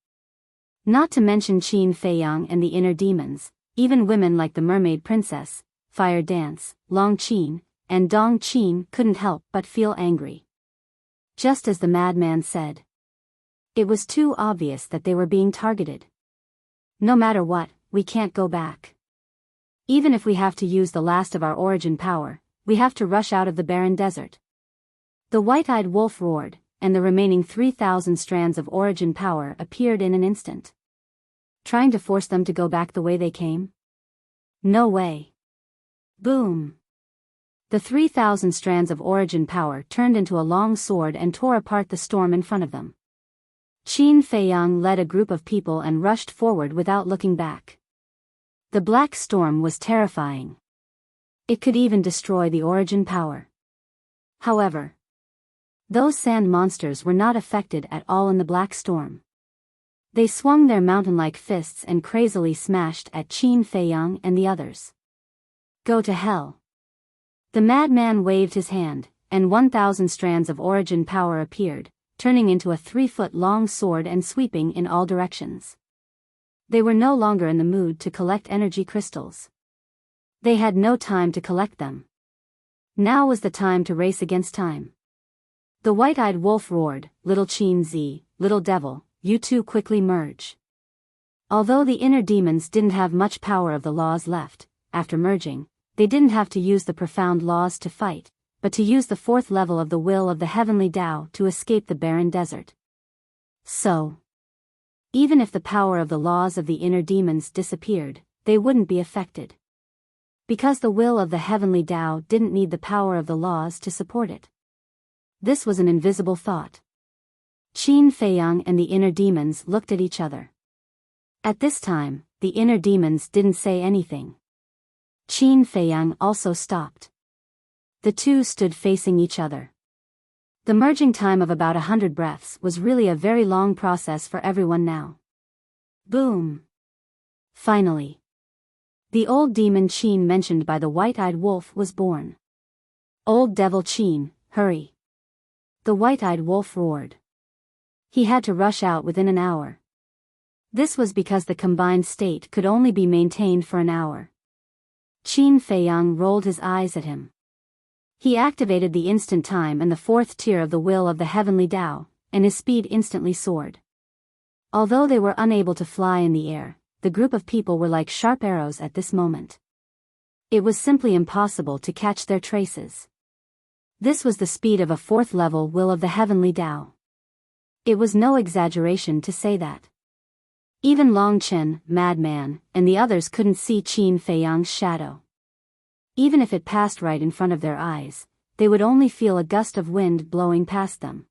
Not to mention Qin Feiyang and the inner demons, even women like the mermaid princess, Fire Dance, Long Qin, and Dong Qin couldn't help but feel angry. Just as the madman said. It was too obvious that they were being targeted. No matter what, we can't go back. Even if we have to use the last of our origin power, we have to rush out of the barren desert. The white-eyed wolf roared, and the remaining 3,000 strands of origin power appeared in an instant. trying to force them to go back the way they came? No way. Boom. The 3,000 strands of origin power turned into a long sword and tore apart the storm in front of them. Qin Feiyang led a group of people and rushed forward without looking back. The black storm was terrifying. It could even destroy the origin power. However, those sand monsters were not affected at all in the black storm. They swung their mountain-like fists and crazily smashed at Qin Feiyang and the others. Go to hell. The madman waved his hand, and 1,000 strands of origin power appeared, turning into a 3-foot-long sword and sweeping in all directions. They were no longer in the mood to collect energy crystals. They had no time to collect them. Now was the time to race against time. The white-eyed wolf roared, "Little Qin Z, little devil, you two quickly merge." Although the inner demons didn't have much power of the laws left, after merging, they didn't have to use the profound laws to fight, but to use the 4th level of the will of the heavenly Tao to escape the barren desert. So, even if the power of the laws of the inner demons disappeared, they wouldn't be affected. Because the will of the heavenly Tao didn't need the power of the laws to support it. This was an invisible thought. Qin Feiyang and the inner demons looked at each other. At this time, the inner demons didn't say anything. Qin Feiyang also stopped. The two stood facing each other. The merging time of about 100 breaths was really a very long process for everyone now. Boom! Finally, the old demon Qin mentioned by the white-eyed wolf was born. "Old devil Qin, hurry!" The white-eyed wolf roared. He had to rush out within an hour. This was because the combined state could only be maintained for an hour. Qin Feiyang rolled his eyes at him. He activated the instant time and the 4th tier of the will of the heavenly Tao, and his speed instantly soared. Although they were unable to fly in the air, the group of people were like sharp arrows at this moment. It was simply impossible to catch their traces. This was the speed of a 4th level will of the heavenly Tao. It was no exaggeration to say that. Even Long Chen, Madman, and the others couldn't see Qin Feiyang's shadow. Even if it passed right in front of their eyes, they would only feel a gust of wind blowing past them.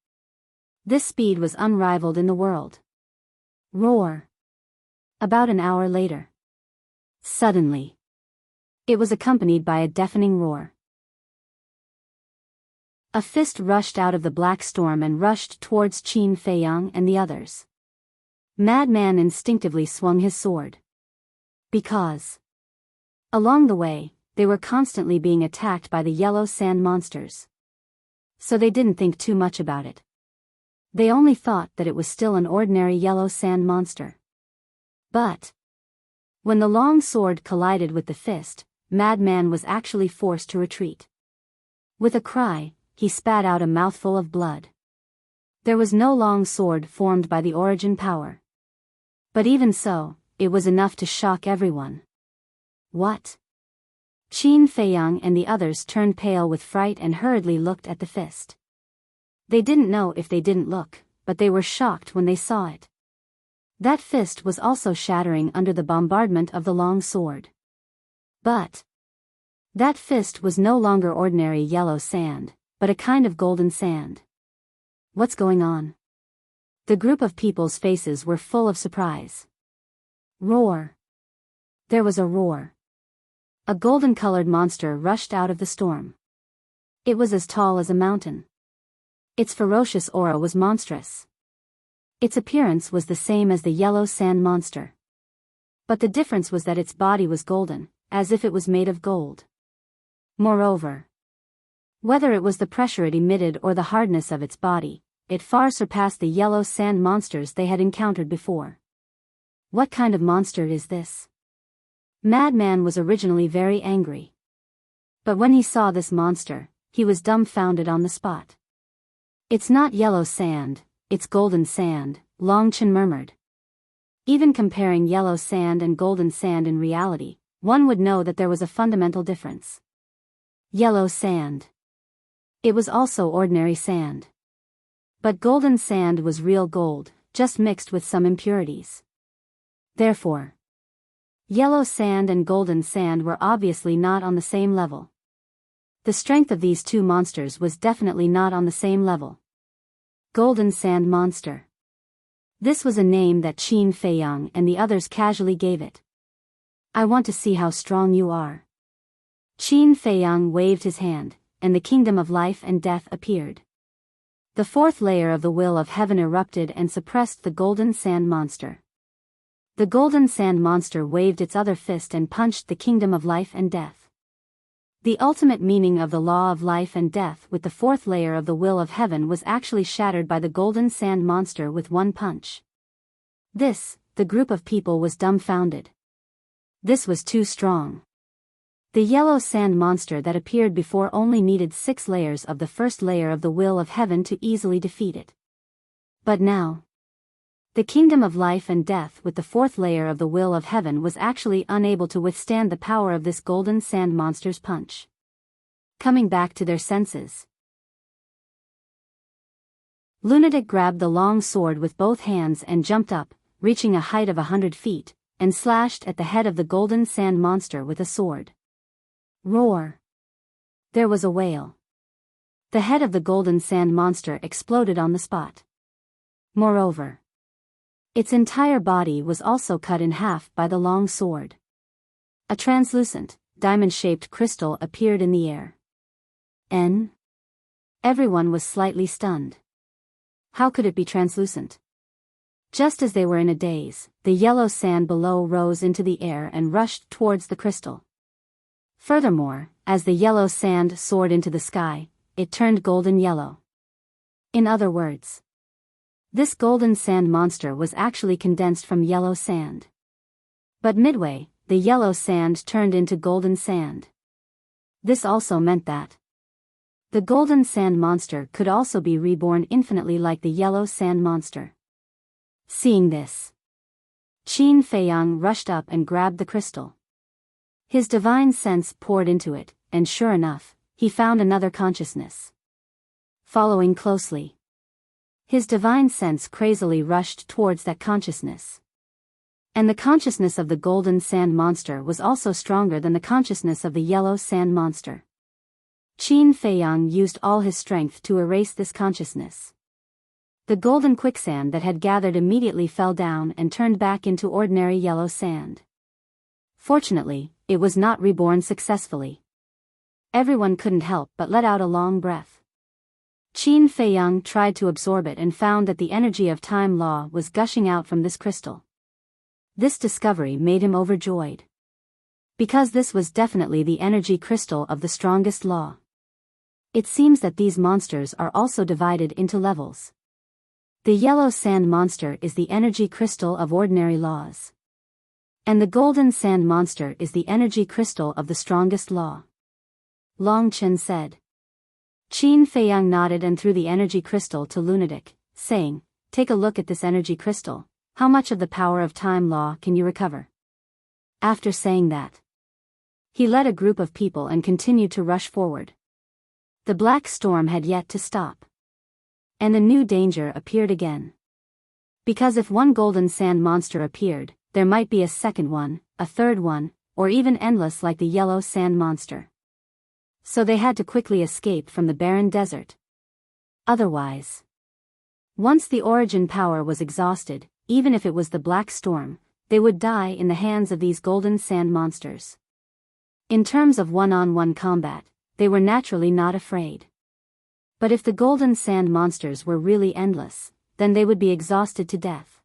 This speed was unrivaled in the world. Roar! About an hour later. Suddenly, it was accompanied by a deafening roar. A fist rushed out of the black storm and rushed towards Qin Feiyang and the others. Madman instinctively swung his sword. Because, along the way, they were constantly being attacked by the yellow sand monsters. So they didn't think too much about it. They only thought that it was still an ordinary yellow sand monster. But, when the long sword collided with the fist, Madman was actually forced to retreat. With a cry, he spat out a mouthful of blood. There was no long sword formed by the origin power. But even so, it was enough to shock everyone. What? Qin Feiyang and the others turned pale with fright and hurriedly looked at the fist. They didn't know if they didn't look, but they were shocked when they saw it. That fist was also shattering under the bombardment of the long sword. But that fist was no longer ordinary yellow sand, but a kind of golden sand. What's going on? The group of people's faces were full of surprise. Roar! There was a roar. A golden-colored monster rushed out of the storm. It was as tall as a mountain. Its ferocious aura was monstrous. Its appearance was the same as the yellow sand monster. But the difference was that its body was golden, as if it was made of gold. Moreover, whether it was the pressure it emitted or the hardness of its body, it far surpassed the yellow sand monsters they had encountered before. What kind of monster is this? Madman was originally very angry. But when he saw this monster, he was dumbfounded on the spot. "It's not yellow sand, it's golden sand," Long Chen murmured. Even comparing yellow sand and golden sand in reality, one would know that there was a fundamental difference. Yellow sand. It was also ordinary sand. But golden sand was real gold, just mixed with some impurities. Therefore, yellow sand and golden sand were obviously not on the same level. The strength of these two monsters was definitely not on the same level. Golden Sand Monster. This was a name that Qin Feiyang and the others casually gave it. I want to see how strong you are. Qin Feiyang waved his hand, and the kingdom of life and death appeared. The fourth layer of the will of heaven erupted and suppressed the golden sand monster. The golden sand monster waved its other fist and punched the kingdom of life and death. The ultimate meaning of the law of life and death with the fourth layer of the will of heaven was actually shattered by the golden sand monster with one punch. The group of people was dumbfounded. This was too strong. The yellow sand monster that appeared before only needed 6 layers of the first layer of the will of heaven to easily defeat it. But now, the kingdom of life and death with the fourth layer of the will of heaven was actually unable to withstand the power of this golden sand monster's punch. Coming back to their senses, Lunatic grabbed the long sword with both hands and jumped up, reaching a height of 100 feet, and slashed at the head of the golden sand monster with a sword. Roar! There was a wail. The head of the golden sand monster exploded on the spot. Moreover, its entire body was also cut in half by the long sword. A translucent, diamond-shaped crystal appeared in the air. Everyone was slightly stunned. How could it be translucent? Just as they were in a daze, the yellow sand below rose into the air and rushed towards the crystal. Furthermore, as the yellow sand soared into the sky, it turned golden yellow. In other words, this golden sand monster was actually condensed from yellow sand. But midway, the yellow sand turned into golden sand. This also meant that the golden sand monster could also be reborn infinitely like the yellow sand monster. Seeing this, Qin Feiyang rushed up and grabbed the crystal. His divine sense poured into it, and sure enough, he found another consciousness. Following closely, his divine sense crazily rushed towards that consciousness. And the consciousness of the golden sand monster was also stronger than the consciousness of the yellow sand monster. Qin Feiyang used all his strength to erase this consciousness. The golden quicksand that had gathered immediately fell down and turned back into ordinary yellow sand. Fortunately, it was not reborn successfully. Everyone couldn't help but let out a long breath. Qin Feiyang tried to absorb it and found that the energy of time law was gushing out from this crystal. This discovery made him overjoyed. Because this was definitely the energy crystal of the strongest law. It seems that these monsters are also divided into levels. The yellow sand monster is the energy crystal of ordinary laws. And the golden sand monster is the energy crystal of the strongest law. Long Chen said. Qin Feiyang nodded and threw the energy crystal to Lunatic, saying, "Take a look at this energy crystal. How much of the power of time law can you recover?" After saying that, he led a group of people and continued to rush forward. The black storm had yet to stop. And a new danger appeared again. Because if one golden sand monster appeared, there might be a second one, a third one, or even endless like the yellow sand monster. So they had to quickly escape from the barren desert. Otherwise, once the origin power was exhausted, even if it was the black storm, they would die in the hands of these golden sand monsters. In terms of one-on-one combat, they were naturally not afraid. But if the golden sand monsters were really endless, then they would be exhausted to death.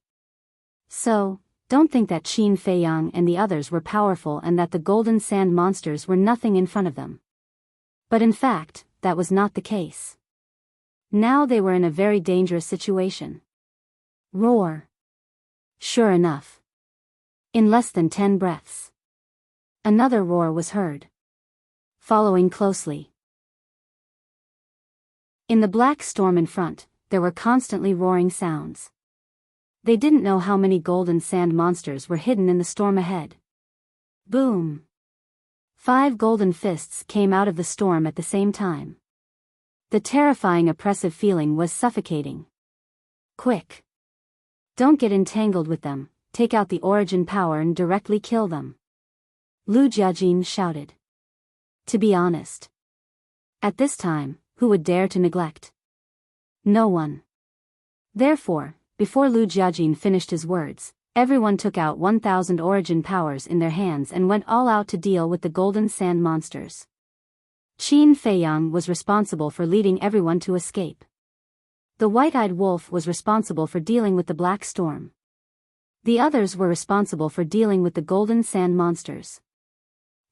So, don't think that Qin Feiyang and the others were powerful and that the golden sand monsters were nothing in front of them. But in fact, that was not the case. Now they were in a very dangerous situation. Roar! Sure enough. In less than 10 breaths, another roar was heard. Following closely. In the black storm in front, there were constantly roaring sounds. They didn't know how many golden sand monsters were hidden in the storm ahead. Boom! 5 golden fists came out of the storm at the same time. The terrifying oppressive feeling was suffocating. Quick! Don't get entangled with them, take out the origin power and directly kill them. Lu Jiajin shouted. To be honest. At this time, who would dare to neglect? No one. Therefore, before Lu Jiajin finished his words, everyone took out 1,000 origin powers in their hands and went all out to deal with the golden sand monsters. Qin Feiyang was responsible for leading everyone to escape. The white-eyed wolf was responsible for dealing with the black storm. The others were responsible for dealing with the golden sand monsters.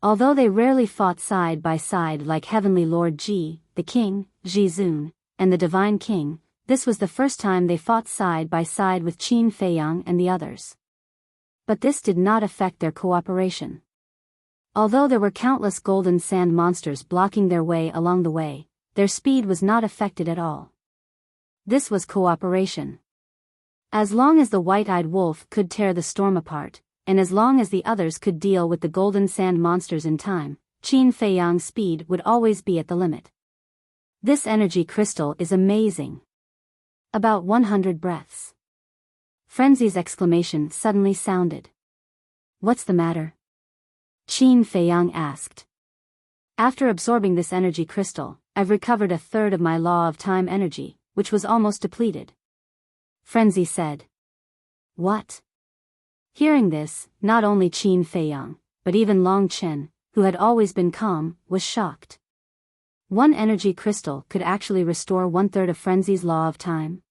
Although they rarely fought side by side like Heavenly Lord Ji, the King, Ji Zun, and the Divine King, this was the first time they fought side by side with Qin Feiyang and the others. But this did not affect their cooperation. Although there were countless golden sand monsters blocking their way along the way, their speed was not affected at all. This was cooperation. As long as the white-eyed wolf could tear the storm apart, and as long as the others could deal with the golden sand monsters in time, Qin Feiyang's speed would always be at the limit. This energy crystal is amazing. About 100 breaths. Frenzy's exclamation suddenly sounded. What's the matter? Qin Feiyang asked. After absorbing this energy crystal, I've recovered a third of my law of time energy, which was almost depleted. Frenzy said. What? Hearing this, not only Qin Feiyang, but even Long Chen, who had always been calm, was shocked. One energy crystal could actually restore 1/3 of Frenzy's law of time.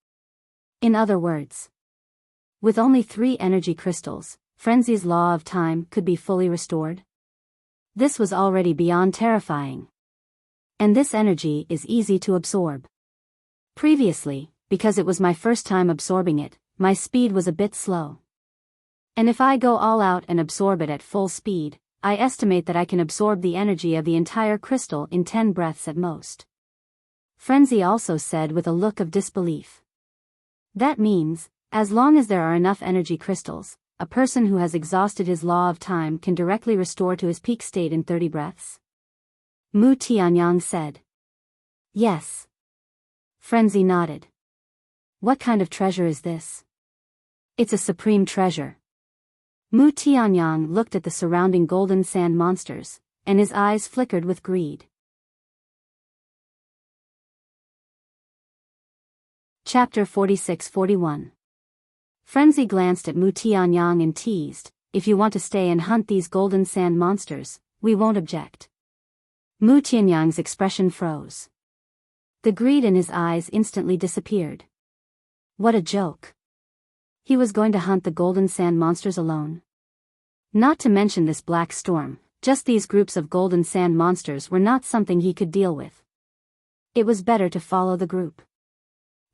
In other words, with only 3 energy crystals, Frenzy's law of time could be fully restored. This was already beyond terrifying. And this energy is easy to absorb. Previously, because it was my first time absorbing it, my speed was a bit slow. And if I go all out and absorb it at full speed, I estimate that I can absorb the energy of the entire crystal in 10 breaths at most. Frenzy also said with a look of disbelief. That means, as long as there are enough energy crystals, a person who has exhausted his law of time can directly restore to his peak state in 30 breaths? Mu Tianyang said. Yes. Frenzy nodded. What kind of treasure is this? It's a supreme treasure. Mu Tianyang looked at the surrounding golden sand monsters, and his eyes flickered with greed. Chapter 46-41. Frenzy glanced at Mu Tianyang and teased, if you want to stay and hunt these golden sand monsters, we won't object. Mu Tianyang's expression froze. The greed in his eyes instantly disappeared. What a joke. He was going to hunt the golden sand monsters alone. Not to mention this black storm, just these groups of golden sand monsters were not something he could deal with. It was better to follow the group.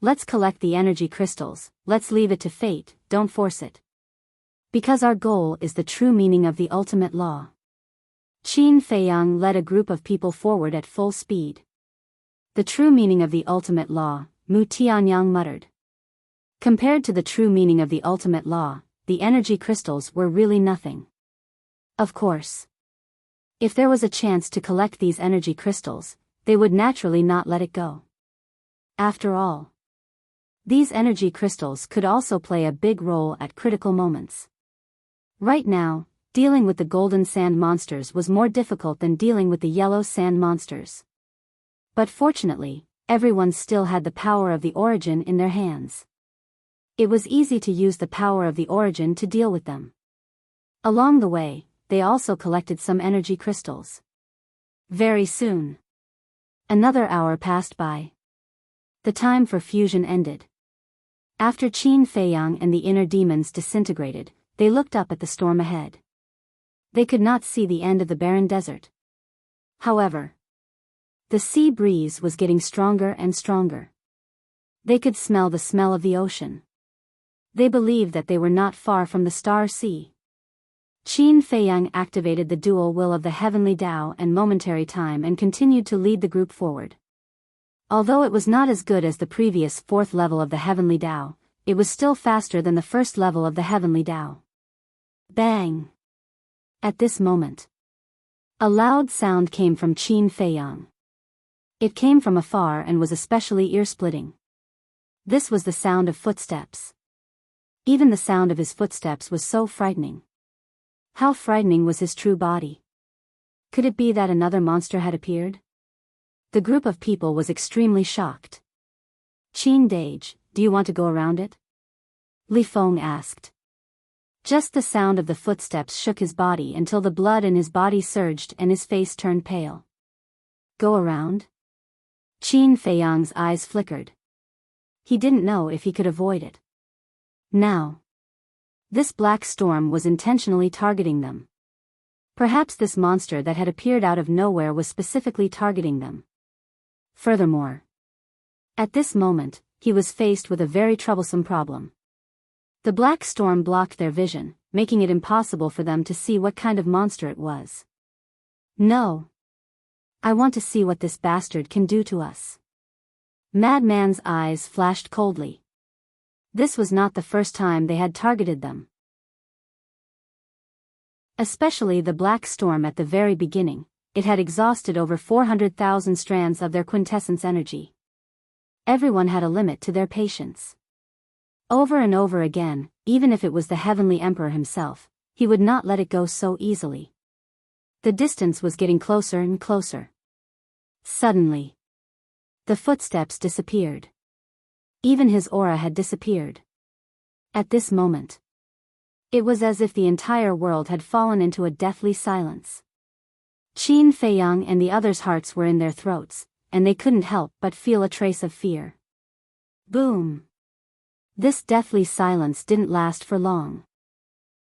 Let's collect the energy crystals, let's leave it to fate, don't force it. Because our goal is the true meaning of the ultimate law. Qin Feiyang led a group of people forward at full speed. The true meaning of the ultimate law, Mu Tianyang muttered. Compared to the true meaning of the ultimate law, the energy crystals were really nothing. Of course. If there was a chance to collect these energy crystals, they would naturally not let it go. After all, these energy crystals could also play a big role at critical moments. Right now, dealing with the golden sand monsters was more difficult than dealing with the yellow sand monsters. But fortunately, everyone still had the power of the origin in their hands. It was easy to use the power of the origin to deal with them. Along the way, they also collected some energy crystals. Very soon. Another hour passed by. The time for fusion ended. After Qin Feiyang and the inner demons disintegrated, they looked up at the storm ahead. They could not see the end of the barren desert. However, the sea breeze was getting stronger and stronger. They could smell the smell of the ocean. They believed that they were not far from the Star Sea. Qin Feiyang activated the dual will of the heavenly Tao and momentary time and continued to lead the group forward. Although it was not as good as the previous 4th level of the heavenly Tao, it was still faster than the 1st level of the heavenly Tao. Bang! At this moment, a loud sound came from Qin Feiyang. It came from afar and was especially ear-splitting. This was the sound of footsteps. Even the sound of his footsteps was so frightening. How frightening was his true body? Could it be that another monster had appeared? The group of people was extremely shocked. Qin Dage, do you want to go around it? Li Feng asked. Just the sound of the footsteps shook his body until the blood in his body surged and his face turned pale. Go around? Qin Feiyang's eyes flickered. He didn't know if he could avoid it. Now, this black storm was intentionally targeting them. Perhaps this monster that had appeared out of nowhere was specifically targeting them. Furthermore, at this moment, he was faced with a very troublesome problem. The black storm blocked their vision, making it impossible for them to see what kind of monster it was. No. I want to see what this bastard can do to us. Madman's eyes flashed coldly. This was not the first time they had targeted them. Especially the black storm at the very beginning, it had exhausted over 400,000 strands of their quintessence energy. Everyone had a limit to their patience. Over and over again, even if it was the Heavenly Emperor himself, he would not let it go so easily. The distance was getting closer and closer. Suddenly, the footsteps disappeared. Even his aura had disappeared. At this moment, it was as if the entire world had fallen into a deathly silence. Qin Feiyang and the others' hearts were in their throats, and they couldn't help but feel a trace of fear. Boom! This deathly silence didn't last for long.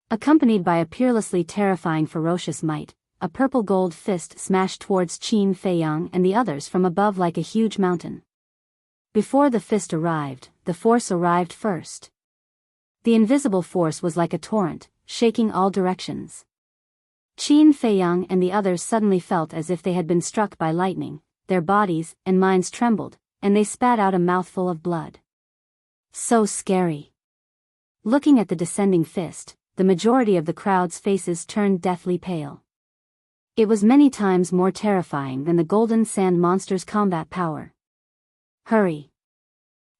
Accompanied by a peerlessly terrifying ferocious might, a purple gold fist smashed towards Qin Feiyang and the others from above like a huge mountain. Before the fist arrived, the force arrived first. The invisible force was like a torrent, shaking all directions. Qin Feiyang and the others suddenly felt as if they had been struck by lightning, their bodies and minds trembled, and they spat out a mouthful of blood. So scary. Looking at the descending fist, the majority of the crowd's faces turned deathly pale. It was many times more terrifying than the Golden Sand Monster's combat power. Hurry!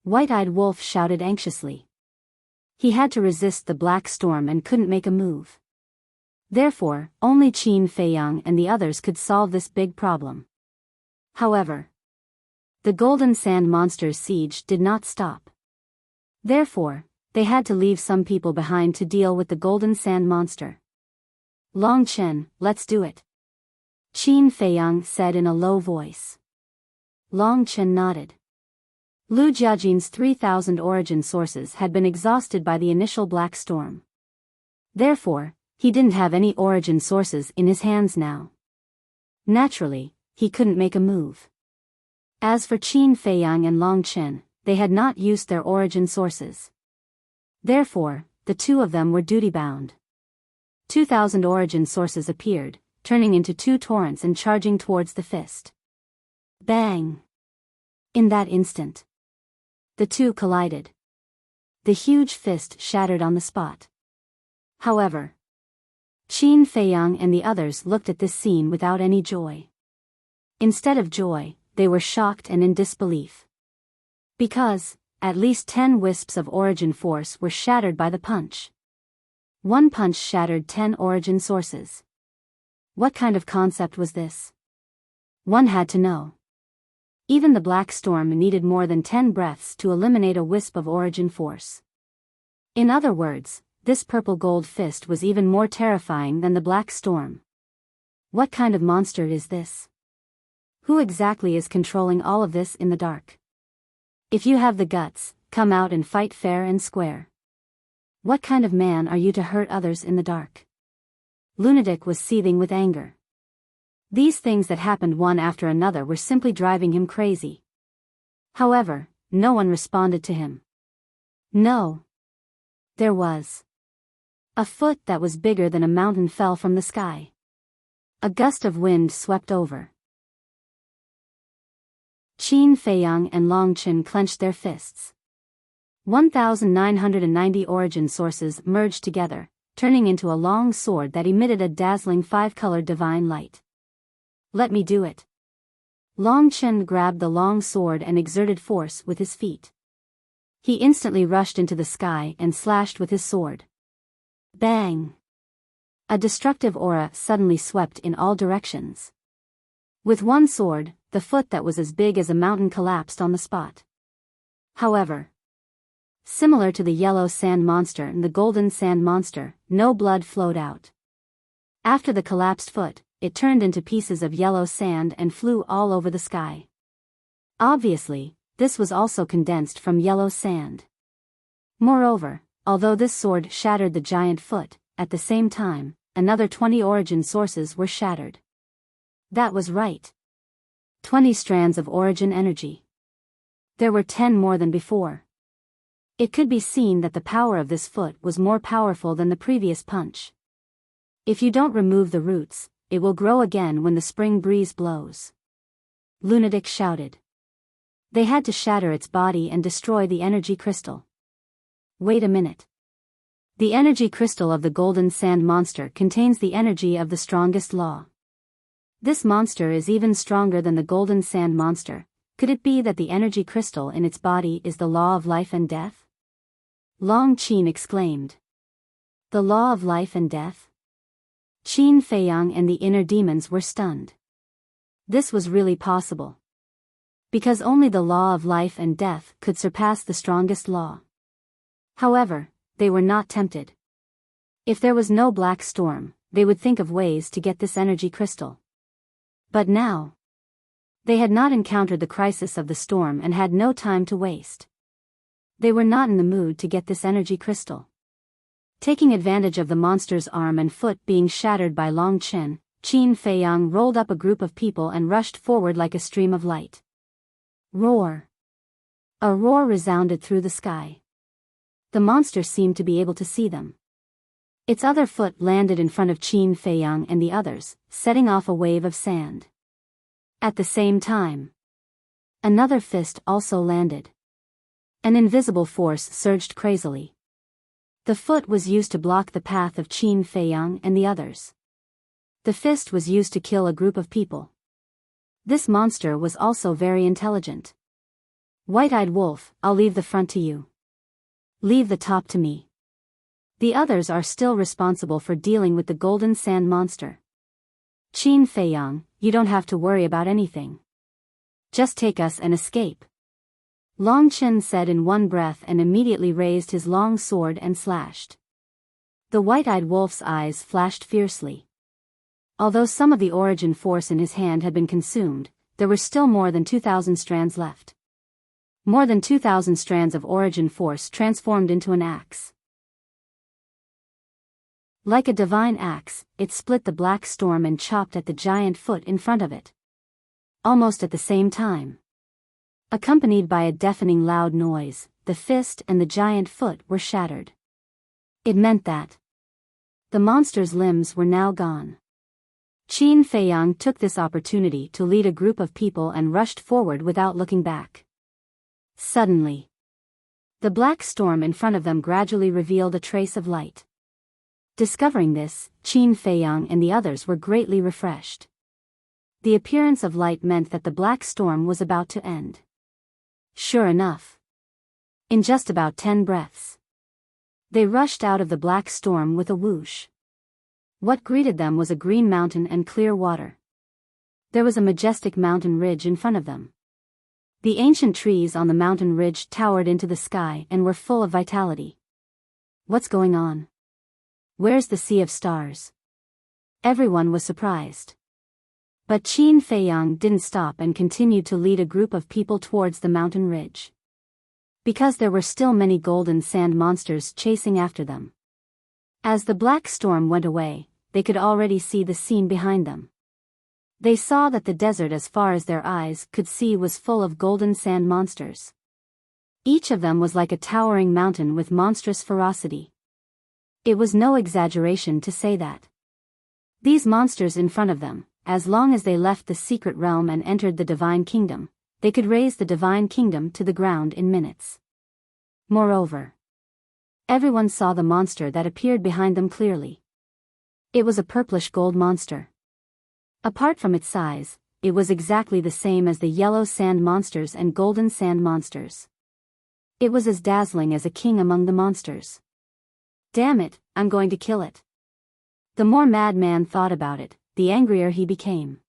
White-Eyed Wolf shouted anxiously. He had to resist the black storm and couldn't make a move. Therefore, only Qin Feiyang and the others could solve this big problem. However, the Golden Sand Monster's siege did not stop. Therefore, they had to leave some people behind to deal with the Golden Sand Monster. Long Chen, let's do it. Qin Feiyang said in a low voice. Long Chen nodded. Lu Jiajin's 3,000 origin sources had been exhausted by the initial black storm. Therefore, he didn't have any origin sources in his hands now. Naturally, he couldn't make a move. As for Qin Feiyang and Long Chen, they had not used their origin sources. Therefore, the two of them were duty-bound. 2,000 origin sources appeared, turning into two torrents and charging towards the fist. Bang! In that instant, the two collided. The huge fist shattered on the spot. However, Qin Feiyang and the others looked at this scene without any joy. Instead of joy, they were shocked and in disbelief. Because, at least 10 wisps of origin force were shattered by the punch. One punch shattered 10 origin sources. What kind of concept was this? One had to know. Even the black storm needed more than 10 breaths to eliminate a wisp of origin force. In other words, this purple gold fist was even more terrifying than the black storm. What kind of monster is this? Who exactly is controlling all of this in the dark? If you have the guts, come out and fight fair and square. What kind of man are you to hurt others in the dark? Lunatic was seething with anger. These things that happened one after another were simply driving him crazy. However, no one responded to him. No. There was. A foot that was bigger than a mountain fell from the sky. A gust of wind swept over. Qin Feiyang and Long Chen clenched their fists. 1,990 origin sources merged together, turning into a long sword that emitted a dazzling 5-colored divine light. Let me do it. Long Chen grabbed the long sword and exerted force with his feet. He instantly rushed into the sky and slashed with his sword. Bang! A destructive aura suddenly swept in all directions. With one sword, the foot that was as big as a mountain collapsed on the spot. However, similar to the yellow sand monster and the golden sand monster, no blood flowed out. After the collapsed foot, it turned into pieces of yellow sand and flew all over the sky. Obviously, this was also condensed from yellow sand. Moreover, although this sword shattered the giant foot, at the same time, another 20 origin sources were shattered. That was right. 20 strands of origin energy. There were 10 more than before. It could be seen that the power of this foot was more powerful than the previous punch. If you don't remove the roots, it will grow again when the spring breeze blows. Lunatic shouted. They had to shatter its body and destroy the energy crystal. Wait a minute. The energy crystal of the golden sand monster contains the energy of the strongest law. This monster is even stronger than the golden sand monster. Could it be that the energy crystal in its body is the law of life and death? Long Qin exclaimed. The law of life and death? Qin Feiyang and the inner demons were stunned. This was really possible. Because only the law of life and death could surpass the strongest law. However, they were not tempted. If there was no black storm, they would think of ways to get this energy crystal. But now, they had not encountered the crisis of the storm and had no time to waste. They were not in the mood to get this energy crystal. Taking advantage of the monster's arm and foot being shattered by Long Qin, Qin Feiyang rolled up a group of people and rushed forward like a stream of light. Roar! A roar resounded through the sky. The monster seemed to be able to see them. Its other foot landed in front of Qin Feiyang and the others, setting off a wave of sand. At the same time, another fist also landed. An invisible force surged crazily. The foot was used to block the path of Qin Feiyang and the others. The fist was used to kill a group of people. This monster was also very intelligent. White-eyed wolf, I'll leave the front to you. Leave the top to me. The others are still responsible for dealing with the golden sand monster. Qin Feiyang, you don't have to worry about anything. Just take us and escape. Long Qin said in one breath and immediately raised his long sword and slashed. The white-eyed wolf's eyes flashed fiercely. Although some of the origin force in his hand had been consumed, there were still more than 2,000 strands left. More than 2,000 strands of origin force transformed into an axe. Like a divine axe, it split the black storm and chopped at the giant foot in front of it. Almost at the same time. Accompanied by a deafening loud noise, the fist and the giant foot were shattered. It meant that the monster's limbs were now gone. Qin Feiyang took this opportunity to lead a group of people and rushed forward without looking back. Suddenly, the black storm in front of them gradually revealed a trace of light. Discovering this, Qin Feiyang and the others were greatly refreshed. The appearance of light meant that the black storm was about to end. Sure enough. In just about 10 breaths, they rushed out of the black storm with a whoosh. What greeted them was a green mountain and clear water. There was a majestic mountain ridge in front of them. The ancient trees on the mountain ridge towered into the sky and were full of vitality. What's going on? Where's the sea of stars? Everyone was surprised. But Qin Feiyang didn't stop and continued to lead a group of people towards the mountain ridge. Because there were still many golden sand monsters chasing after them. As the black storm went away, they could already see the scene behind them. They saw that the desert as far as their eyes could see was full of golden sand monsters. Each of them was like a towering mountain with monstrous ferocity. It was no exaggeration to say that these monsters in front of them, as long as they left the secret realm and entered the divine kingdom, they could raise the divine kingdom to the ground in minutes. Moreover, everyone saw the monster that appeared behind them clearly. It was a purplish gold monster. Apart from its size, it was exactly the same as the yellow sand monsters and golden sand monsters. It was as dazzling as a king among the monsters. Damn it, I'm going to kill it. The more Madman thought about it, the angrier he became.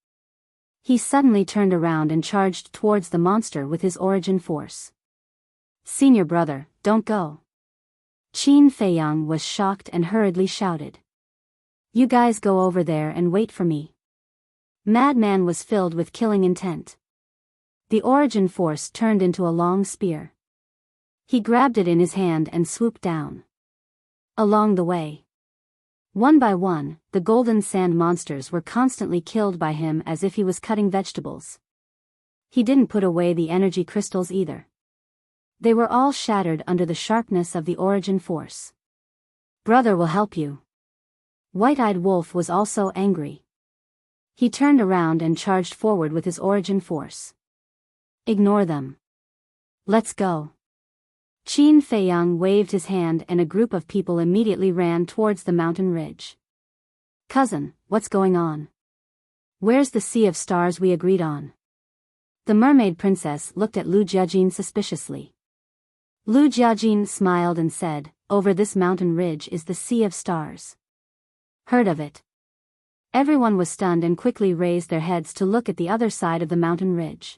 He suddenly turned around and charged towards the monster with his origin force. Senior brother, don't go. Qin Feiyang was shocked and hurriedly shouted. You guys go over there and wait for me. Madman was filled with killing intent. The origin force turned into a long spear. He grabbed it in his hand and swooped down. Along the way, one by one, the golden sand monsters were constantly killed by him as if he was cutting vegetables. He didn't put away the energy crystals either. They were all shattered under the sharpness of the origin force. Brother will help you. White-eyed Wolf was also angry. He turned around and charged forward with his origin force. Ignore them. Let's go. Qin Feiyang waved his hand and a group of people immediately ran towards the mountain ridge. Cousin, what's going on? Where's the sea of stars we agreed on? The mermaid princess looked at Lu Jiajin suspiciously. Lu Jiajin smiled and said, over this mountain ridge is the sea of stars. Heard of it? Everyone was stunned and quickly raised their heads to look at the other side of the mountain ridge.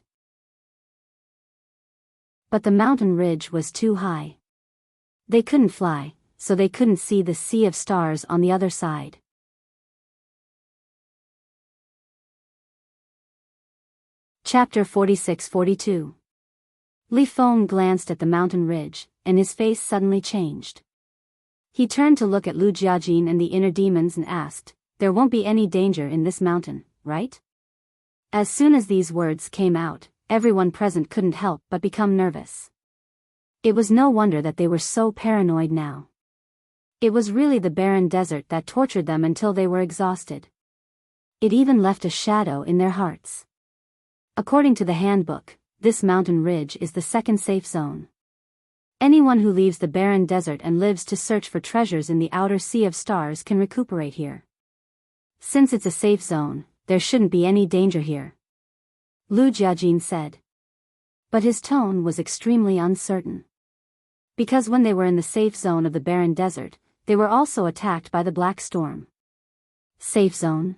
But the mountain ridge was too high. They couldn't fly, so they couldn't see the sea of stars on the other side. Chapter 46-42. Li Feng glanced at the mountain ridge, and his face suddenly changed. He turned to look at Lu Jiajin and the inner demons and asked, there won't be any danger in this mountain, right? As soon as these words came out, everyone present couldn't help but become nervous. It was no wonder that they were so paranoid now. It was really the barren desert that tortured them until they were exhausted. It even left a shadow in their hearts. According to the handbook, this mountain ridge is the second safe zone. Anyone who leaves the barren desert and lives to search for treasures in the outer sea of stars can recuperate here. Since it's a safe zone, there shouldn't be any danger here, Lu Jiajin said. But his tone was extremely uncertain. Because when they were in the safe zone of the barren desert, they were also attacked by the black storm. Safe zone?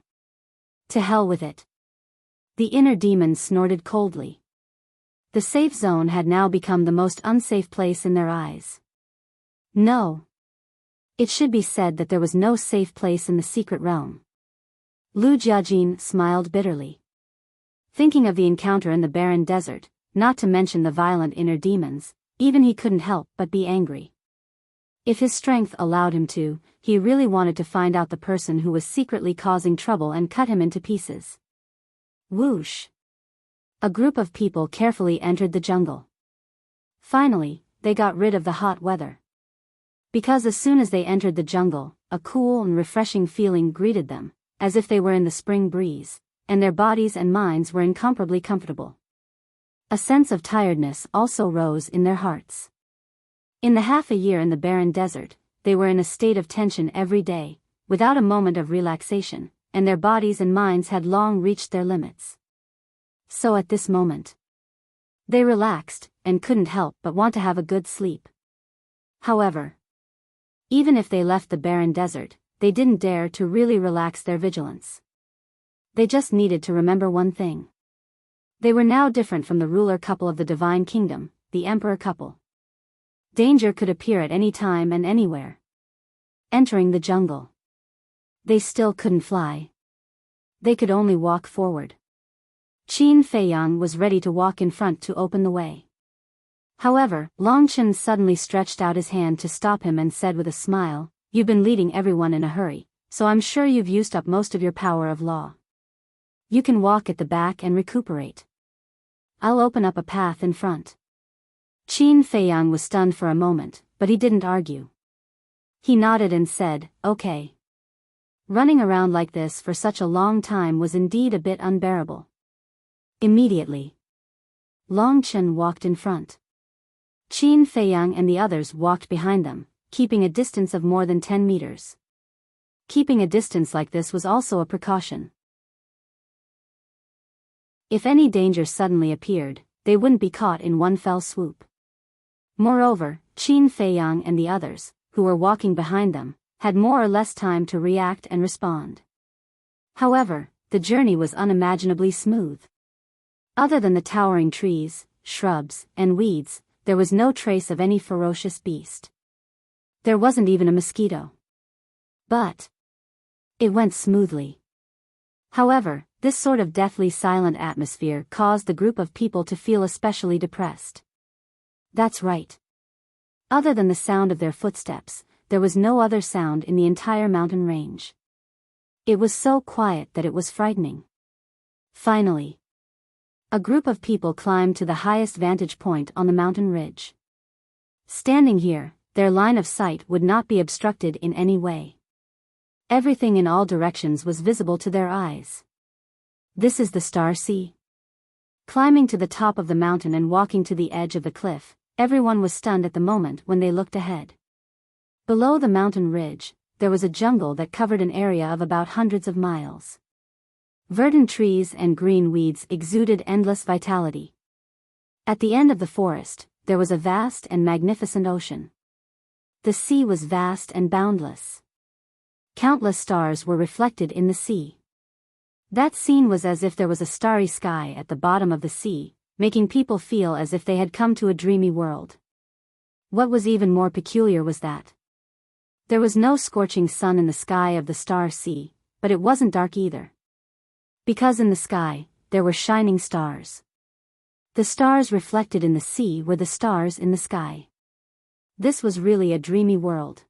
To hell with it. The inner demon snorted coldly. The safe zone had now become the most unsafe place in their eyes. No. It should be said that there was no safe place in the secret realm. Lu Jiajin smiled bitterly. Thinking of the encounter in the barren desert, not to mention the violent inner demons, even he couldn't help but be angry. If his strength allowed him to, he really wanted to find out the person who was secretly causing trouble and cut him into pieces. Whoosh! A group of people carefully entered the jungle. Finally, they got rid of the hot weather. Because as soon as they entered the jungle, a cool and refreshing feeling greeted them, as if they were in the spring breeze, and their bodies and minds were incomparably comfortable. A sense of tiredness also rose in their hearts. In the half a year in the barren desert, they were in a state of tension every day, without a moment of relaxation, and their bodies and minds had long reached their limits. So at this moment, they relaxed, and couldn't help but want to have a good sleep. However, even if they left the barren desert, they didn't dare to really relax their vigilance. They just needed to remember one thing. They were now different from the ruler couple of the divine kingdom, the emperor couple. Danger could appear at any time and anywhere. Entering the jungle, they still couldn't fly. They could only walk forward. Qin Feiyang was ready to walk in front to open the way. However, Longchen suddenly stretched out his hand to stop him and said with a smile, "You've been leading everyone in a hurry, so I'm sure you've used up most of your power of law. You can walk at the back and recuperate. I'll open up a path in front." Qin Feiyang was stunned for a moment, but he didn't argue. He nodded and said, "Okay." Running around like this for such a long time was indeed a bit unbearable. Immediately, Longchen walked in front. Qin Feiyang and the others walked behind them, keeping a distance of more than 10 meters. Keeping a distance like this was also a precaution. If any danger suddenly appeared, they wouldn't be caught in one fell swoop. Moreover, Qin Feiyang and the others, who were walking behind them, had more or less time to react and respond. However, the journey was unimaginably smooth. Other than the towering trees, shrubs, and weeds, there was no trace of any ferocious beast. There wasn't even a mosquito. But it went smoothly. However, this sort of deathly silent atmosphere caused the group of people to feel especially depressed. That's right. Other than the sound of their footsteps, there was no other sound in the entire mountain range. It was so quiet that it was frightening. Finally, a group of people climbed to the highest vantage point on the mountain ridge. Standing here, their line of sight would not be obstructed in any way. Everything in all directions was visible to their eyes. This is the Star Sea. Climbing to the top of the mountain and walking to the edge of the cliff, everyone was stunned at the moment when they looked ahead. Below the mountain ridge, there was a jungle that covered an area of about hundreds of miles. Verdant trees and green weeds exuded endless vitality. At the end of the forest, there was a vast and magnificent ocean. The sea was vast and boundless. Countless stars were reflected in the sea. That scene was as if there was a starry sky at the bottom of the sea, making people feel as if they had come to a dreamy world. What was even more peculiar was that there was no scorching sun in the sky of the Star Sea, but it wasn't dark either. Because in the sky, there were shining stars. The stars reflected in the sea were the stars in the sky. This was really a dreamy world.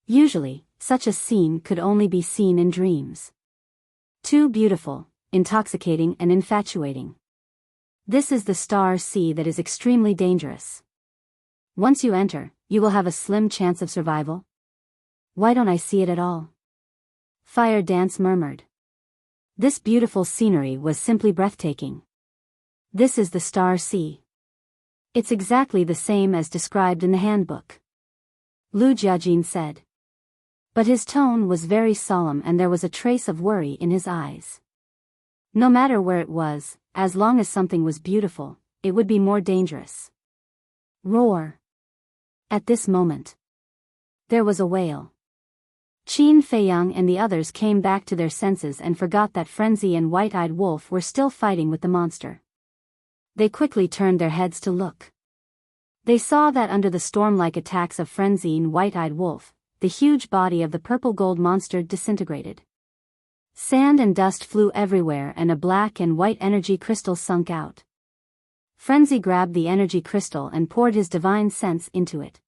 Usually, such a scene could only be seen in dreams. Too beautiful, intoxicating and infatuating. This is the Star Sea that is extremely dangerous. Once you enter, you will have a slim chance of survival. Why don't I see it at all? Fire Dance murmured. This beautiful scenery was simply breathtaking. This is the Star Sea. It's exactly the same as described in the handbook. Lu Jiajin said. But his tone was very solemn and there was a trace of worry in his eyes. No matter where it was, as long as something was beautiful, it would be more dangerous. Roar. At this moment, there was a wail. Qin Feiyang and the others came back to their senses and forgot that Frenzy and White-Eyed Wolf were still fighting with the monster. They quickly turned their heads to look. They saw that under the storm-like attacks of Frenzy and White-Eyed Wolf, the huge body of the purple gold monster disintegrated. Sand and dust flew everywhere and a black and white energy crystal sunk out. Frenzy grabbed the energy crystal and poured his divine sense into it.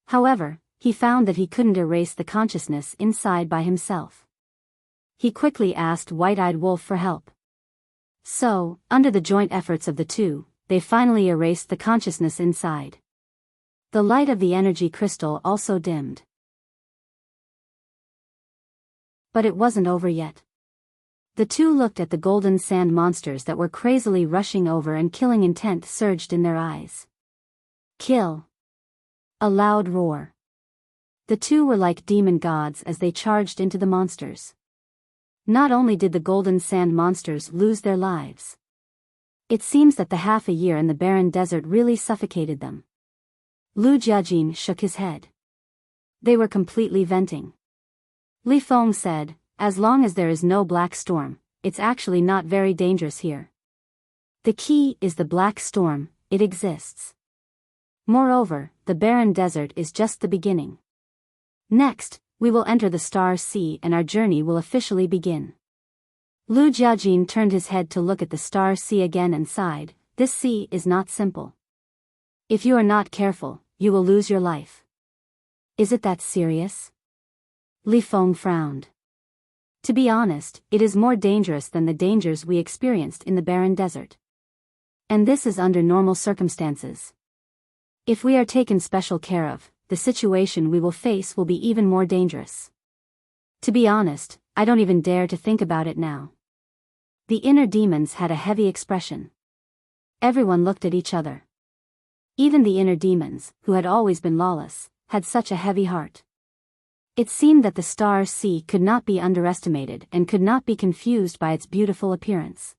However, he found that he couldn't erase the consciousness inside by himself. He quickly asked White-Eyed Wolf for help. So, under the joint efforts of the two, they finally erased the consciousness inside. The light of the energy crystal also dimmed. But it wasn't over yet. The two looked at the golden sand monsters that were crazily rushing over and killing intent surged in their eyes. Kill! A loud roar. The two were like demon gods as they charged into the monsters. Not only did the golden sand monsters lose their lives. It seems that the half a year in the barren desert really suffocated them. Lu Jiajin shook his head. They were completely venting. Li Feng said, as long as there is no black storm, it's actually not very dangerous here. The key is the black storm, it exists. Moreover, the barren desert is just the beginning. Next, we will enter the Star Sea and our journey will officially begin. Lu Jiajin turned his head to look at the Star Sea again and sighed, this sea is not simple. If you are not careful, you will lose your life. Is it that serious? Li Feng frowned. To be honest, it is more dangerous than the dangers we experienced in the barren desert. And this is under normal circumstances. If we are taken special care of, the situation we will face will be even more dangerous. To be honest, I don't even dare to think about it now. The inner demons had a heavy expression. Everyone looked at each other. Even the inner demons, who had always been lawless, had such a heavy heart. It seemed that the Star Sea could not be underestimated and could not be confused by its beautiful appearance.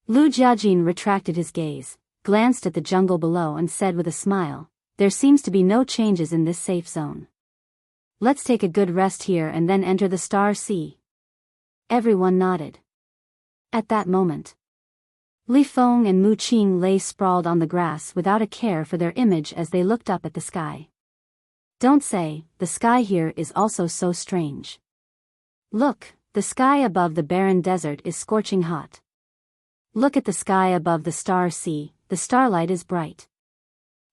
Lu Jiajin retracted his gaze, glanced at the jungle below and said with a smile, "There seems to be no changes in this safe zone. Let's take a good rest here and then enter the Star Sea." Everyone nodded. At that moment, Li Feng and Mu Qing lay sprawled on the grass without a care for their image as they looked up at the sky. "Don't say, the sky here is also so strange. Look, the sky above the barren desert is scorching hot. Look at the sky above the Star Sea, the starlight is bright.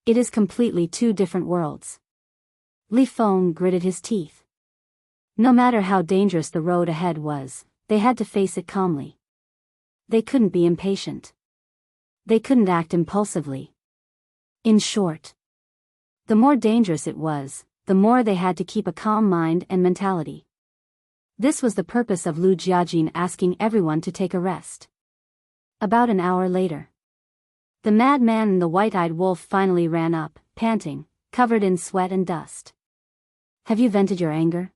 It is completely two different worlds." Li Feng gritted his teeth. No matter how dangerous the road ahead was, they had to face it calmly. They couldn't be impatient. They couldn't act impulsively. In short, the more dangerous it was, the more they had to keep a calm mind and mentality. This was the purpose of Lu Jiajin asking everyone to take a rest. About an hour later, the madman and the white-eyed wolf finally ran up, panting, covered in sweat and dust. "Have you vented your anger?"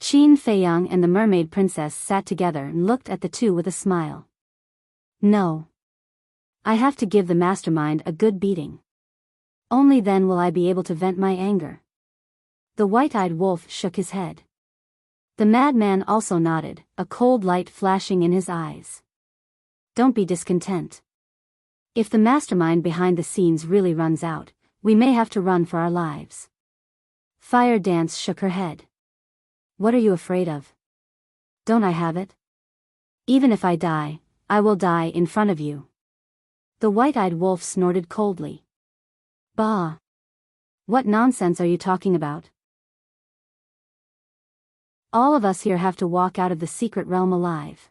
Qin Feiyang and the mermaid princess sat together and looked at the two with a smile. "No. I have to give the mastermind a good beating. Only then will I be able to vent my anger." The white-eyed wolf shook his head. The madman also nodded, a cold light flashing in his eyes. "Don't be discontent. If the mastermind behind the scenes really runs out, we may have to run for our lives." Fire Dance shook her head. "What are you afraid of? Don't I have it? Even if I die, I will die in front of you." The white-eyed wolf snorted coldly. "Bah! What nonsense are you talking about? All of us here have to walk out of the secret realm alive."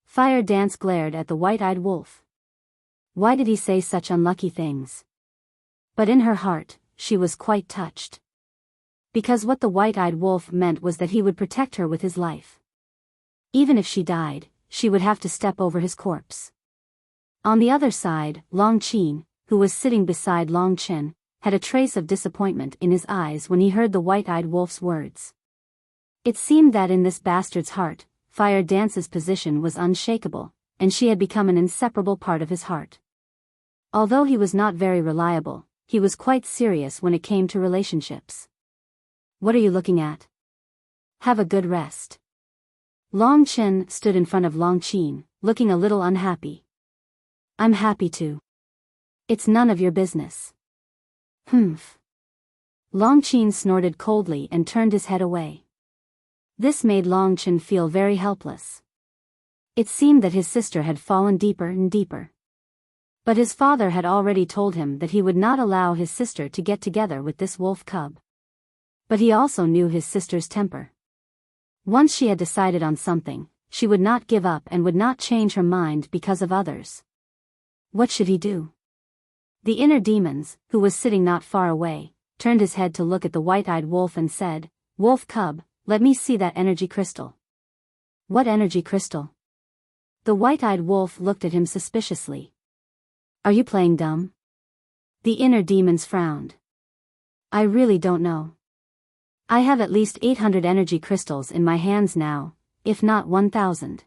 Fire Dance glared at the white-eyed wolf. Why did he say such unlucky things? But in her heart, she was quite touched. Because what the white-eyed wolf meant was that he would protect her with his life. Even if she died, she would have to step over his corpse. On the other side, Long Qin, who was sitting beside Long Chen, had a trace of disappointment in his eyes when he heard the white-eyed wolf's words. It seemed that in this bastard's heart, Fire Dance's position was unshakable, and she had become an inseparable part of his heart. Although he was not very reliable, he was quite serious when it came to relationships. "What are you looking at? Have a good rest." Long Chen stood in front of Long Qin, looking a little unhappy. "I'm happy too. It's none of your business." "Humph." Long Qin snorted coldly and turned his head away. This made Long Chen feel very helpless. It seemed that his sister had fallen deeper and deeper. But his father had already told him that he would not allow his sister to get together with this wolf cub. But he also knew his sister's temper. Once she had decided on something, she would not give up and would not change her mind because of others. What should he do? The inner demons, who was sitting not far away, turned his head to look at the white-eyed wolf and said, "Wolf cub, let me see that energy crystal." "What energy crystal?" The white-eyed wolf looked at him suspiciously. "Are you playing dumb?" The inner demons frowned. "I really don't know. I have at least 800 energy crystals in my hands now, if not 1,000.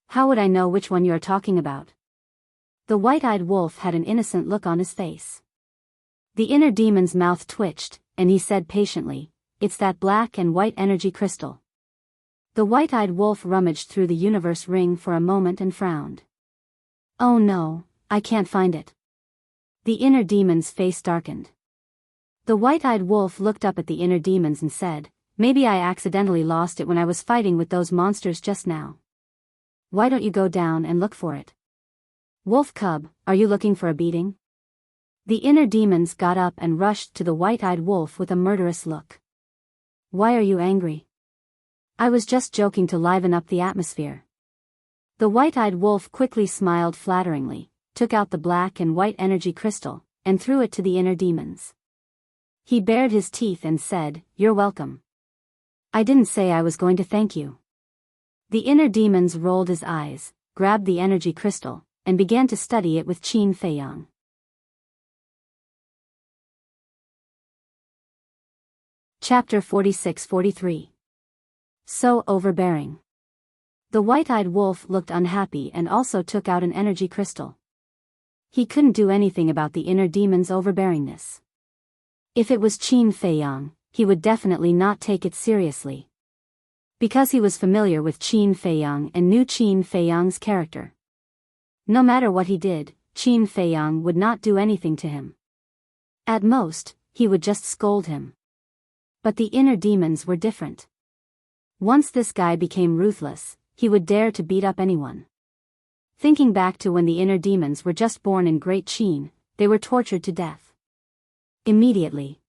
How would I know which one you are talking about?" The white-eyed wolf had an innocent look on his face. The inner demon's mouth twitched, and he said patiently, "It's that black and white energy crystal." The white-eyed wolf rummaged through the universe ring for a moment and frowned. "Oh no, I can't find it." The inner demon's face darkened. The white-eyed wolf looked up at the inner demons and said, "Maybe I accidentally lost it when I was fighting with those monsters just now. Why don't you go down and look for it? Wolf cub, are you looking for a beating?" The inner demons got up and rushed to the white-eyed wolf with a murderous look. "Why are you angry?" "I was just joking to liven up the atmosphere." The white-eyed wolf quickly smiled flatteringly, took out the black and white energy crystal, and threw it to the inner demons. He bared his teeth and said, "You're welcome. I didn't say I was going to thank you." The inner demons rolled his eyes, grabbed the energy crystal, and began to study it with Qin Feiyang. Chapter 46-43. So overbearing. The white-eyed wolf looked unhappy and also took out an energy crystal. he couldn't do anything about the inner demon's overbearingness. If it was Qin Feiyang, he would definitely not take it seriously. Because he was familiar with Qin Feiyang and knew Qin Feiyang's character. No matter what he did, Qin Feiyang would not do anything to him. At most, he would just scold him. But the inner demons were different. Once this guy became ruthless, he would dare to beat up anyone. Thinking back to when the inner demons were just born in Great Qin, they were tortured to death. Immediately.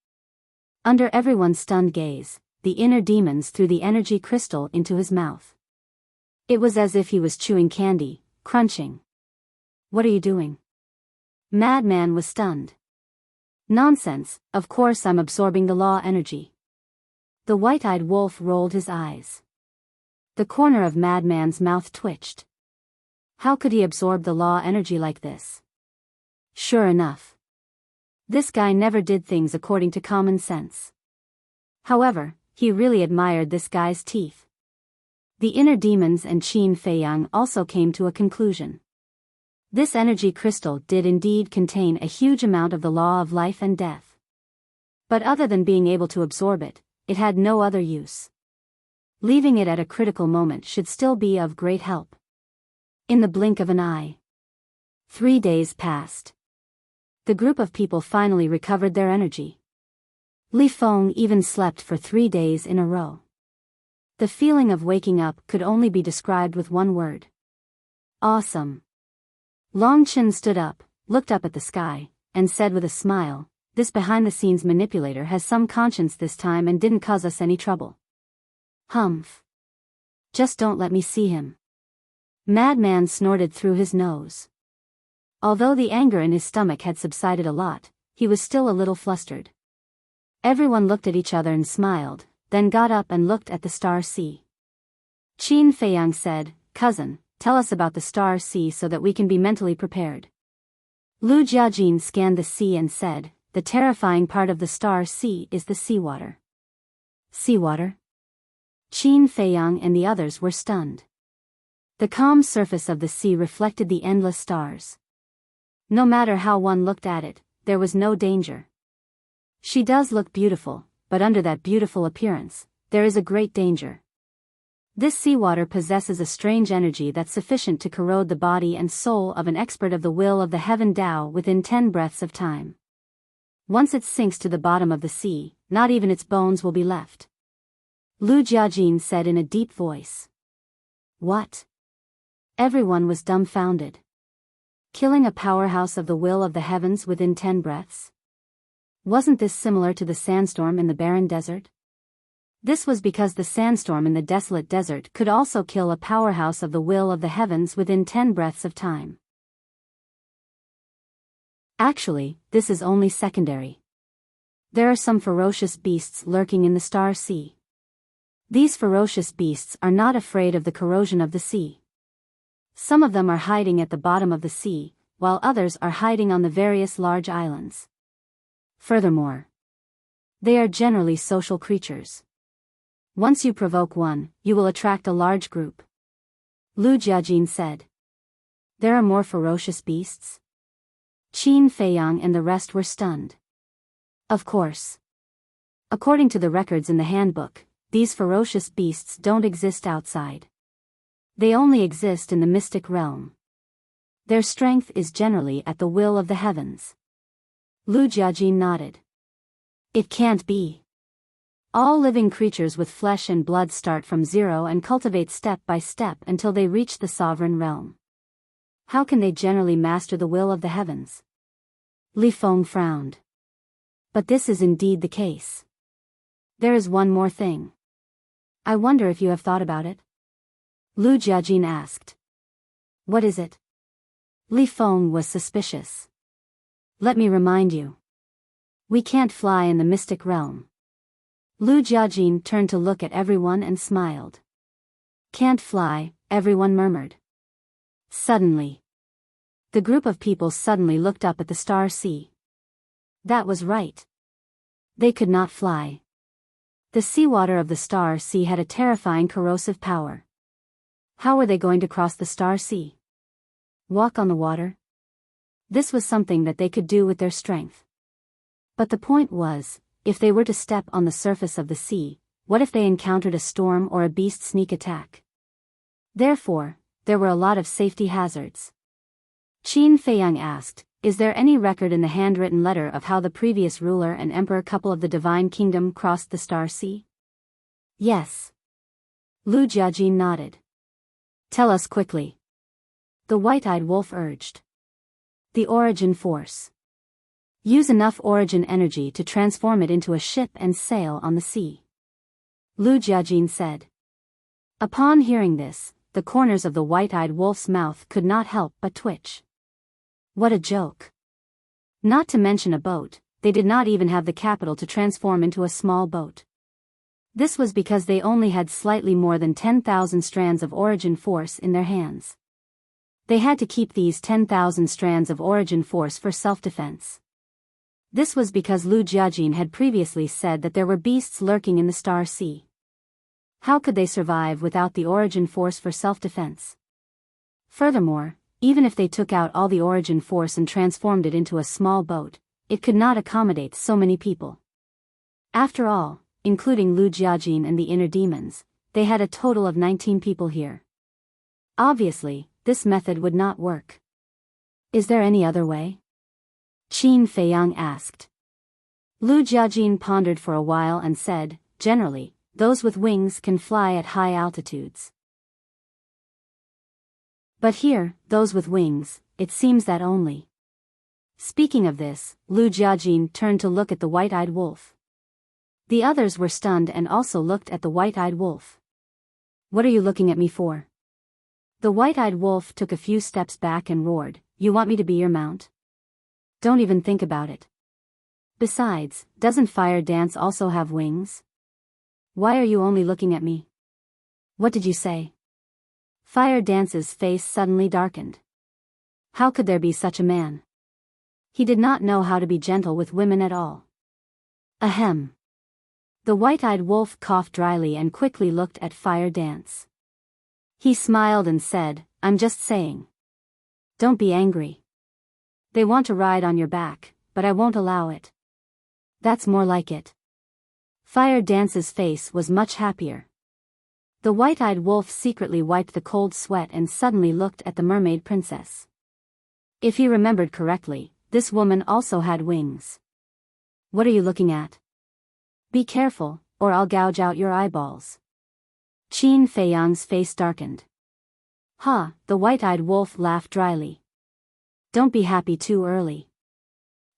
Under everyone's stunned gaze, the inner demons threw the energy crystal into his mouth. It was as if he was chewing candy, crunching. "What are you doing?" Madman was stunned. "Nonsense, of course I'm absorbing the law energy." The white-eyed wolf rolled his eyes. The corner of Madman's mouth twitched. How could he absorb the law energy like this? Sure enough. This guy never did things according to common sense. However, he really admired this guy's teeth. The inner demons and Qin Feiyang also came to a conclusion. This energy crystal did indeed contain a huge amount of the law of life and death. But other than being able to absorb it, it had no other use. Leaving it at a critical moment should still be of great help. In the blink of an eye. 3 days passed. The group of people finally recovered their energy. Li Feng even slept for 3 days in a row. The feeling of waking up could only be described with one word. Awesome. Long Chen stood up, looked up at the sky, and said with a smile, "This behind-the-scenes manipulator has some conscience this time and didn't cause us any trouble." Humph. Just don't let me see him. Madman snorted through his nose. Although the anger in his stomach had subsided a lot, he was still a little flustered. Everyone looked at each other and smiled, then got up and looked at the star sea. Qin Feiyang said, "Cousin, tell us about the star sea so that we can be mentally prepared." Lu Jiajin scanned the sea and said, "The terrifying part of the star sea is the seawater." Seawater? Qin Feiyang and the others were stunned. The calm surface of the sea reflected the endless stars. No matter how one looked at it, there was no danger. She does look beautiful, but under that beautiful appearance, there is a great danger. This seawater possesses a strange energy that's sufficient to corrode the body and soul of an expert of the will of the heaven Tao within 10 breaths of time. Once it sinks to the bottom of the sea, not even its bones will be left. Lu Jiajin said in a deep voice. What? Everyone was dumbfounded. Killing a powerhouse of the will of the heavens within 10 breaths? Wasn't this similar to the sandstorm in the barren desert? This was because the sandstorm in the desolate desert could also kill a powerhouse of the will of the heavens within 10 breaths of time. Actually, this is only secondary. There are some ferocious beasts lurking in the star sea. These ferocious beasts are not afraid of the corrosion of the sea. Some of them are hiding at the bottom of the sea, while others are hiding on the various large islands. Furthermore, they are generally social creatures. Once you provoke one, you will attract a large group. Lu Jiajin said. There are more ferocious beasts? Qin Feiyang and the rest were stunned. Of course. According to the records in the handbook, these ferocious beasts don't exist outside. They only exist in the mystic realm. Their strength is generally at the will of the heavens. Lu Jiajin nodded. It can't be. All living creatures with flesh and blood start from zero and cultivate step by step until they reach the sovereign realm. How can they generally master the will of the heavens? Li Feng frowned. But this is indeed the case. There is one more thing. I wonder if you have thought about it? Lu Jiajin asked. What is it? Li Feng was suspicious. Let me remind you. We can't fly in the mystic realm. Lu Jiajin turned to look at everyone and smiled. Can't fly, everyone murmured. Suddenly. The group of people suddenly looked up at the star sea. That was right. They could not fly. The seawater of the star sea had a terrifying corrosive power. How were they going to cross the star sea? Walk on the water? This was something that they could do with their strength. But the point was, if they were to step on the surface of the sea, what if they encountered a storm or a beast sneak attack? Therefore, there were a lot of safety hazards. Qin Feiyang asked, is there any record in the handwritten letter of how the previous ruler and emperor couple of the Divine Kingdom crossed the Star Sea? Yes. Lu Jiajin nodded. Tell us quickly. The white-eyed wolf urged. The origin force. Use enough origin energy to transform it into a ship and sail on the sea. Lu Jiajin said. Upon hearing this, the corners of the white-eyed wolf's mouth could not help but twitch. What a joke. Not to mention a boat, they did not even have the capital to transform into a small boat. This was because they only had slightly more than 10,000 strands of origin force in their hands. They had to keep these 10,000 strands of origin force for self-defense. This was because Lu Jiajin had previously said that there were beasts lurking in the Star Sea. How could they survive without the origin force for self-defense? Furthermore, even if they took out all the origin force and transformed it into a small boat, it could not accommodate so many people. After all, including Lu Jiajin and the inner demons, they had a total of 19 people here. Obviously, this method would not work. Is there any other way? Qin Feiyang asked. Lu Jiajin pondered for a while and said, generally, those with wings can fly at high altitudes. But here, those with wings, it seems that only. Speaking of this, Lu Jiajin turned to look at the white-eyed wolf. The others were stunned and also looked at the white-eyed wolf. What are you looking at me for? The white-eyed wolf took a few steps back and roared, you want me to be your mount? Don't even think about it. Besides, doesn't Fire Dance also have wings? Why are you only looking at me? What did you say? Fire Dance's face suddenly darkened. How could there be such a man? He did not know how to be gentle with women at all. Ahem. The white-eyed wolf coughed dryly and quickly looked at Fire Dance. He smiled and said, I'm just saying. Don't be angry. They want to ride on your back, but I won't allow it. That's more like it. Fire Dance's face was much happier. The white-eyed wolf secretly wiped the cold sweat and suddenly looked at the mermaid princess. If he remembered correctly, this woman also had wings. What are you looking at? Be careful, or I'll gouge out your eyeballs. Qin Feiyang's face darkened. Ha, the white-eyed wolf laughed dryly. Don't be happy too early.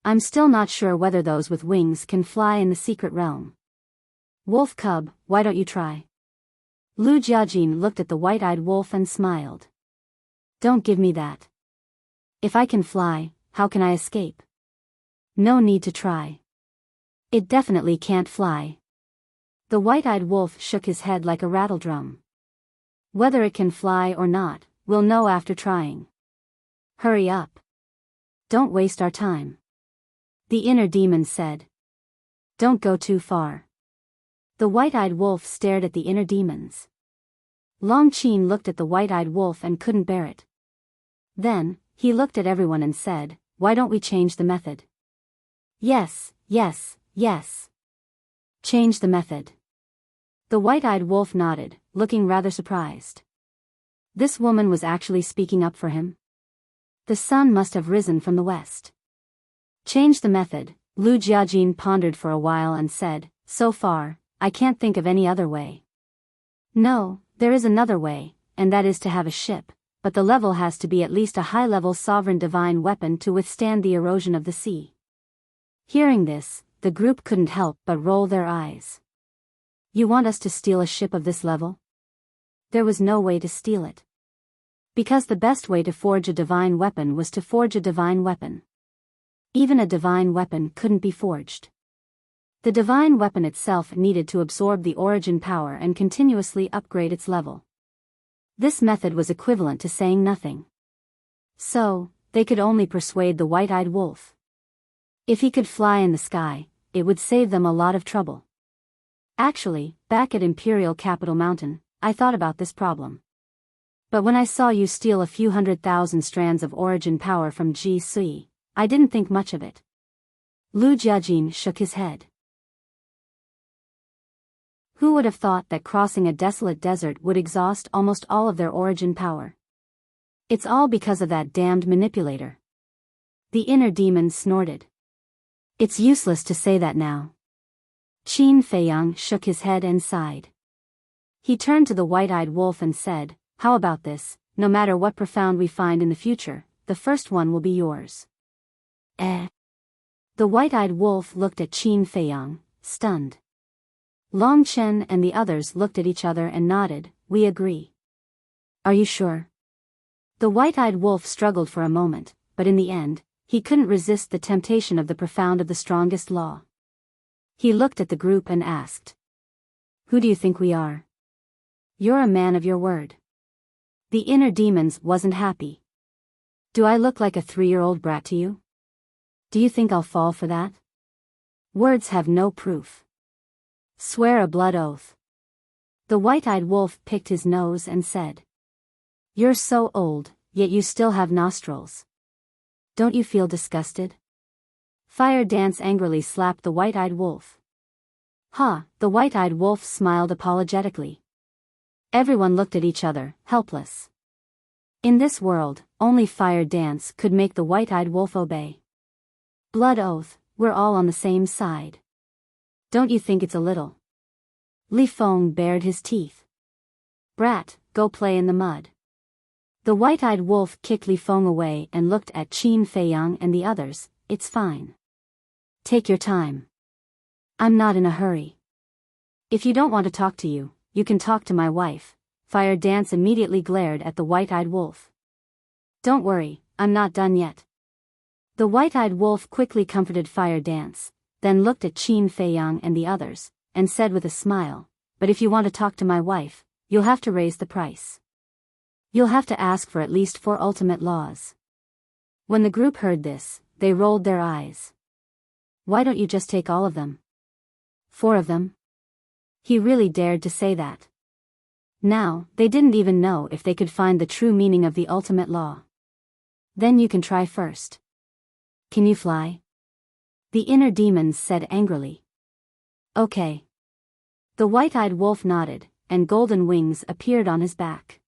I'm still not sure whether those with wings can fly in the secret realm. Wolf cub, why don't you try? Lu Jiajin looked at the white-eyed wolf and smiled. Don't give me that. If I can fly, how can I escape? No need to try. It definitely can't fly. The white-eyed wolf shook his head like a rattledrum. Whether it can fly or not, we'll know after trying. Hurry up. Don't waste our time. The inner demon said. Don't go too far. The white-eyed wolf stared at the inner demons. Long Qin looked at the white-eyed wolf and couldn't bear it. Then, he looked at everyone and said, why don't we change the method? Yes, yes, yes. Change the method. The white-eyed wolf nodded, looking rather surprised. This woman was actually speaking up for him. The sun must have risen from the west. Change the method, Lu Jiajin pondered for a while and said, so far, I can't think of any other way. No, there is another way, and that is to have a ship, but the level has to be at least a high-level sovereign divine weapon to withstand the erosion of the sea. Hearing this, the group couldn't help but roll their eyes. You want us to steal a ship of this level? There was no way to steal it. Because the best way to forge a divine weapon was to forge a divine weapon. Even a divine weapon couldn't be forged. The divine weapon itself needed to absorb the origin power and continuously upgrade its level. This method was equivalent to saying nothing. So, they could only persuade the white-eyed wolf. If he could fly in the sky, it would save them a lot of trouble. Actually, back at Imperial Capital Mountain, I thought about this problem. But when I saw you steal a few 100,000 strands of origin power from Ji Sui, I didn't think much of it. Lu Jiajin shook his head. Who would have thought that crossing a desolate desert would exhaust almost all of their origin power? It's all because of that damned manipulator. The inner demon snorted. It's useless to say that now. Qin Feiyang shook his head and sighed. He turned to the white-eyed wolf and said, "How about this? No matter what profound we find in the future, the first one will be yours." Eh? The white-eyed wolf looked at Qin Feiyang, stunned. Long Chen and the others looked at each other and nodded. "We agree." "Are you sure?" The white-eyed wolf struggled for a moment, but in the end, he couldn't resist the temptation of the profound of the strongest law. He looked at the group and asked, "Who do you think we are?" "You're a man of your word." The inner demons wasn't happy. "Do I look like a 3-year-old brat to you? Do you think I'll fall for that? Words have no proof. Swear a blood oath." The white-eyed wolf picked his nose and said, "You're so old, yet you still have nostrils. Don't you feel disgusted?" Fire Dance angrily slapped the white-eyed wolf. "Ha!" The white-eyed wolf smiled apologetically. Everyone looked at each other, helpless. In this world, only Fire Dance could make the white-eyed wolf obey. "Blood oath, we're all on the same side. Don't you think it's a little?" Li Feng bared his teeth. "Brat, go play in the mud." The white-eyed wolf kicked Li Feng away and looked at Qin Feiyang and the others. "It's fine. Take your time. I'm not in a hurry. If you don't want to talk to you, you can talk to my wife." Fire Dance immediately glared at the white-eyed wolf. "Don't worry, I'm not done yet." The white-eyed wolf quickly comforted Fire Dance, then looked at Qin Feiyang and the others, and said with a smile, "But if you want to talk to my wife, you'll have to raise the price. You'll have to ask for at least 4 ultimate laws." When the group heard this, they rolled their eyes. "Why don't you just take all of them? 4 of them?" He really dared to say that. Now, they didn't even know if they could find the true meaning of the ultimate law. "Then you can try first. Can you fly?" The inner demons said angrily. "Okay." The white-eyed wolf nodded, and golden wings appeared on his back.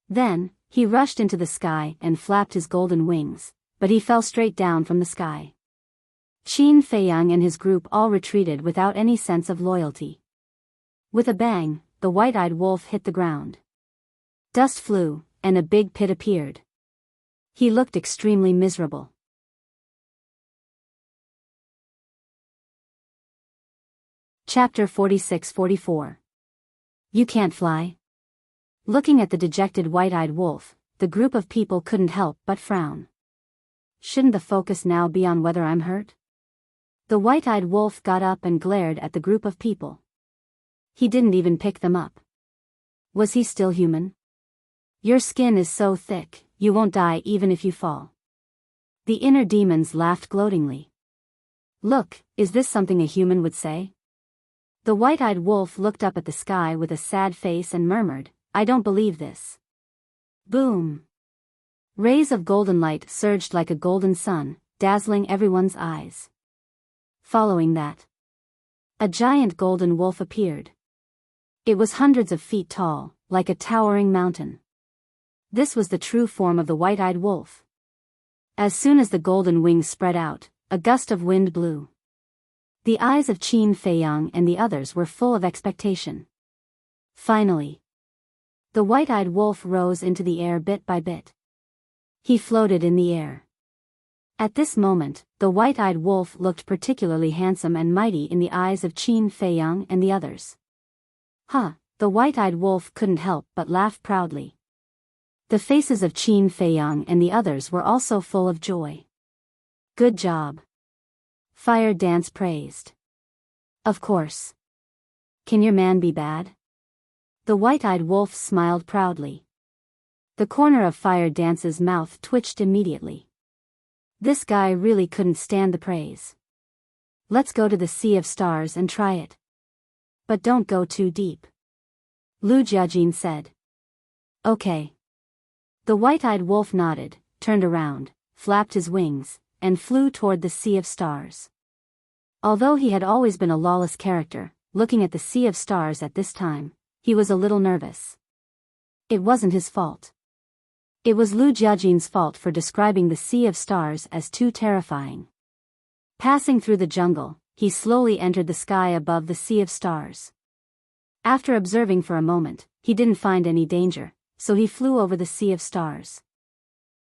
Then, he rushed into the sky and flapped his golden wings, but he fell straight down from the sky. Qin Feiyang and his group all retreated without any sense of loyalty. With a bang, the white-eyed wolf hit the ground. Dust flew, and a big pit appeared. He looked extremely miserable. Chapter 46-44. You can't fly? Looking at the dejected white-eyed wolf, the group of people couldn't help but frown. Shouldn't the focus now be on whether I'm hurt? The white-eyed wolf got up and glared at the group of people. He didn't even pick them up. Was he still human? "Your skin is so thick, you won't die even if you fall." The inner demons laughed gloatingly. "Look, is this something a human would say?" The white-eyed wolf looked up at the sky with a sad face and murmured, "I don't believe this." Boom! Rays of golden light surged like a golden sun, dazzling everyone's eyes. Following that, a giant golden wolf appeared. It was hundreds of feet tall, like a towering mountain. This was the true form of the white-eyed wolf. As soon as the golden wings spread out, a gust of wind blew. The eyes of Qin Feiyang and the others were full of expectation. Finally, the white-eyed wolf rose into the air bit by bit. He floated in the air. At this moment, the white-eyed wolf looked particularly handsome and mighty in the eyes of Qin Feiyang and the others. "Huh," the white-eyed wolf couldn't help but laugh proudly. The faces of Qin Feiyang and the others were also full of joy. "Good job." Fire Dance praised. "Of course. Can your man be bad?" The white-eyed wolf smiled proudly. The corner of Fire Dance's mouth twitched immediately. This guy really couldn't stand the praise. "Let's go to the Sea of Stars and try it. But don't go too deep," Lu Jiajin said. "Okay." The white-eyed wolf nodded, turned around, flapped his wings, and flew toward the sea of stars. Although he had always been a lawless character, looking at the sea of stars at this time, he was a little nervous. It wasn't his fault. It was Lu Jiajin's fault for describing the sea of stars as too terrifying. Passing through the jungle, he slowly entered the sky above the sea of stars. After observing for a moment, he didn't find any danger, so he flew over the sea of stars.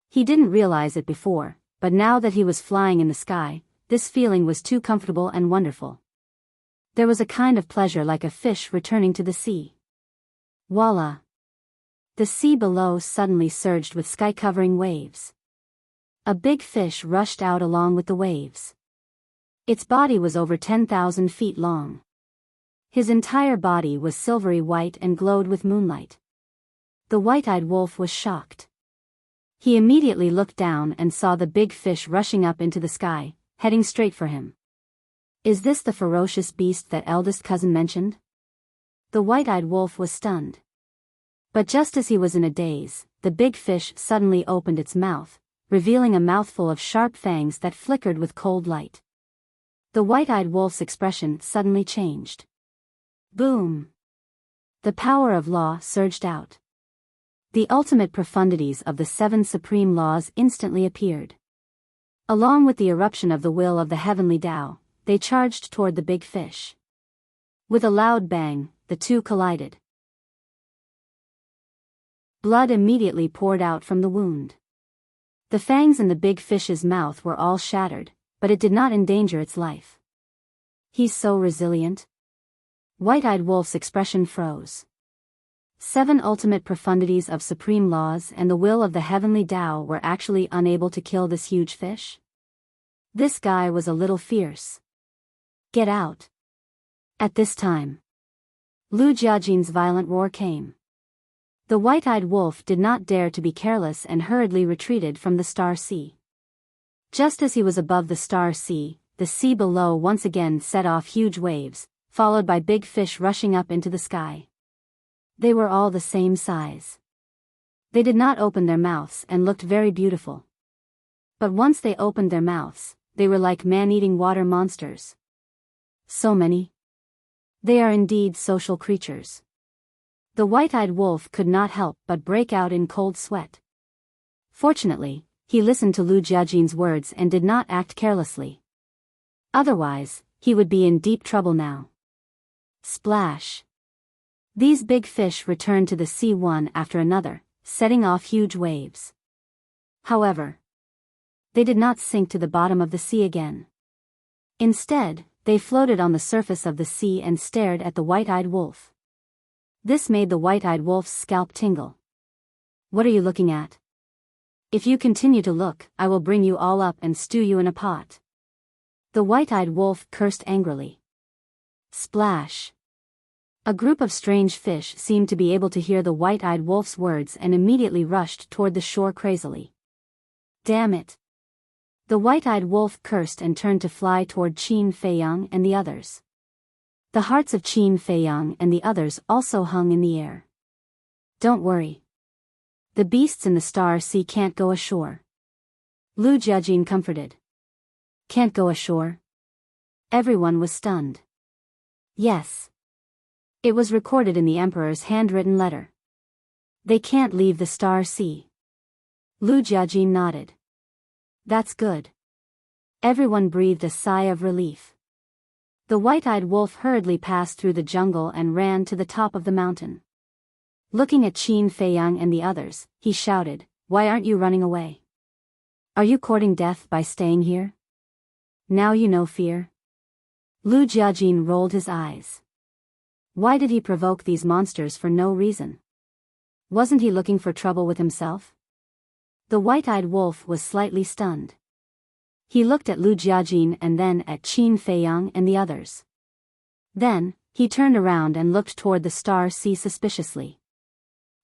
He didn't realize it before, but now that he was flying in the sky, this feeling was too comfortable and wonderful. There was a kind of pleasure like a fish returning to the sea. Voila! The sea below suddenly surged with sky-covering waves. A big fish rushed out along with the waves. Its body was over 10,000 feet long. His entire body was silvery white and glowed with moonlight. The white-eyed wolf was shocked. He immediately looked down and saw the big fish rushing up into the sky, heading straight for him. Is this the ferocious beast that eldest cousin mentioned? The white-eyed wolf was stunned. But just as he was in a daze, the big fish suddenly opened its mouth, revealing a mouthful of sharp fangs that flickered with cold light. The white-eyed wolf's expression suddenly changed. Boom! The power of law surged out. The ultimate profundities of the 7 supreme laws instantly appeared. Along with the eruption of the will of the heavenly Tao, they charged toward the big fish. With a loud bang, the two collided. Blood immediately poured out from the wound. The fangs in the big fish's mouth were all shattered, but it did not endanger its life. He's so resilient. White-eyed wolf's expression froze. 7 ultimate profundities of supreme laws and the will of the heavenly Tao were actually unable to kill this huge fish? This guy was a little fierce. Get out. At this time, Lu Jiajin's violent roar came. The white-eyed wolf did not dare to be careless and hurriedly retreated from the Star Sea. Just as he was above the Star Sea, the sea below once again set off huge waves, followed by big fish rushing up into the sky. They were all the same size. They did not open their mouths and looked very beautiful. But once they opened their mouths, they were like man-eating water monsters. So many. They are indeed social creatures. The white-eyed wolf could not help but break out in cold sweat. Fortunately, he listened to Lu Jiajin's words and did not act carelessly. Otherwise, he would be in deep trouble now. Splash! These big fish returned to the sea one after another, setting off huge waves. However, they did not sink to the bottom of the sea again. Instead, they floated on the surface of the sea and stared at the white-eyed wolf. This made the white-eyed wolf's scalp tingle. What are you looking at? If you continue to look, I will bring you all up and stew you in a pot. The white-eyed wolf cursed angrily. Splash! A group of strange fish seemed to be able to hear the white-eyed wolf's words and immediately rushed toward the shore crazily. Damn it! The white-eyed wolf cursed and turned to fly toward Qin Feiyang and the others. The hearts of Qin Feiyang and the others also hung in the air. Don't worry. The beasts in the Star Sea can't go ashore. Lu Jiajin comforted. Can't go ashore? Everyone was stunned. Yes. It was recorded in the Emperor's handwritten letter. They can't leave the Star Sea. Lu Jiajin nodded. That's good. Everyone breathed a sigh of relief. The white-eyed wolf hurriedly passed through the jungle and ran to the top of the mountain. Looking at Qin Feiyang and the others, he shouted, "Why aren't you running away? Are you courting death by staying here? Now you know fear." Lu Jiajin rolled his eyes. Why did he provoke these monsters for no reason? Wasn't he looking for trouble with himself? The white-eyed wolf was slightly stunned. He looked at Lu Jiajin and then at Qin Feiyang and the others. Then, he turned around and looked toward the Star Sea suspiciously.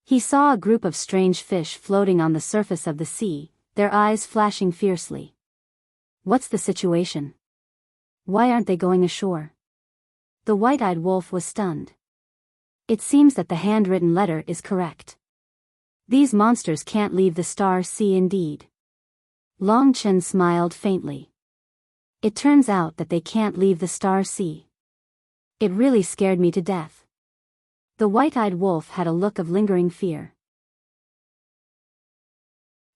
He saw a group of strange fish floating on the surface of the sea, their eyes flashing fiercely. What's the situation? Why aren't they going ashore? The white-eyed wolf was stunned. It seems that the handwritten letter is correct. These monsters can't leave the Star Sea indeed. Long Chen smiled faintly. It turns out that they can't leave the Star Sea. It really scared me to death. The white-eyed wolf had a look of lingering fear.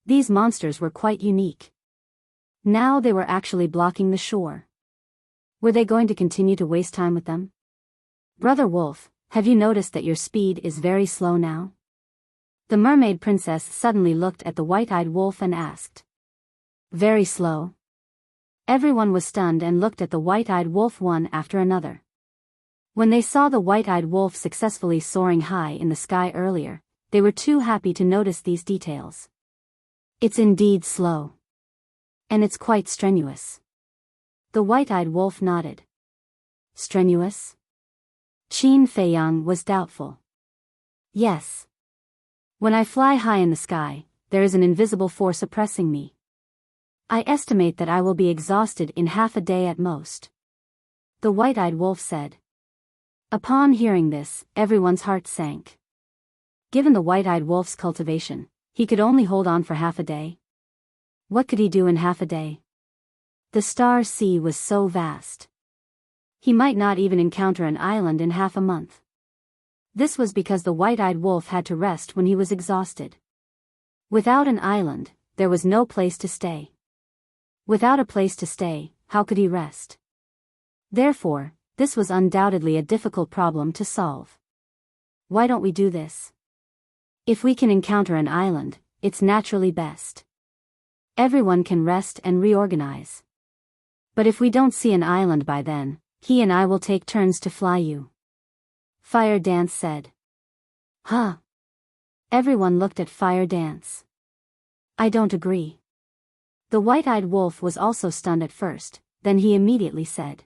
These monsters were quite unique. Now they were actually blocking the shore. Were they going to continue to waste time with them? Brother Wolf, have you noticed that your speed is very slow now? The mermaid princess suddenly looked at the white-eyed wolf and asked. Very slow? Everyone was stunned and looked at the white-eyed wolf one after another. When they saw the white-eyed wolf successfully soaring high in the sky earlier, they were too happy to notice these details. It's indeed slow. And it's quite strenuous. The white-eyed wolf nodded. Strenuous? Qin Feiyang was doubtful. Yes. When I fly high in the sky, there is an invisible force oppressing me. I estimate that I will be exhausted in half a day at most. The white-eyed wolf said. Upon hearing this, everyone's heart sank. Given the white-eyed wolf's cultivation, he could only hold on for half a day. What could he do in half a day? The Star Sea was so vast. He might not even encounter an island in half a month. This was because the white-eyed wolf had to rest when he was exhausted. Without an island, there was no place to stay. Without a place to stay, how could he rest? Therefore, this was undoubtedly a difficult problem to solve. Why don't we do this? If we can encounter an island, it's naturally best. Everyone can rest and reorganize. But if we don't see an island by then, he and I will take turns to fly you. Fire Dance said. Huh? Everyone looked at Fire Dance. I don't agree. The white-eyed wolf was also stunned at first, then he immediately said.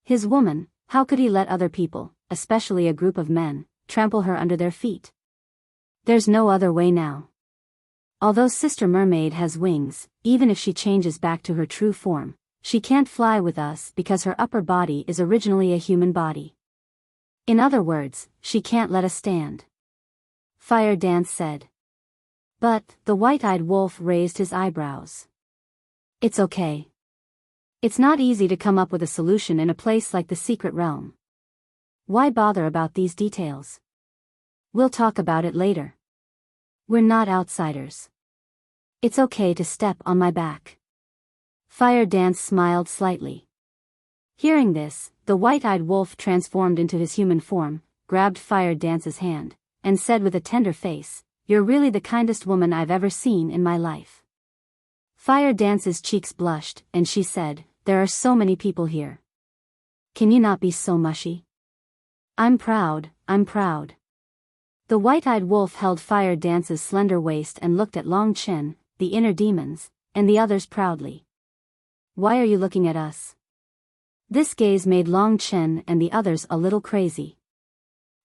His woman, how could he let other people, especially a group of men, trample her under their feet? There's no other way now. Although Sister Mermaid has wings, even if she changes back to her true form, she can't fly with us because her upper body is originally a human body. In other words, she can't let us stand. Fire Dance said. But, the white-eyed wolf raised his eyebrows. It's okay. It's not easy to come up with a solution in a place like the Secret Realm. Why bother about these details? We'll talk about it later. We're not outsiders. It's okay to step on my back. Fire Dance smiled slightly. Hearing this, the white-eyed wolf transformed into his human form, grabbed Fire Dance's hand, and said with a tender face, You're really the kindest woman I've ever seen in my life. Fire Dance's cheeks blushed, and she said, There are so many people here. Can you not be so mushy? I'm proud, I'm proud. The white-eyed wolf held Fire Dance's slender waist and looked at Long Chen, the inner demons, and the others proudly. Why are you looking at us? This gaze made Long Chen and the others a little crazy.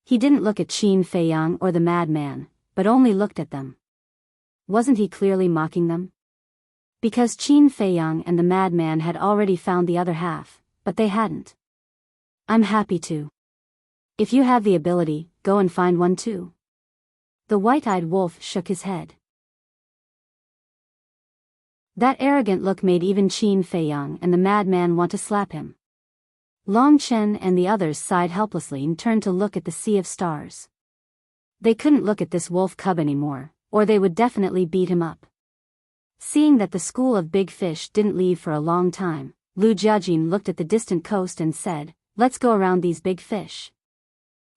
He didn't look at Qin Feiyang or the madman, but only looked at them. Wasn't he clearly mocking them? Because Qin Feiyang and the madman had already found the other half, but they hadn't. I'm happy to. If you have the ability, go and find one too. The white-eyed wolf shook his head. That arrogant look made even Qin Feiyang and the madman want to slap him. Long Chen and the others sighed helplessly and turned to look at the sea of stars. They couldn't look at this wolf cub anymore, or they would definitely beat him up. Seeing that the school of big fish didn't leave for a long time, Lu Jiajin looked at the distant coast and said, Let's go around these big fish.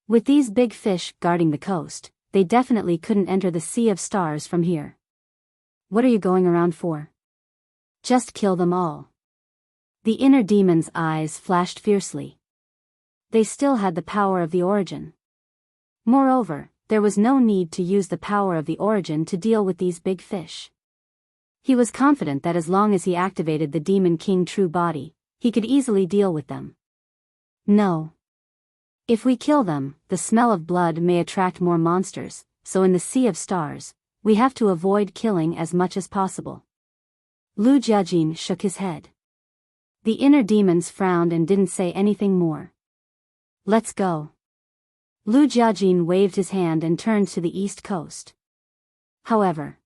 With these big fish guarding the coast, they definitely couldn't enter the sea of stars from here. What are you going around for? Just kill them all. The inner demon's eyes flashed fiercely. They still had the power of the origin. Moreover, there was no need to use the power of the origin to deal with these big fish. He was confident that as long as he activated the Demon King true body, he could easily deal with them. No. If we kill them, the smell of blood may attract more monsters, so in the Sea of Stars, we have to avoid killing as much as possible. Lu Jiajin shook his head. The inner demons frowned and didn't say anything more. Let's go. Lu Jiajin waved his hand and turned to the east coast. However,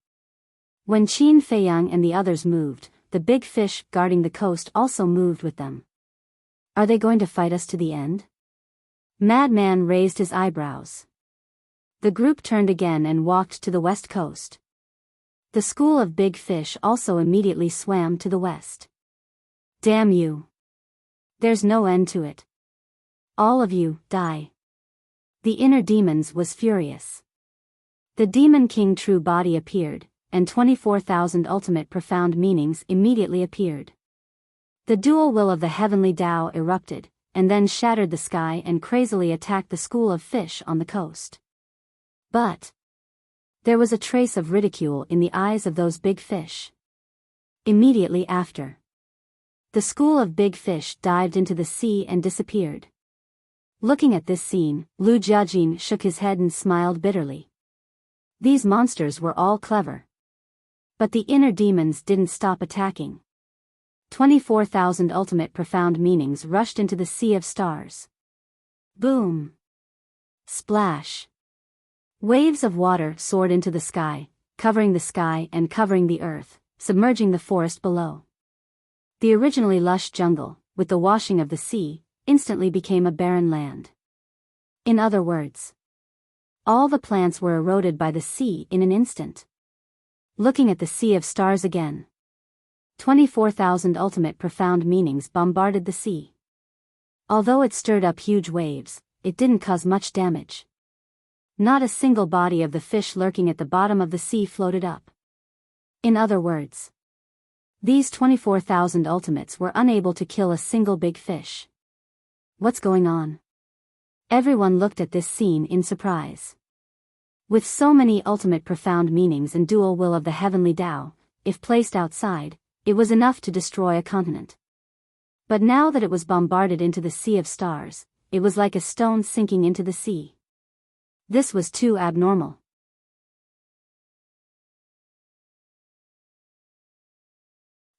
when Qin Feiyang and the others moved, the big fish guarding the coast also moved with them. Are they going to fight us to the end? Madman raised his eyebrows. The group turned again and walked to the west coast. The school of big fish also immediately swam to the west. Damn you! There's no end to it. All of you, die. The inner demons was furious. The Demon King True Body appeared, and 24,000 ultimate profound meanings immediately appeared. The dual will of the heavenly Tao erupted, and then shattered the sky and crazily attacked the school of fish on the coast. But there was a trace of ridicule in the eyes of those big fish. Immediately after, the school of big fish dived into the sea and disappeared. Looking at this scene, Lu Jiajin shook his head and smiled bitterly. These monsters were all clever. But the inner demons didn't stop attacking. 24,000 ultimate profound meanings rushed into the sea of stars. Boom! Splash! Waves of water soared into the sky, covering the sky and covering the earth, submerging the forest below. The originally lush jungle, with the washing of the sea, instantly became a barren land. In other words, all the plants were eroded by the sea in an instant. Looking at the sea of stars again, 24,000 ultimate profound meanings bombarded the sea. Although it stirred up huge waves, it didn't cause much damage. Not a single body of the fish lurking at the bottom of the sea floated up. In other words, these 24,000 ultimates were unable to kill a single big fish. What's going on? Everyone looked at this scene in surprise. With so many ultimate profound meanings and dual will of the heavenly Tao, if placed outside, it was enough to destroy a continent. But now that it was bombarded into the sea of stars, it was like a stone sinking into the sea. This was too abnormal.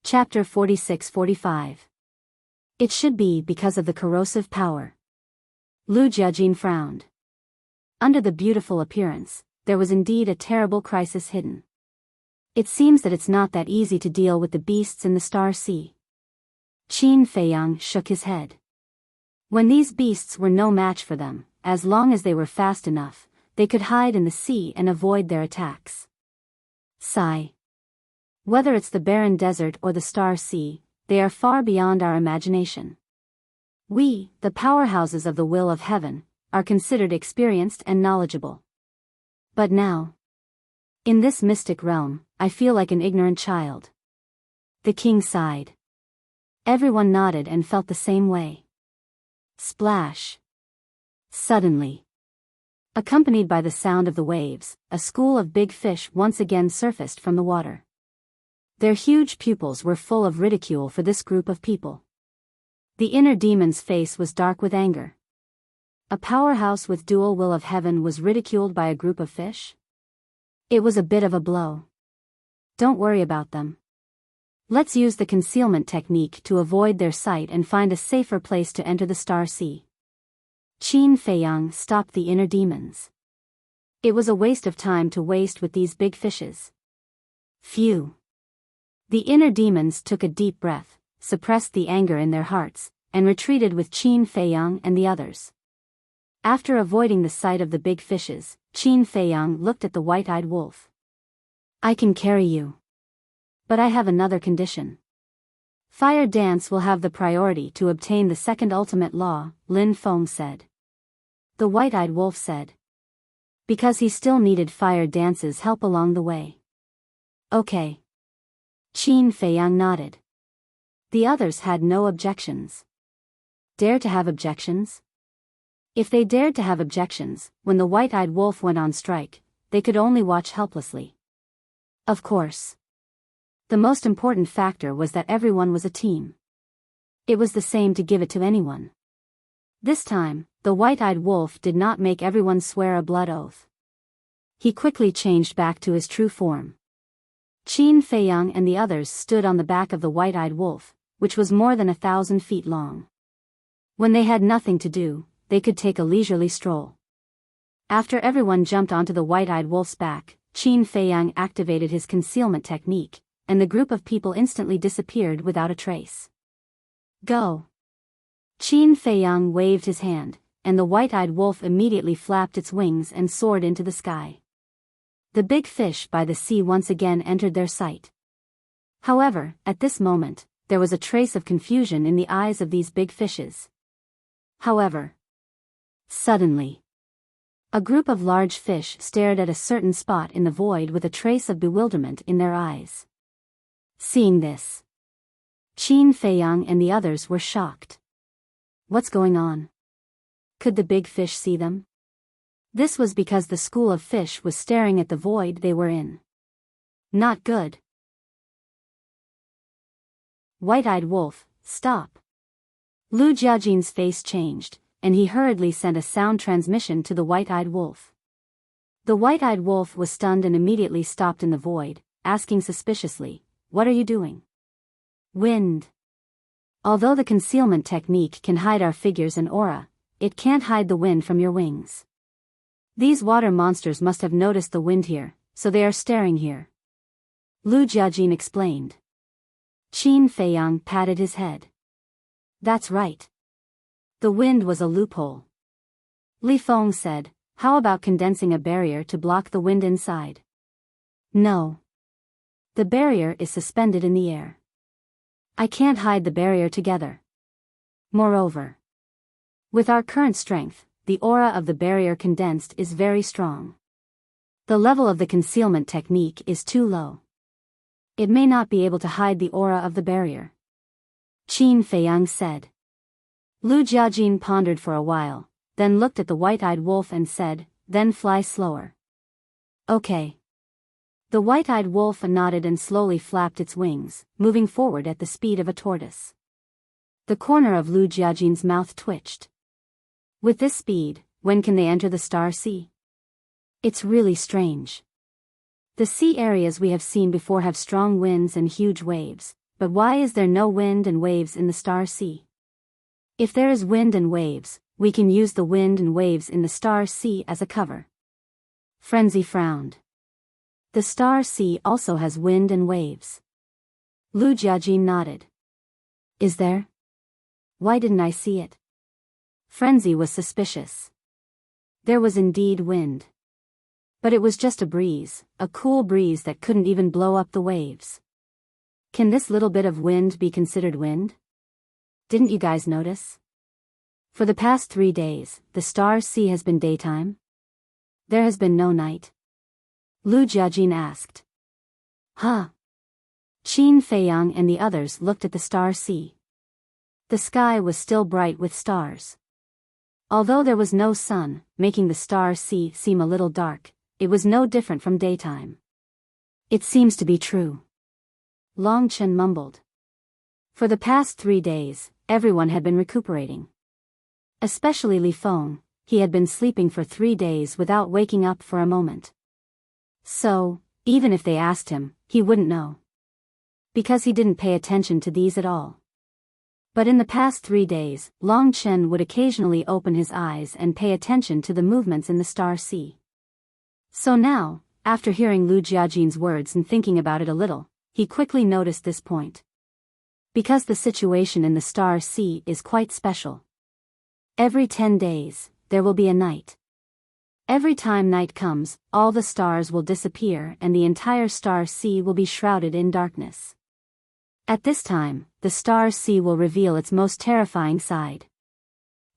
Chapter 46-45. It should be because of the corrosive power. Lu Jiajin frowned. Under the beautiful appearance, there was indeed a terrible crisis hidden. It seems that it's not that easy to deal with the beasts in the Star Sea. Qin Feiyang shook his head. When these beasts were no match for them, as long as they were fast enough, they could hide in the sea and avoid their attacks. Sigh. Whether it's the barren desert or the Star Sea, they are far beyond our imagination. We, the powerhouses of the will of heaven, are considered experienced and knowledgeable. But now, in this mystic realm, I feel like an ignorant child. The king sighed. Everyone nodded and felt the same way. Splash. Suddenly, accompanied by the sound of the waves, a school of big fish once again surfaced from the water. Their huge pupils were full of ridicule for this group of people. The inner demon's face was dark with anger. A powerhouse with dual will of heaven was ridiculed by a group of fish? It was a bit of a blow. Don't worry about them. Let's use the concealment technique to avoid their sight and find a safer place to enter the Star Sea. Qin Feiyang stopped the inner demons. It was a waste of time to waste with these big fishes. Phew. The inner demons took a deep breath, suppressed the anger in their hearts, and retreated with Qin Feiyang and the others. After avoiding the sight of the big fishes, Qin Feiyang looked at the white-eyed wolf. I can carry you. But I have another condition. Fire Dance will have the priority to obtain the second ultimate law, Lin Feng said. The white-eyed wolf said. Because he still needed Fire Dance's help along the way. Okay. Qin Feiyang nodded. The others had no objections. Dare to have objections? If they dared to have objections, when the white-eyed wolf went on strike, they could only watch helplessly. Of course. The most important factor was that everyone was a team. It was the same to give it to anyone. This time, the white-eyed wolf did not make everyone swear a blood oath. He quickly changed back to his true form. Qin Feiyang and the others stood on the back of the white-eyed wolf, which was more than 1,000 feet long. When they had nothing to do, they could take a leisurely stroll. After everyone jumped onto the white-eyed wolf's back, Qin Feiyang activated his concealment technique, and the group of people instantly disappeared without a trace. Go! Qin Feiyang waved his hand, and the white-eyed wolf immediately flapped its wings and soared into the sky. The big fish by the sea once again entered their sight. However, at this moment, there was a trace of confusion in the eyes of these big fishes. However, suddenly, a group of large fish stared at a certain spot in the void with a trace of bewilderment in their eyes. Seeing this, Qin Feiyang and the others were shocked. What's going on? Could the big fish see them? This was because the school of fish was staring at the void they were in. Not good. White-eyed wolf, stop. Lu Jiajin's face changed, and he hurriedly sent a sound transmission to the white-eyed wolf. The white-eyed wolf was stunned and immediately stopped in the void, asking suspiciously, "What are you doing?" Wind. Although the concealment technique can hide our figures and aura, it can't hide the wind from your wings. These water monsters must have noticed the wind here, so they are staring here. Lu Jiajin explained. Qin Feiyang patted his head. That's right. The wind was a loophole. Li Feng said, how about condensing a barrier to block the wind inside? No. The barrier is suspended in the air. I can't hide the barrier together. Moreover, with our current strength, the aura of the barrier condensed is very strong. The level of the concealment technique is too low. It may not be able to hide the aura of the barrier. Qin Feiyang said. Lu Jiajin pondered for a while, then looked at the white-eyed wolf and said, then fly slower. Okay. The white-eyed wolf nodded and slowly flapped its wings, moving forward at the speed of a tortoise. The corner of Lu Jiajin's mouth twitched. With this speed, when can they enter the Star Sea? It's really strange. The sea areas we have seen before have strong winds and huge waves, but why is there no wind and waves in the Star Sea? If there is wind and waves, we can use the wind and waves in the Star Sea as a cover. Frenzy frowned. The Star Sea also has wind and waves. Lu Jiajin nodded. Is there? Why didn't I see it? Frenzy was suspicious. There was indeed wind. But it was just a breeze, a cool breeze that couldn't even blow up the waves. Can this little bit of wind be considered wind? Didn't you guys notice? For the past 3 days, the Star Sea has been daytime. There has been no night. Lu Jiajin asked. Huh? Qin Feiyang and the others looked at the Star Sea. The sky was still bright with stars. Although there was no sun, making the Star Sea seem a little dark, it was no different from daytime. It seems to be true. Long Chen mumbled. For the past 3 days, everyone had been recuperating. Especially Li Feng, he had been sleeping for 3 days without waking up for a moment. So, even if they asked him, he wouldn't know. Because he didn't pay attention to these at all. But in the past 3 days, Long Chen would occasionally open his eyes and pay attention to the movements in the Star Sea. So now, after hearing Lu Jiajin's words and thinking about it a little, he quickly noticed this point. Because the situation in the Star Sea is quite special. Every 10 days, there will be a night. Every time night comes, all the stars will disappear and the entire Star Sea will be shrouded in darkness. At this time, the Star Sea will reveal its most terrifying side.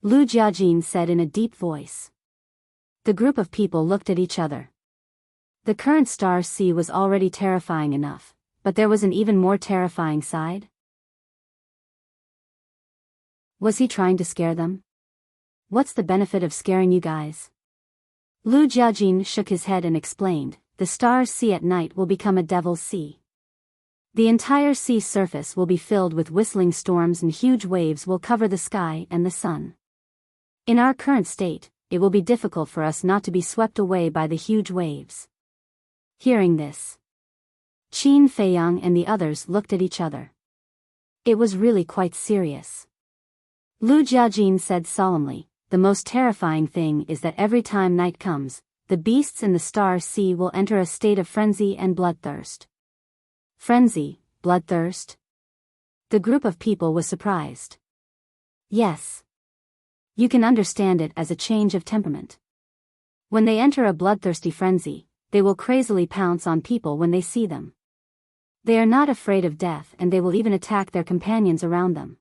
Lu Jiajin said in a deep voice. The group of people looked at each other. The current Star Sea was already terrifying enough, but there was an even more terrifying side. Was he trying to scare them? What's the benefit of scaring you guys? Lu Jiajin shook his head and explained, the Star Sea at night will become a devil's sea. The entire sea surface will be filled with whistling storms and huge waves will cover the sky and the sun. In our current state, it will be difficult for us not to be swept away by the huge waves. Hearing this, Qin Feiyang and the others looked at each other. It was really quite serious. Lu Jiajin said solemnly, the most terrifying thing is that every time night comes, the beasts in the Star Sea will enter a state of frenzy and bloodthirst. Frenzy, bloodthirst? The group of people was surprised. Yes. You can understand it as a change of temperament. When they enter a bloodthirsty frenzy, they will crazily pounce on people when they see them. They are not afraid of death, and they will even attack their companions around them.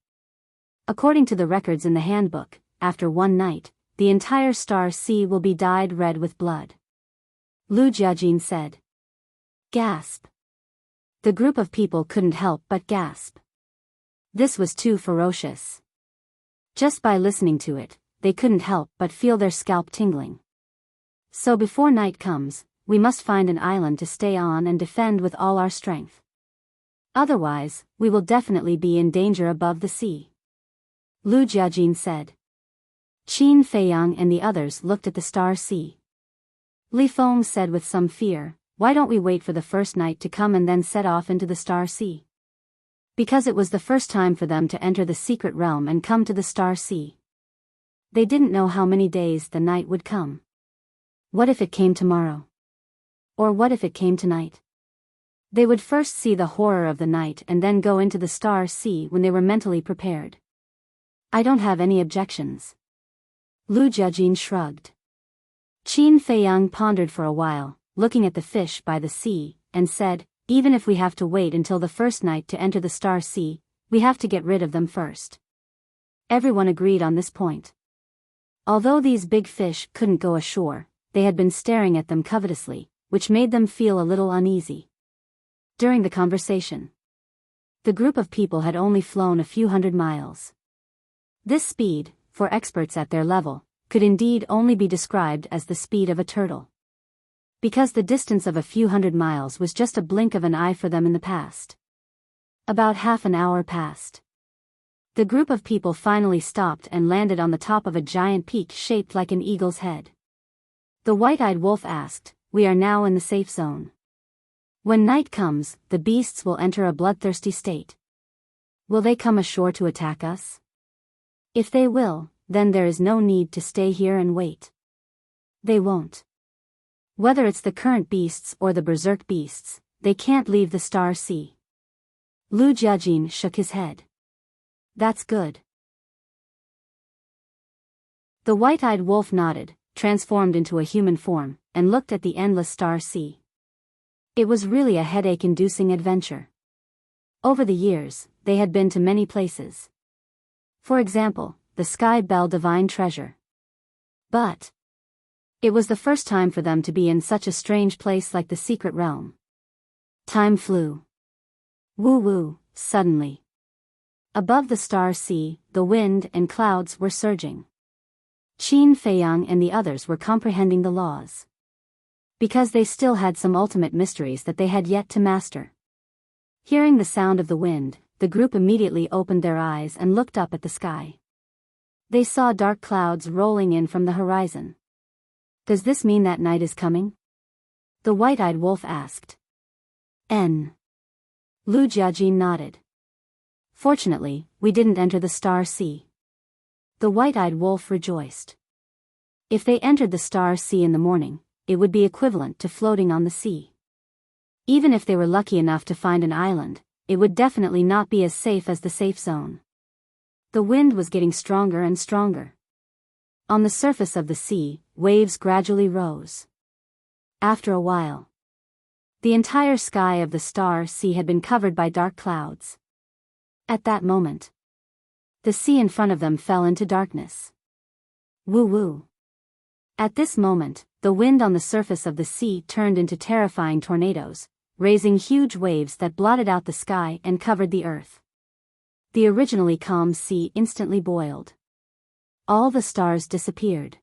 According to the records in the handbook, after one night, the entire Star Sea will be dyed red with blood. Lu Jiajin said. Gasp. The group of people couldn't help but gasp. This was too ferocious. Just by listening to it, they couldn't help but feel their scalp tingling. So before night comes, we must find an island to stay on and defend with all our strength. Otherwise, we will definitely be in danger above the sea. Lu Jiajin said. Qin Feiyang and the others looked at the Star Sea. Li Feng said with some fear, why don't we wait for the first night to come and then set off into the Star Sea? Because it was the first time for them to enter the secret realm and come to the Star Sea. They didn't know how many days the night would come. What if it came tomorrow? Or what if it came tonight? They would first see the horror of the night and then go into the Star Sea when they were mentally prepared. I don't have any objections. Lu Jiajin shrugged. Qin Feiyang pondered for a while, looking at the fish by the sea, and said, even if we have to wait until the first night to enter the Star Sea, we have to get rid of them first. Everyone agreed on this point. Although these big fish couldn't go ashore, they had been staring at them covetously, which made them feel a little uneasy. During the conversation, the group of people had only flown a few hundred miles. This speed, for experts at their level, could indeed only be described as the speed of a turtle. Because the distance of a few hundred miles was just a blink of an eye for them in the past. About half an hour passed. The group of people finally stopped and landed on the top of a giant peak shaped like an eagle's head. The white-eyed wolf asked, we are now in the safe zone. When night comes, the beasts will enter a bloodthirsty state. Will they come ashore to attack us? If they will, then there is no need to stay here and wait. They won't. Whether it's the current beasts or the berserk beasts, they can't leave the Star Sea. Lu Jiajin shook his head. That's good. The white-eyed wolf nodded, transformed into a human form, and looked at the endless Star Sea. It was really a headache-inducing adventure. Over the years, they had been to many places. For example, the Sky Bell Divine Treasure. But it was the first time for them to be in such a strange place like the secret realm. Time flew. Woo-woo, suddenly. Above the Star Sea, the wind and clouds were surging. Qin Feiyang and the others were comprehending the laws. Because they still had some ultimate mysteries that they had yet to master. Hearing the sound of the wind, the group immediately opened their eyes and looked up at the sky. They saw dark clouds rolling in from the horizon. Does this mean that night is coming? The white-eyed wolf asked. N. Lu Jiajin nodded. Fortunately, we didn't enter the Star Sea. The white-eyed wolf rejoiced. If they entered the Star Sea in the morning, it would be equivalent to floating on the sea. Even if they were lucky enough to find an island, it would definitely not be as safe as the safe zone. The wind was getting stronger and stronger. On the surface of the sea, waves gradually rose. After a while, the entire sky of the Star Sea had been covered by dark clouds. At that moment, the sea in front of them fell into darkness. Woo-woo. At this moment, the wind on the surface of the sea turned into terrifying tornadoes, raising huge waves that blotted out the sky and covered the earth. The originally calm sea instantly boiled. All the stars disappeared.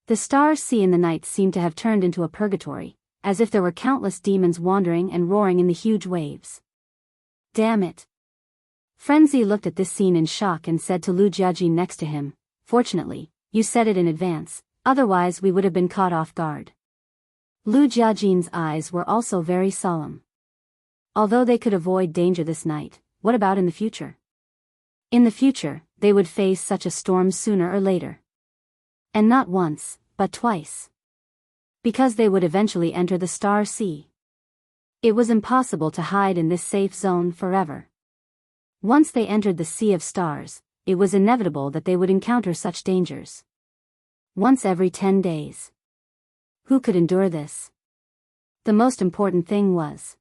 The Star Sea in the night seemed to have turned into a purgatory, as if there were countless demons wandering and roaring in the huge waves. Damn it. Frenzy looked at this scene in shock and said to Lu Jiajin next to him, fortunately, you said it in advance, otherwise we would have been caught off guard. Lu Jiajin's eyes were also very solemn. Although they could avoid danger this night, what about in the future? In the future, they would face such a storm sooner or later. And not once, but twice. because they would eventually enter the Star Sea. It was impossible to hide in this safe zone forever. Once they entered the Sea of Stars, it was inevitable that they would encounter such dangers. Once every 10 days. Who could endure this? The most important thing was,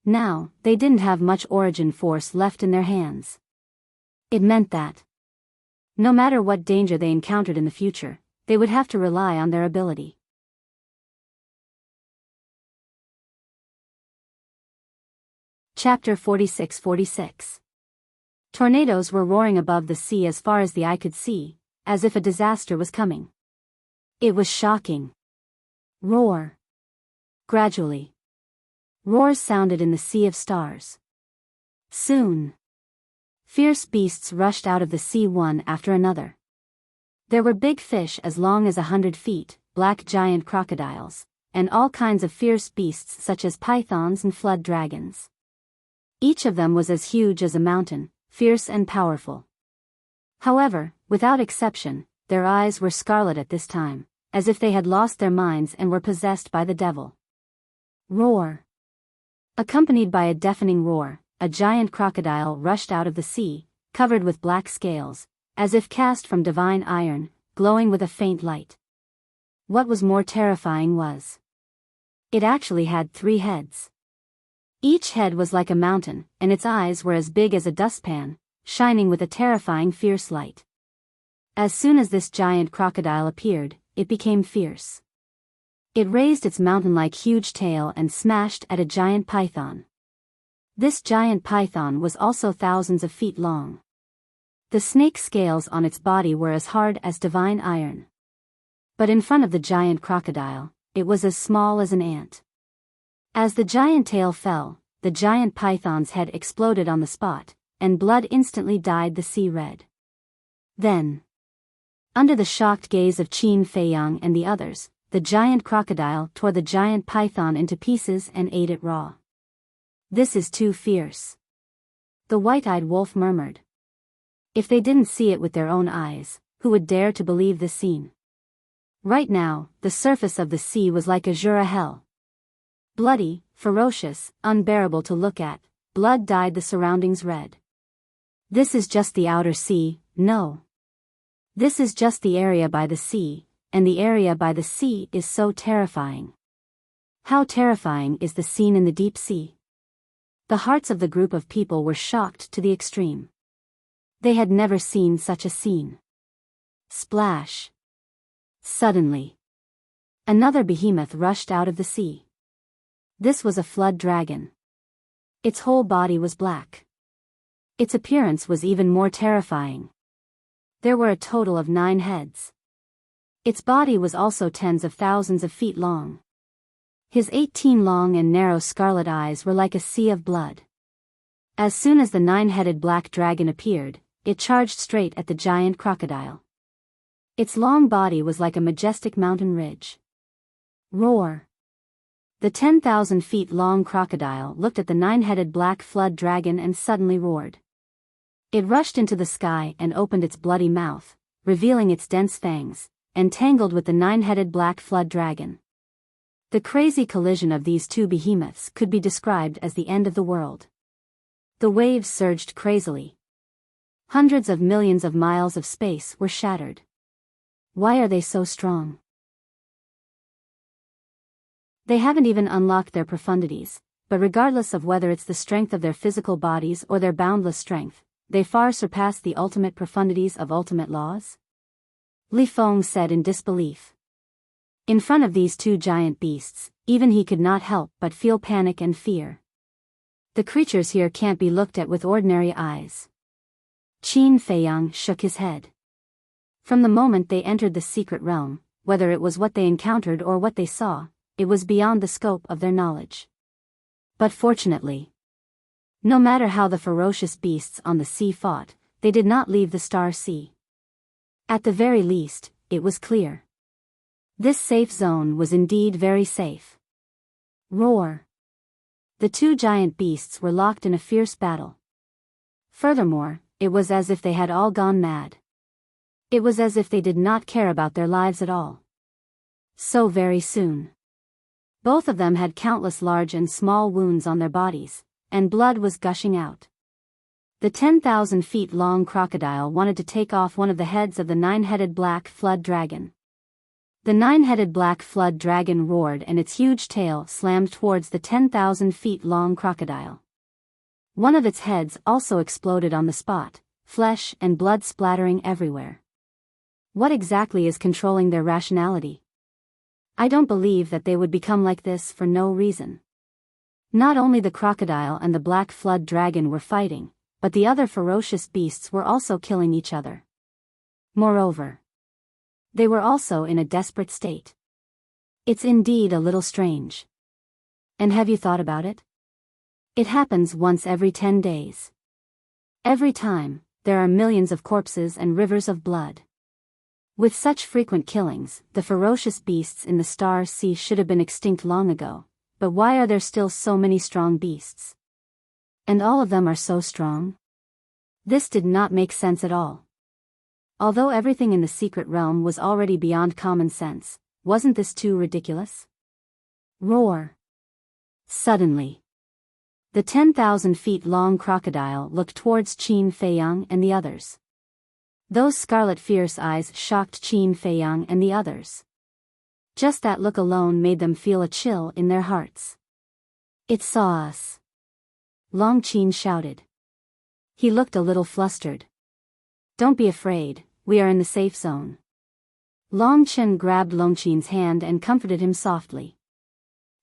now, they didn't have much origin force left in their hands. It meant that, no matter what danger they encountered in the future, they would have to rely on their ability. Chapter 46-46. Tornadoes were roaring above the sea as far as the eye could see, as if a disaster was coming. It was shocking. Roar. Gradually, roars sounded in the Sea of Stars. Soon, fierce beasts rushed out of the sea one after another. There were big fish as long as 100 feet, black giant crocodiles, and all kinds of fierce beasts such as pythons and flood dragons. Each of them was as huge as a mountain, fierce and powerful. However, without exception, their eyes were scarlet at this time, as if they had lost their minds and were possessed by the devil. Roar. Accompanied by a deafening roar, a giant crocodile rushed out of the sea, covered with black scales, as if cast from divine iron, glowing with a faint light. What was more terrifying was, it actually had 3 heads. Each head was like a mountain, and its eyes were as big as a dustpan, shining with a terrifying fierce light. As soon as this giant crocodile appeared, it became fierce. It raised its mountain-like huge tail and smashed at a giant python. This giant python was also thousands of feet long. The snake scales on its body were as hard as divine iron. But in front of the giant crocodile, it was as small as an ant. As the giant tail fell, the giant python's head exploded on the spot, and blood instantly dyed the sea red. Then, under the shocked gaze of Qin Feiyang and the others, the giant crocodile tore the giant python into pieces and ate it raw. This is too fierce. The white-eyed wolf murmured. If they didn't see it with their own eyes, who would dare to believe this scene? Right now, the surface of the sea was like azure hell. Bloody, ferocious, unbearable to look at, blood dyed the surroundings red. This is just the outer sea, no. This is just the area by the sea, and the area by the sea is so terrifying. How terrifying is the scene in the deep sea? The hearts of the group of people were shocked to the extreme. They had never seen such a scene. Splash. Suddenly, another behemoth rushed out of the sea. This was a flood dragon. Its whole body was black. Its appearance was even more terrifying. There were a total of 9 heads. Its body was also tens of thousands of feet long. His 18 long and narrow scarlet eyes were like a sea of blood. As soon as the 9-headed black dragon appeared, it charged straight at the giant crocodile. Its long body was like a majestic mountain ridge. Roar. The 10,000 feet long crocodile looked at the 9-headed black flood dragon and suddenly roared. It rushed into the sky and opened its bloody mouth, revealing its dense fangs, entangled with the 9-headed black flood dragon. The crazy collision of these two behemoths could be described as the end of the world. The waves surged crazily. Hundreds of millions of miles of space were shattered. Why are they so strong? They haven't even unlocked their profundities, but regardless of whether it's the strength of their physical bodies or their boundless strength, they far surpass the ultimate profundities of ultimate laws? Li Feng said in disbelief. In front of these two giant beasts, even he could not help but feel panic and fear. The creatures here can't be looked at with ordinary eyes. Qin Feiyang shook his head. From the moment they entered the secret realm, whether it was what they encountered or what they saw, it was beyond the scope of their knowledge. But fortunately, no matter how the ferocious beasts on the sea fought, they did not leave the Star Sea. At the very least, it was clear. This safe zone was indeed very safe. Roar. The two giant beasts were locked in a fierce battle. Furthermore, it was as if they had all gone mad. It was as if they did not care about their lives at all. So very soon. Both of them had countless large and small wounds on their bodies, and blood was gushing out. The 10,000 feet long crocodile wanted to take off one of the heads of the 9-headed black flood dragon. The 9-headed black flood dragon roared and its huge tail slammed towards the 10,000 feet long crocodile. One of its heads also exploded on the spot, flesh and blood splattering everywhere. What exactly is controlling their rationality? I don't believe that they would become like this for no reason. Not only the crocodile and the black flood dragon were fighting, but the other ferocious beasts were also killing each other. Moreover, they were also in a desperate state. It's indeed a little strange. And have you thought about it? It happens once every 10 days. Every time, there are millions of corpses and rivers of blood. With such frequent killings, the ferocious beasts in the Star Sea should have been extinct long ago, but why are there still so many strong beasts? And all of them are so strong? This did not make sense at all. Although everything in the secret realm was already beyond common sense, wasn't this too ridiculous? Roar! Suddenly, the 10,000 feet long crocodile looked towards Qin Feiyang and the others. Those scarlet fierce eyes shocked Qin Feiyang and the others. Just that look alone made them feel a chill in their hearts. It saw us. Long Qin shouted. He looked a little flustered. Don't be afraid, we are in the safe zone. Long Chen grabbed Long Qin's hand and comforted him softly.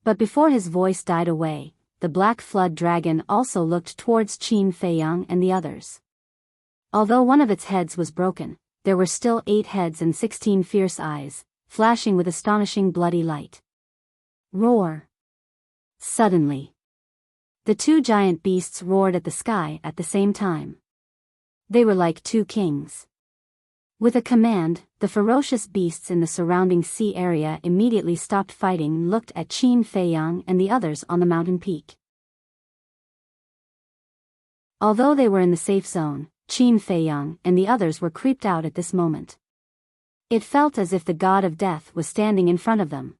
But before his voice died away, the black flood dragon also looked towards Qin Feiyang and the others. Although one of its heads was broken, there were still 8 heads and 16 fierce eyes, flashing with astonishing bloody light. Roar! Suddenly, the 2 giant beasts roared at the sky at the same time. They were like 2 kings. With a command, the ferocious beasts in the surrounding sea area immediately stopped fighting and looked at Qin Feiyang and the others on the mountain peak. Although they were in the safe zone, Qin Feiyang and the others were creeped out at this moment. It felt as if the god of death was standing in front of them.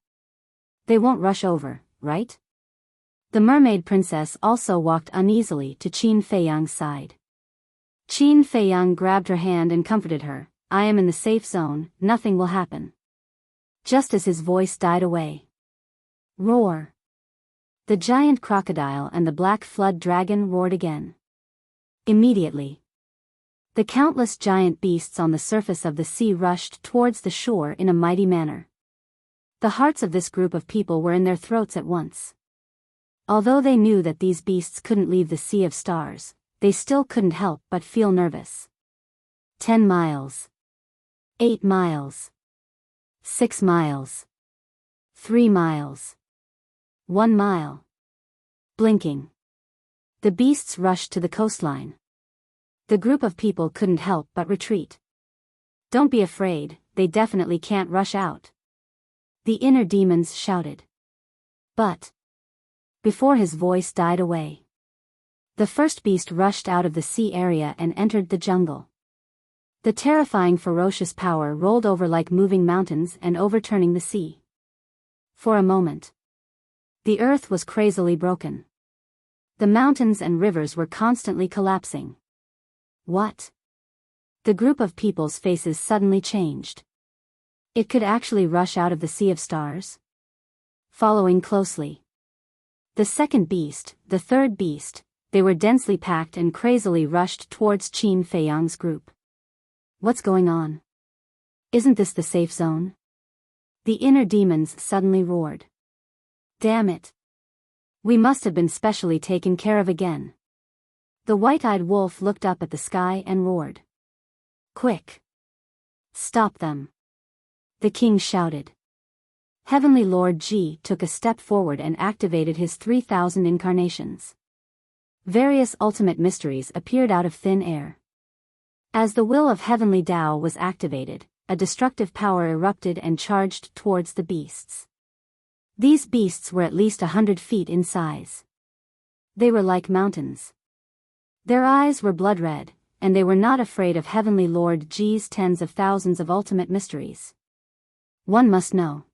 They won't rush over, right? The mermaid princess also walked uneasily to Qin Feiyang's side. Qin Feiyang grabbed her hand and comforted her. I am in the safe zone, nothing will happen. Just as his voice died away. Roar! The giant crocodile and the black flood dragon roared again. Immediately, the countless giant beasts on the surface of the sea rushed towards the shore in a mighty manner. The hearts of this group of people were in their throats at once. Although they knew that these beasts couldn't leave the Sea of Stars, they still couldn't help but feel nervous. 10 miles. 8 miles. 6 miles. 3 miles. 1 mile. Blinking. The beasts rushed to the coastline. The group of people couldn't help but retreat. Don't be afraid, they definitely can't rush out. The inner demons shouted. But, before his voice died away, the first beast rushed out of the sea area and entered the jungle. The terrifying ferocious power rolled over like moving mountains and overturning the sea. For a moment, the earth was crazily broken. The mountains and rivers were constantly collapsing. What? The group of people's faces suddenly changed. It could actually rush out of the Sea of Stars? Following closely, the second beast, the third beast, they were densely packed and crazily rushed towards Qin Feiyang's group. What's going on? Isn't this the safe zone? The inner demons suddenly roared. Damn it! We must have been specially taken care of again. The white-eyed wolf looked up at the sky and roared. Quick! Stop them! The king shouted. Heavenly Lord Ji took a step forward and activated his 3,000 incarnations. Various ultimate mysteries appeared out of thin air. As the will of Heavenly Tao was activated, a destructive power erupted and charged towards the beasts. These beasts were at least 100 feet in size. They were like mountains. Their eyes were blood red, and they were not afraid of Heavenly Lord Ji's tens of thousands of ultimate mysteries. One must know.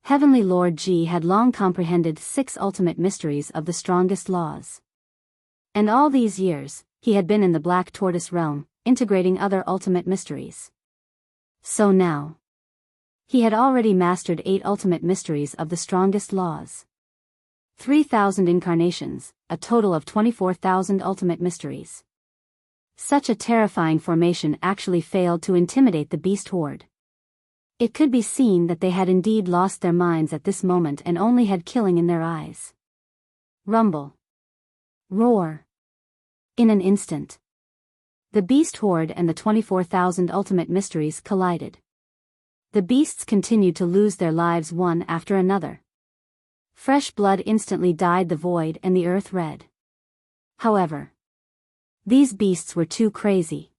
Heavenly Lord Ji had long comprehended 6 ultimate mysteries of the strongest laws. And all these years, he had been in the Black Tortoise realm, integrating other ultimate mysteries. So now, he had already mastered 8 ultimate mysteries of the strongest laws. 3,000 incarnations, a total of 24,000 ultimate mysteries. Such a terrifying formation actually failed to intimidate the beast horde. It could be seen that they had indeed lost their minds at this moment and only had killing in their eyes. Rumble. Roar. In an instant, the beast horde and the 24,000 ultimate mysteries collided. The beasts continued to lose their lives one after another. Fresh blood instantly dyed the void and the earth red. However, these beasts were too crazy.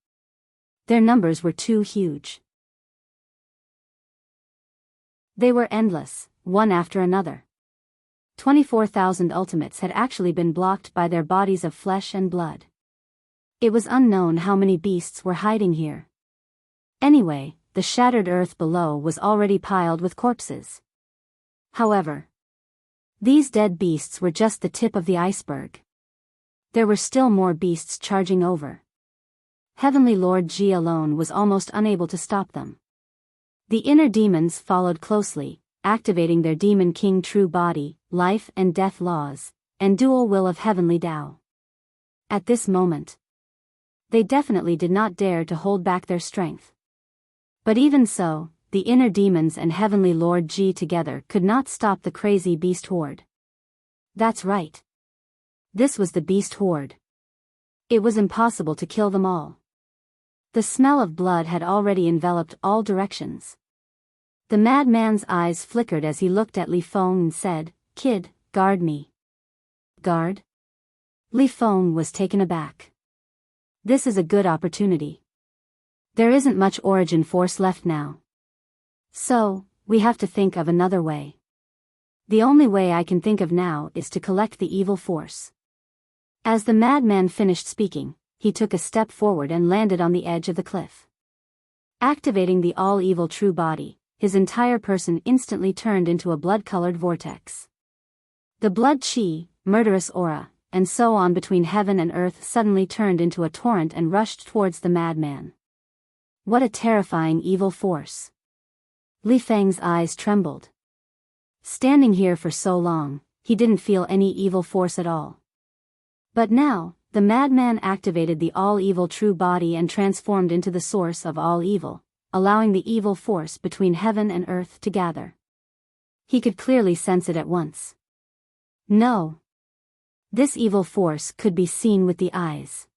Their numbers were too huge. They were endless, one after another. 24,000 ultimates had actually been blocked by their bodies of flesh and blood. It was unknown how many beasts were hiding here. Anyway, the shattered earth below was already piled with corpses. However, these dead beasts were just the tip of the iceberg. There were still more beasts charging over. Heavenly Lord Ji alone was almost unable to stop them. The inner demons followed closely, activating their Demon King true body, life and death laws, and dual will of Heavenly Tao. At this moment, they definitely did not dare to hold back their strength. But even so, the inner demons and Heavenly Lord Ji together could not stop the crazy beast horde. That's right. This was the beast horde. It was impossible to kill them all. The smell of blood had already enveloped all directions. The madman's eyes flickered as he looked at Li Feng and said, "Kid, guard me." Guard? Li Feng was taken aback. This is a good opportunity. There isn't much origin force left now. So, we have to think of another way. The only way I can think of now is to collect the evil force. As the madman finished speaking, he took a step forward and landed on the edge of the cliff. Activating the all-evil true body, his entire person instantly turned into a blood-colored vortex. The blood chi, murderous aura, and so on between heaven and earth suddenly turned into a torrent and rushed towards the madman. What a terrifying evil force. Li Feng's eyes trembled. Standing here for so long, he didn't feel any evil force at all. But now, the madman activated the all-evil true body and transformed into the source of all evil, allowing the evil force between heaven and earth to gather. He could clearly sense it at once. No. This evil force could be seen with the eyes.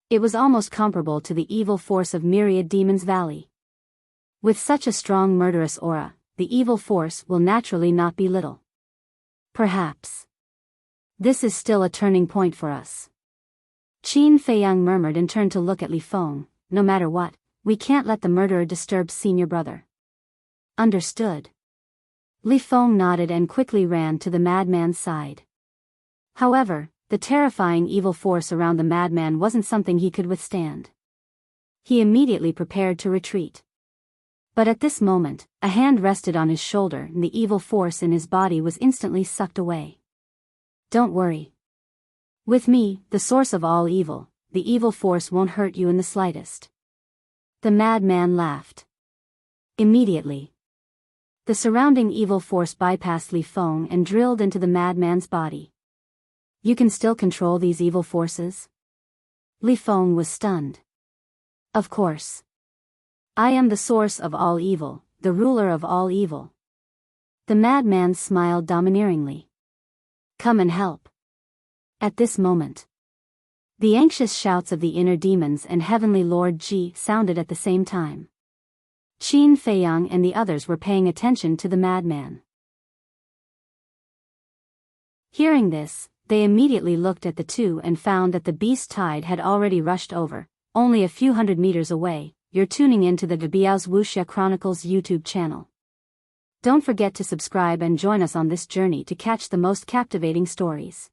It was almost comparable to the evil force of Myriad Demons Valley. With such a strong murderous aura, the evil force will naturally not be little. Perhaps this is still a turning point for us. Qin Feiyang murmured and turned to look at Li Feng. No matter what, we can't let the murderer disturb senior brother. Understood. Li Feng nodded and quickly ran to the madman's side. However, the terrifying evil force around the madman wasn't something he could withstand. He immediately prepared to retreat. But at this moment, a hand rested on his shoulder and the evil force in his body was instantly sucked away. Don't worry. With me, the source of all evil, the evil force won't hurt you in the slightest. The madman laughed. Immediately, the surrounding evil force bypassed Li Feng and drilled into the madman's body. You can still control these evil forces? Li Feng was stunned. Of course. I am the source of all evil, the ruler of all evil. The madman smiled domineeringly. Come and help. At this moment, the anxious shouts of the inner demons and Heavenly Lord Ji sounded at the same time. Qin Feiyang and the others were paying attention to the madman. Hearing this, they immediately looked at the two and found that the beast tide had already rushed over, only a few hundred meters away. You're tuning in to the Biyao's Wuxia Chronicles YouTube channel. Don't forget to subscribe and join us on this journey to catch the most captivating stories.